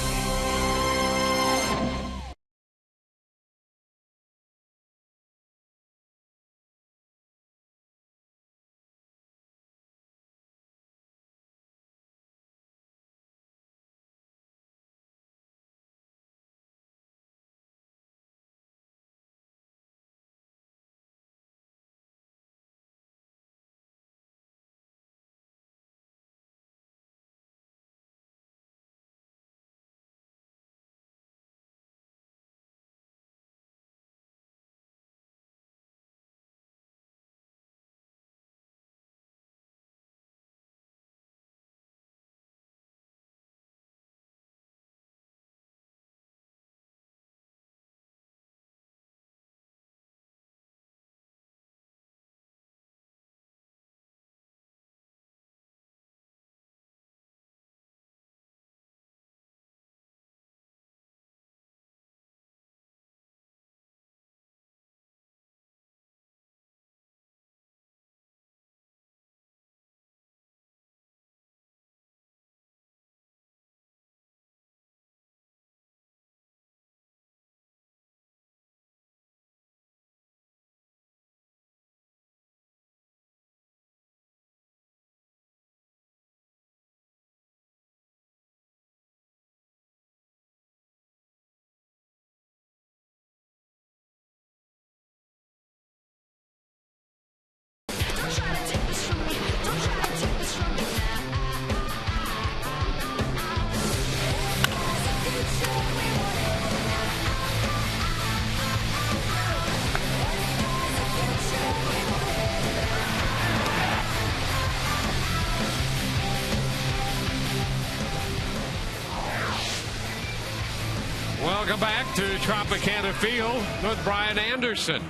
Welcome back to Tropicana Field with Brian Anderson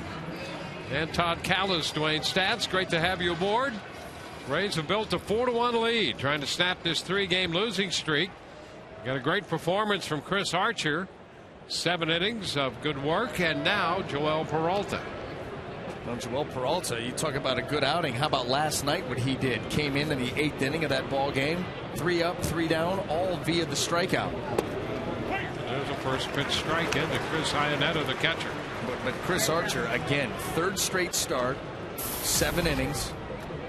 and Todd Callis. Dwayne Stats, great to have you aboard. Rays have built a 4-1 lead, trying to snap this 3-game losing streak. Got a great performance from Chris Archer. 7 innings of good work, and now Joel Peralta. Well, Joel Peralta, you talk about a good outing. How about last night what he did? Came in the 8th inning of that ball game. 3 up, 3 down, all via the strikeout. There's a first pitch strike into Chris Iannetta, the catcher. But Chris Archer, again, 3rd straight start, 7 innings.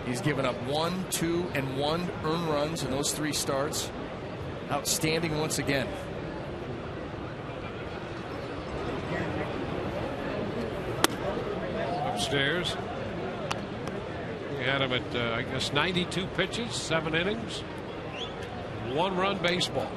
He's given up 1, 2, and 1 earned runs in those 3 starts. Outstanding once again. Upstairs. We had him at, I guess, 92 pitches, 7 innings, 1-run baseball.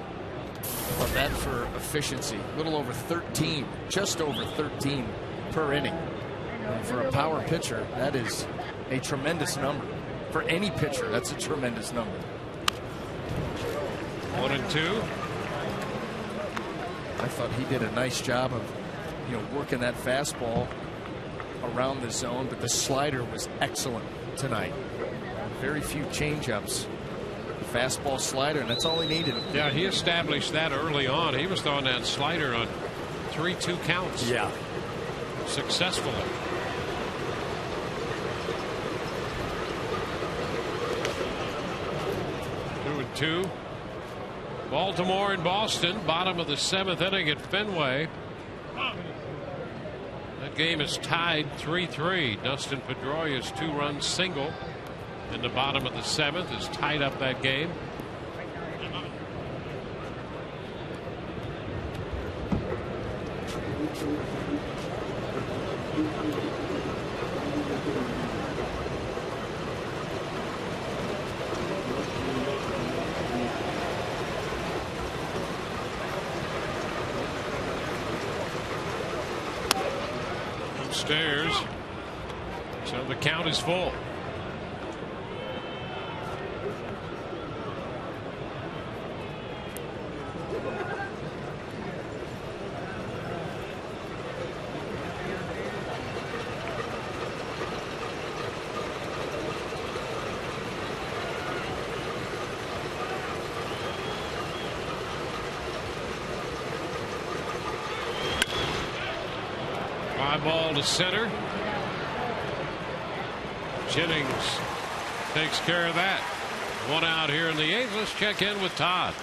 Well, that for efficiency. A little over 13, just over 13 per inning. And for a power pitcher, that is a tremendous number. For any pitcher, that's a tremendous number. 1-2. I thought he did a nice job of, working that fastball around the zone, but the slider was excellent tonight. Very few changeups. Fastball, slider, and that's all he needed. Yeah, he established that early on. He was throwing that slider on 3-2 counts. Yeah. Successfully. of 2. Baltimore and Boston, bottom of the 7th inning at Fenway. That game is tied 3-3. Dustin Pedroia's 2-run single in the bottom of the 7th has tied up that game. Upstairs, so the count is full. Fly ball to center. Jennings takes care of that. 1 out here in the 8th. Let's check in with Todd.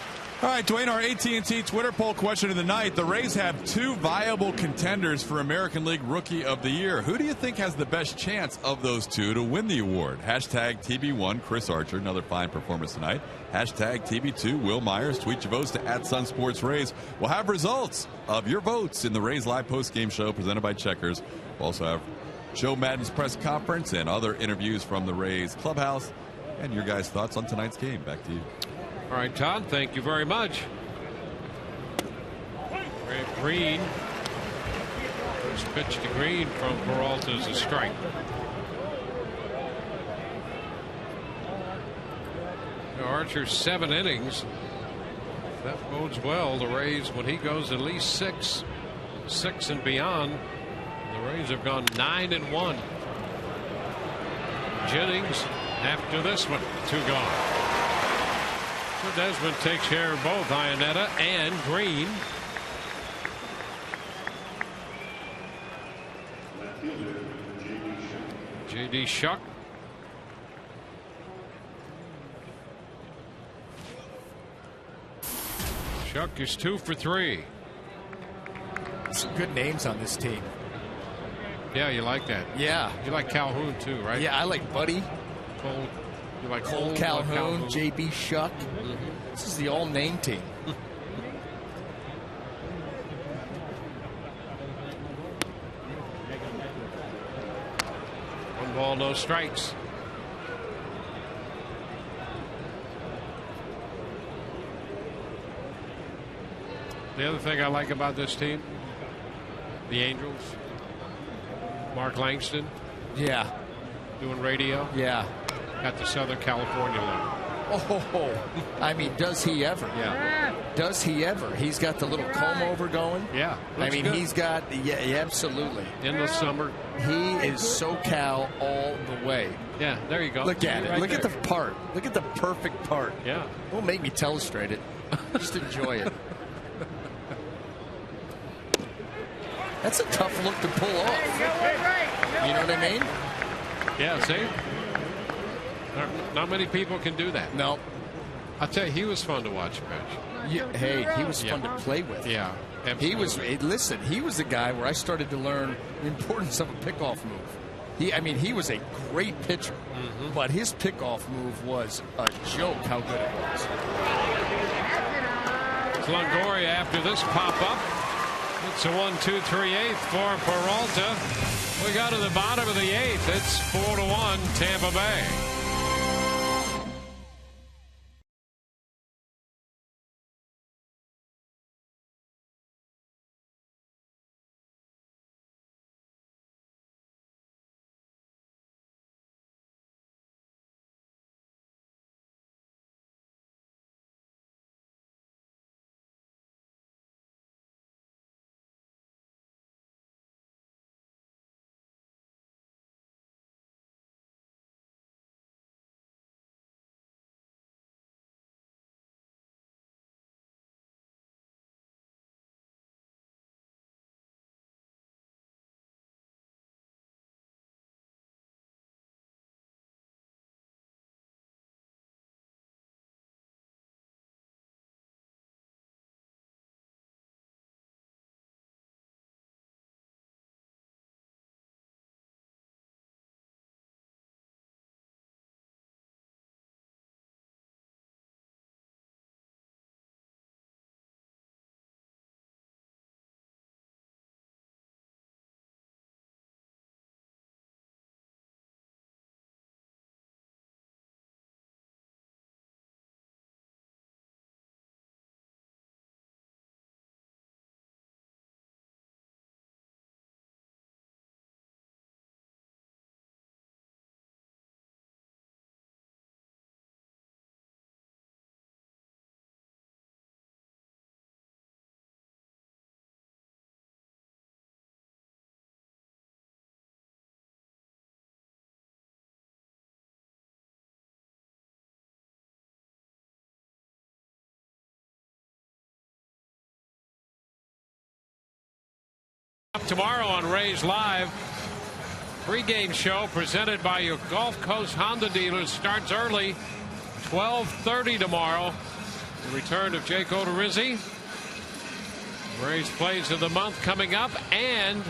All right, Dwayne, our AT&T Twitter poll question of the night. The Rays have 2 viable contenders for American League Rookie of the Year. Who do you think has the best chance of those 2 to win the award? Hashtag TB1, Chris Archer, another fine performance tonight. Hashtag TB2, Will Myers. Tweet your votes to @SunSportsRays. We'll have results of your votes in the Rays live postgame show presented by Checkers. We'll also have Joe Madden's press conference and other interviews from the Rays clubhouse and your guys' thoughts on tonight's game. Back to you. All right, Todd, thank you very much. Green. First pitch to Green from Peralta is a strike. Archer 7 innings. That bodes well. The Rays, when he goes at least 6 and beyond, the Rays have gone 9-1. Jennings after this one, 2 gone. So Desmond takes care of both Iannetta and Green. J.D. Shuck. Shuck is 2 for 3. Some good names on this team. Yeah, you like that. Yeah. You like Calhoun too, right? Yeah, I like Buddy. Cole. You like Cole Calhoun, J.B. Shuck. This is the all-name team. One ball, no strikes. The other thing I like about this team, the Angels, Mark Langston. Yeah. Doing radio. Yeah. Got the Southern California look. Oh, I mean, does he ever? Yeah. Does he ever? He's got the little comb over going. Yeah. I mean, good. he's got, yeah, absolutely. In the summer. He is SoCal all the way. Yeah, there you go. Look at it. Right Look there. at the part. Look at the perfect part. Yeah. Don't make me telestrate it. Just enjoy it. That's a tough look to pull off. You know what I mean? Yeah, see? Not many people can do that. No. I'll tell you, he was fun to watch pitch. Yeah, hey, he was fun to play with. Yeah, absolutely. He was. Listen, he was the guy where I started to learn the importance of a pickoff move. He was a great pitcher, but his pickoff move was a joke how good it was. Longoria after this pop-up. It's a 1-2-3-8 for Peralta. We go to the bottom of the 8th. It's 4-1 Tampa Bay. back tomorrow on Rays Live. Pregame show presented by your Gulf Coast Honda dealers starts early, 12:30 tomorrow. The return of Jake Odorizzi. Rays plays of the month coming up, and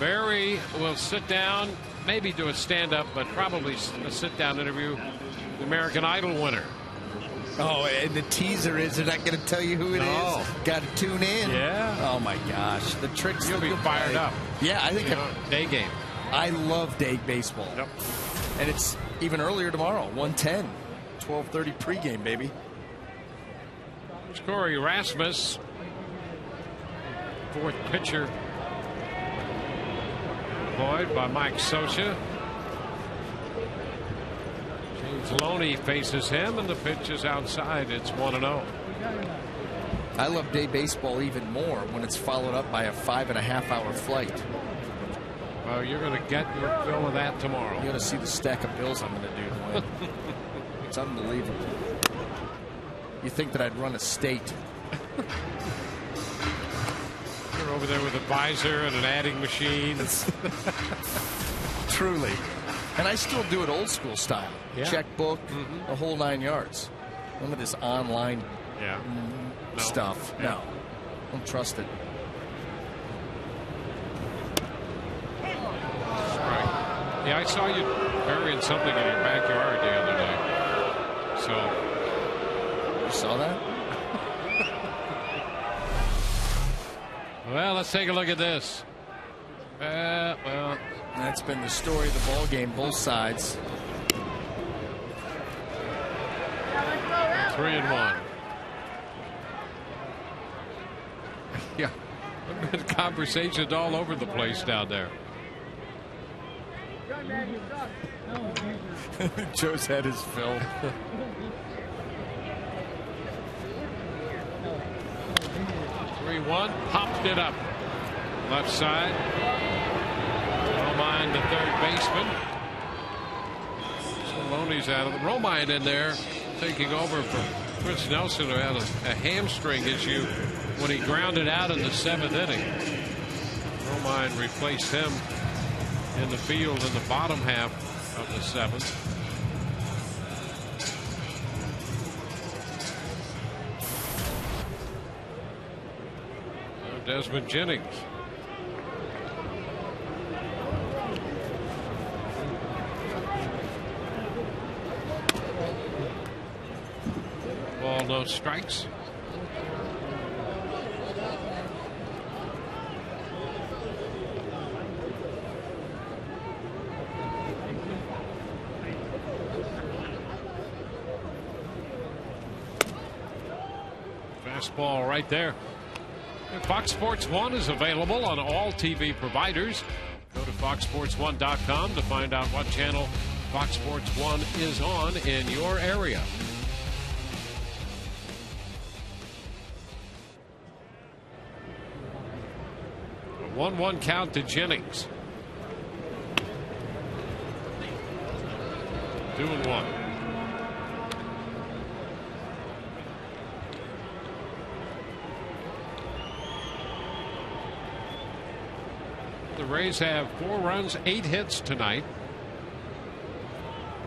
Barry will sit down, maybe do a stand-up, but probably a sit-down interview, the American Idol winner. Oh, and the teaser is they're not going to tell you who it is. Got to tune in. Yeah. Oh my gosh, the tricks. You'll be fired up. Yeah, I think day game. I love day baseball. Yep. And it's even earlier tomorrow, 1:10, 12:30 pregame, baby. It's Corey Rasmus, fourth pitcher, employed by Mike Scioscia. James Loney faces him, and the pitch is outside. It's 1-0. I love day baseball even more when it's followed up by a 5.5-hour flight. Well, you're going to get your fill of that tomorrow. You're going to see the stack of bills I'm going to do tonight. It's unbelievable. You think that I'd run a state? You're over there with a visor and an adding machine. Truly. And I still do it old school style. Yeah. Checkbook, the whole 9 yards. None of this online stuff. No. Don't trust it. Right. Yeah, I saw you burying something in your backyard the other day. So. You saw that? Well, let's take a look at this. Well, that's been the story of the ball game, both sides. 3-1. Yeah, there've been conversations all over the place down there. Joe's head is filled. 3-1, popped it up. Left side. Romine, the third baseman. So Loney's out of the Romine in there, taking over from Chris Nelson, who had a hamstring issue when he grounded out in the 7th inning. Romine replaced him in the field in the bottom half of the 7th. Desmond Jennings. Ball, no strikes. Fastball right there. And Fox Sports 1 is available on all TV providers. Go to foxsports1.com to find out what channel Fox Sports 1 is on in your area. A 1-1 count to Jennings. 2-1. The Rays have 4 runs, 8 hits tonight.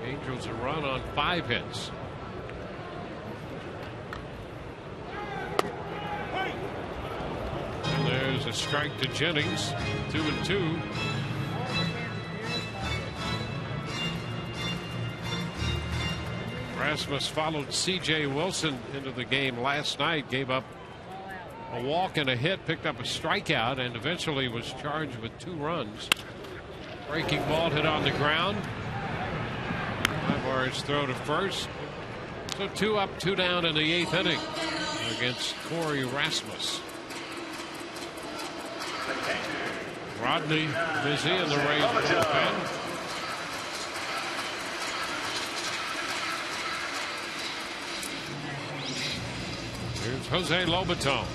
Angels a run on 5 hits. And there's a strike to Jennings. 2-2. Rasmus followed C.J. Wilson into the game last night. Gave up a walk and a hit, picked up a strikeout, and eventually was charged with 2 runs. Breaking ball hit on the ground. Ivar's throw to first. So 2 up, 2 down in the 8th inning against Corey Rasmus. Rodney busy in the Rays bullpen. Here's Jose Lobaton.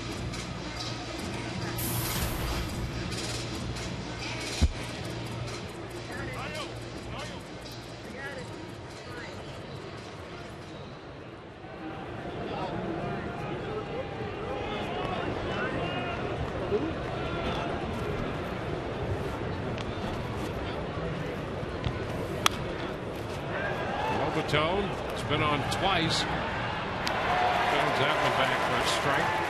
Lobatone. It's been on twice. Throws that one back for a strike.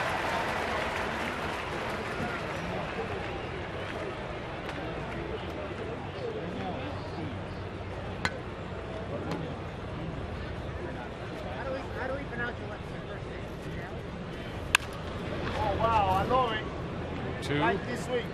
Two. Like this week.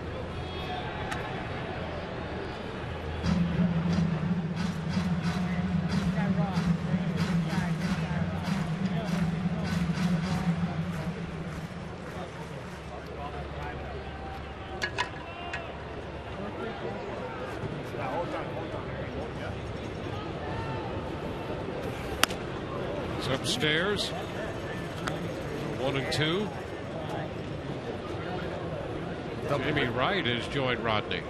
It's upstairs. 1-2. Jamie Wright has joined Rodney.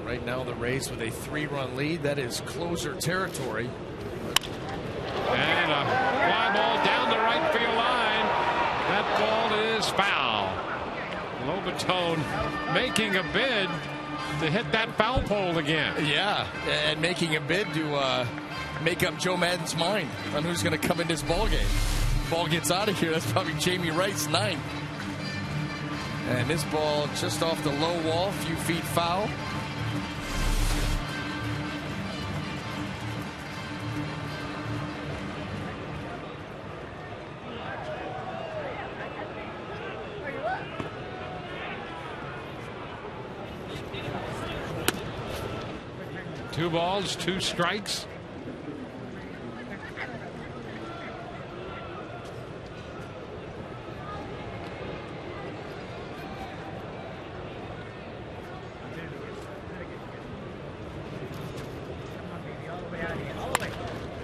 Right now the Rays with a 3-run lead. That is closer territory. And a fly ball down the right field line. That ball is foul. Lobatone making a bid to hit that foul pole again. Yeah, and making a bid to make up Joe Madden's mind on who's going to come in this ball game. Ball gets out of here. That's probably Jamie Wright's 9th. And this ball just off the low wall, a few feet foul. Two balls, 2 strikes.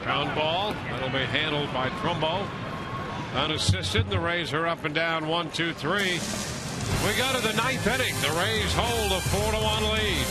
Ground ball. That'll be handled by Trumbo. Unassisted. The Rays are up and down 1, 2, 3. We go to the 9th inning. The Rays hold a 4-1 lead.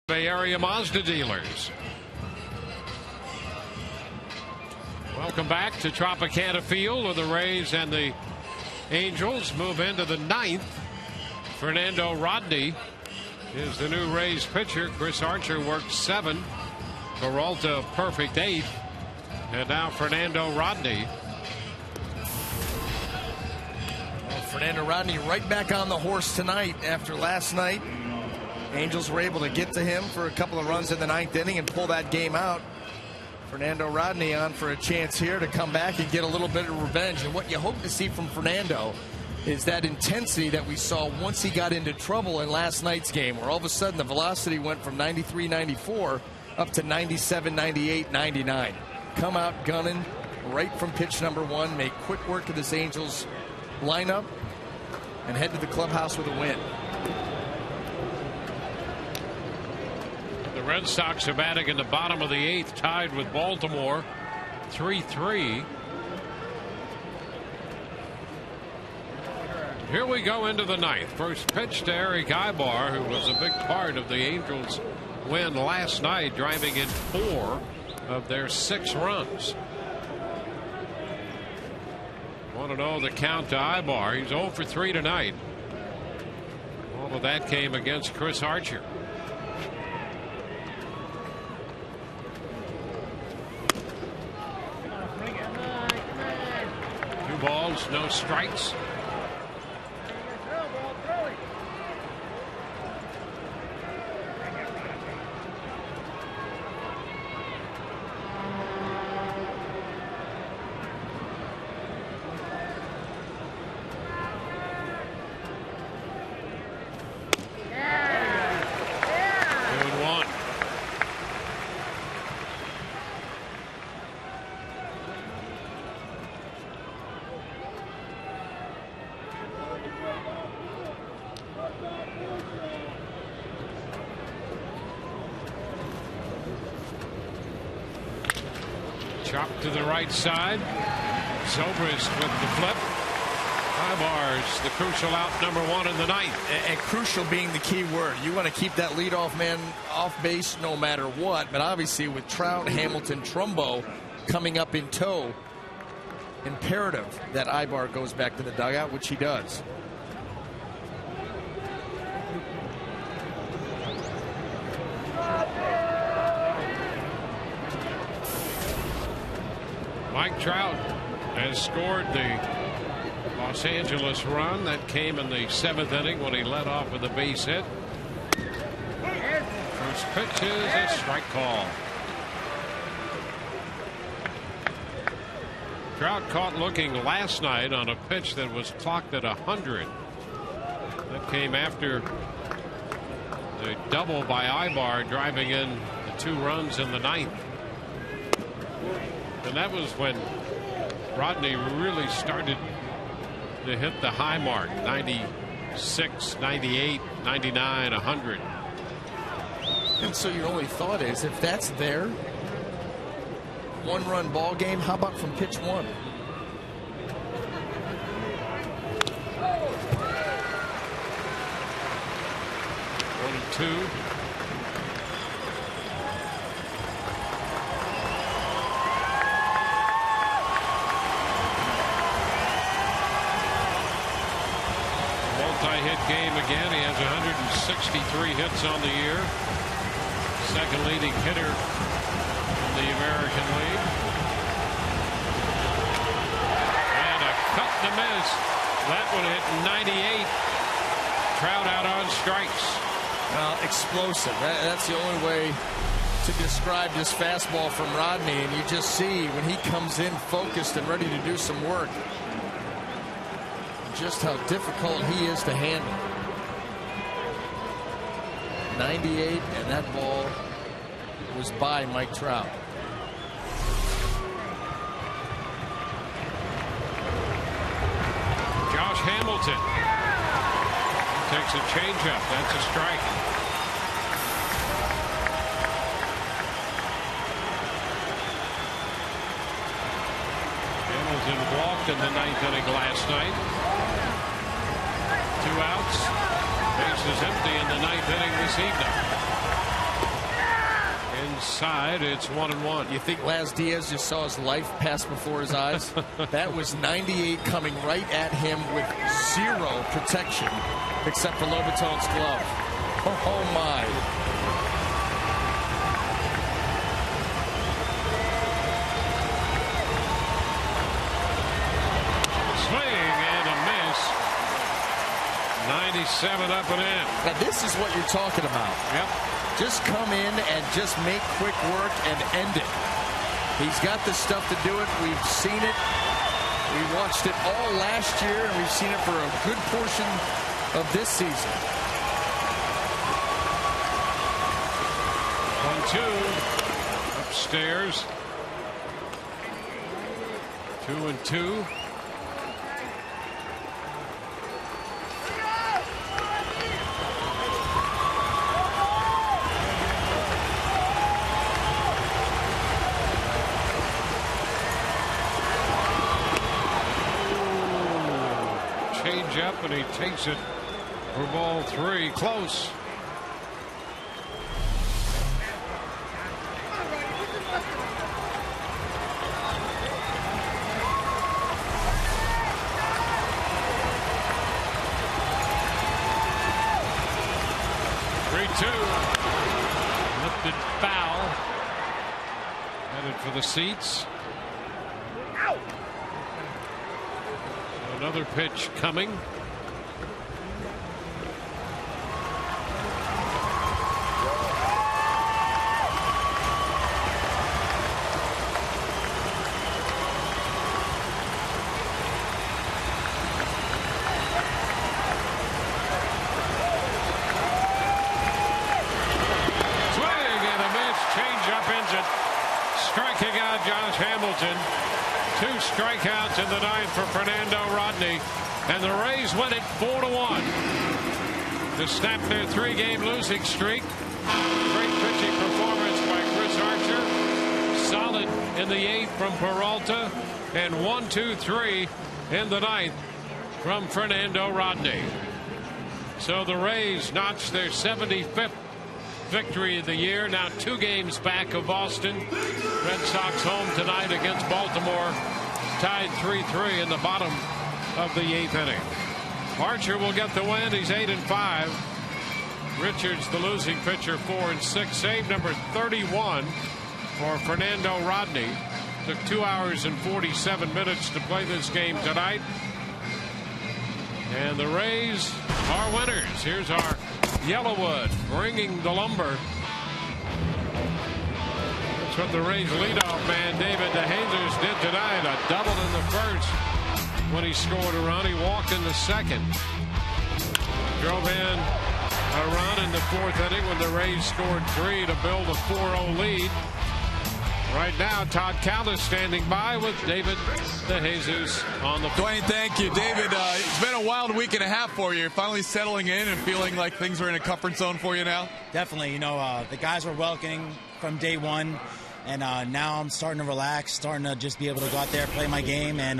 Bay Area Mazda dealers. Welcome back to Tropicana Field, where the Rays and the Angels move into the 9th. Fernando Rodney is the new Rays pitcher. Chris Archer worked 7. Peralta perfect 8. And now Fernando Rodney. Well, Fernando Rodney right back on the horse tonight after last night. Angels were able to get to him for a couple of runs in the 9th inning and pull that game out. Fernando Rodney on for a chance here to come back and get a little bit of revenge. And what you hope to see from Fernando is that intensity that we saw once he got into trouble in last night's game, where all of a sudden the velocity went from 93, 94 up to 97, 98, 99. Come out gunning right from pitch number 1, make quick work of this Angels lineup, and head to the clubhouse with a win. The Red Sox are batting in the bottom of the 8th, tied with Baltimore 3-3. Here we go into the ninth. First pitch to Eric Ibar, who was a big part of the Angels' win last night, driving in 4 of their 6 runs. 1-0 the count to Ibar. He's 0 for 3 tonight. All of that came against Chris Archer. Two balls, no strikes. Chop to the right side. Zobrist with the flip. Ibar's the crucial out number 1 in the ninth. And crucial being the key word. You want to keep that leadoff man off base no matter what. But obviously with Trout, Hamilton, Trumbo coming up in tow, imperative that Ibar goes back to the dugout, which he does. Mike Trout has scored the Los Angeles run that came in the 7th inning when he led off with a base hit. First pitch is a strike call. Trout caught looking last night on a pitch that was clocked at 100. That came after the double by Ibar, driving in the 2 runs in the ninth. And that was when Rodney really started to hit the high mark. 96, 98, 99, 100. And so your only thought is, if that's there, 1-run ball game, how about from pitch 1? One and 2. Multi-hit game again. He has 163 hits on the year. Second leading hitter in the American League. And a cut and a miss. That one hit 98. Trout out on strikes. Explosive. That's the only way to describe this fastball from Rodney. And you just see when he comes in focused and ready to do some work, just how difficult he is to handle. 98, and that ball was by Mike Trout. Josh Hamilton takes a changeup. That's a strike. Hamilton walked in the 9th inning last night. 2 outs. Base is empty in the 9th inning this evening. Inside, it's 1-1. You think Laz Diaz just saw his life pass before his eyes? That was 98 coming right at him with 0 protection except for Lobaton's glove. Oh my. Swing and a miss. 97 up and in. Now this is what you're talking about. Yep. Just come in and just make quick work and end it. He's got the stuff to do it. We've seen it. We watched it all last year, and we've seen it for a good portion of this season. 1-2. Upstairs. 2-2. Changeup and he takes it for ball 3. Close. Lifted foul. Headed for the seats. Another pitch coming. Striking out Josh Hamilton. 2 strikeouts in the 9th for Fernando Rodney, and the Rays win it 4-1 to snap their 3-game losing streak. Great pitching performance by Chris Archer. Solid in the 8th from Peralta, and 1-2-3 in the 9th from Fernando Rodney. So the Rays notched their 75th victory of the year, now 2 games back of Boston. Red Sox home tonight against Baltimore, tied 3-3 in the bottom of the 8th inning. Archer will get the win. He's 8-5. Richards, the losing pitcher, 4-6. Save number 31 for Fernando Rodney. Took 2 hours and 47 minutes to play this game tonight. And the Rays are winners. Here's our Yellowwood bringing the lumber. That's what the Rays leadoff man David DeJesus did tonight. A double in the first when he scored a run. He walked in the second. Drove in a run in the 4th inning when the Rays scored 3 to build a 4-0 lead. Right now, Todd Callis standing by with David DeJesus on the phone. Dwayne, thank you. David, it's been a wild week and a half for you. You're finally settling in and feeling like things are in a comfort zone for you now? Definitely. You know, the guys were welcoming from day one. And now I'm starting to relax, starting to just be able to go out there, play my game. And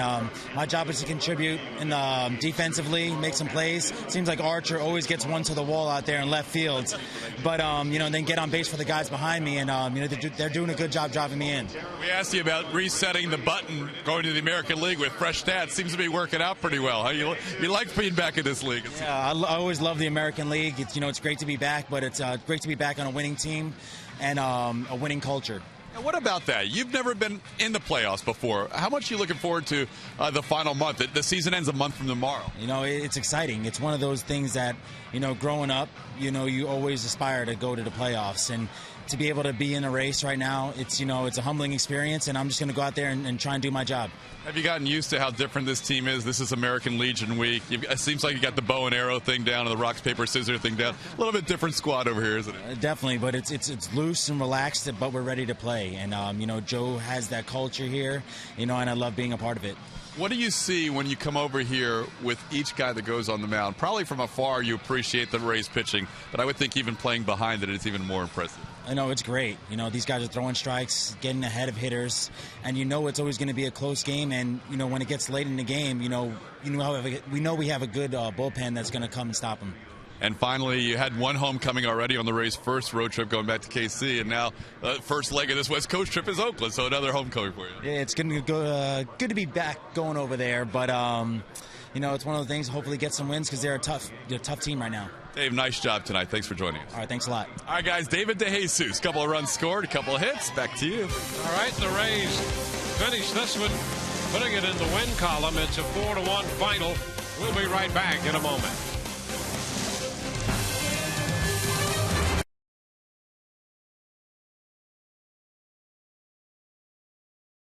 my job is to contribute in the defensively, make some plays. Seems like Archer always gets one to the wall out there in left field. But, you know, then get on base for the guys behind me. And, you know, they're doing a good job driving me in. We asked you about resetting the button, going to the American League with fresh stats. Seems to be working out pretty well. Huh? You like being back in this league? Yeah, I always love the American League. It's, you know, it's great to be back, but it's great to be back on a winning team and a winning culture. And what about that? You've never been in the playoffs before. How much are you looking forward to the final month? The season ends a month from tomorrow. You know, it's exciting. It's one of those things that, you know, growing up, you know, you always aspire to go to the playoffs. And to be able to be in a race right now, it's, you know, it's a humbling experience, and I'm just going to go out there and try and do my job. Have you gotten used to how different this team is? This is American Legion week. It seems like you got the bow and arrow thing down and the rock, paper, scissors thing down. A little bit different squad over here, isn't it? Definitely, but it's loose and relaxed, but we're ready to play. And, you know, Joe has that culture here, you know, and I love being a part of it. What do you see when you come over here with each guy that goes on the mound? Probably from afar you appreciate the Rays pitching, but I would think even playing behind it's even more impressive. I know, it's great. You know, these guys are throwing strikes, getting ahead of hitters, and you know it's always going to be a close game. And, you know, when it gets late in the game, we know we have a good bullpen that's going to come and stop them. And finally, you had one homecoming already on the Rays' first road trip going back to KC, and now first leg of this West Coast trip is Oakland, so another homecoming for you. Yeah, it's going to go good to be back going over there, but you know, it's one of the things. Hopefully, get some wins because they're a tough team right now. Dave, nice job tonight. Thanks for joining us. All right, thanks a lot. All right, guys, David DeJesus, couple of runs scored, a couple of hits. Back to you. All right, the Rays finish this one, putting it in the win column. It's a 4-1 final. We'll be right back in a moment.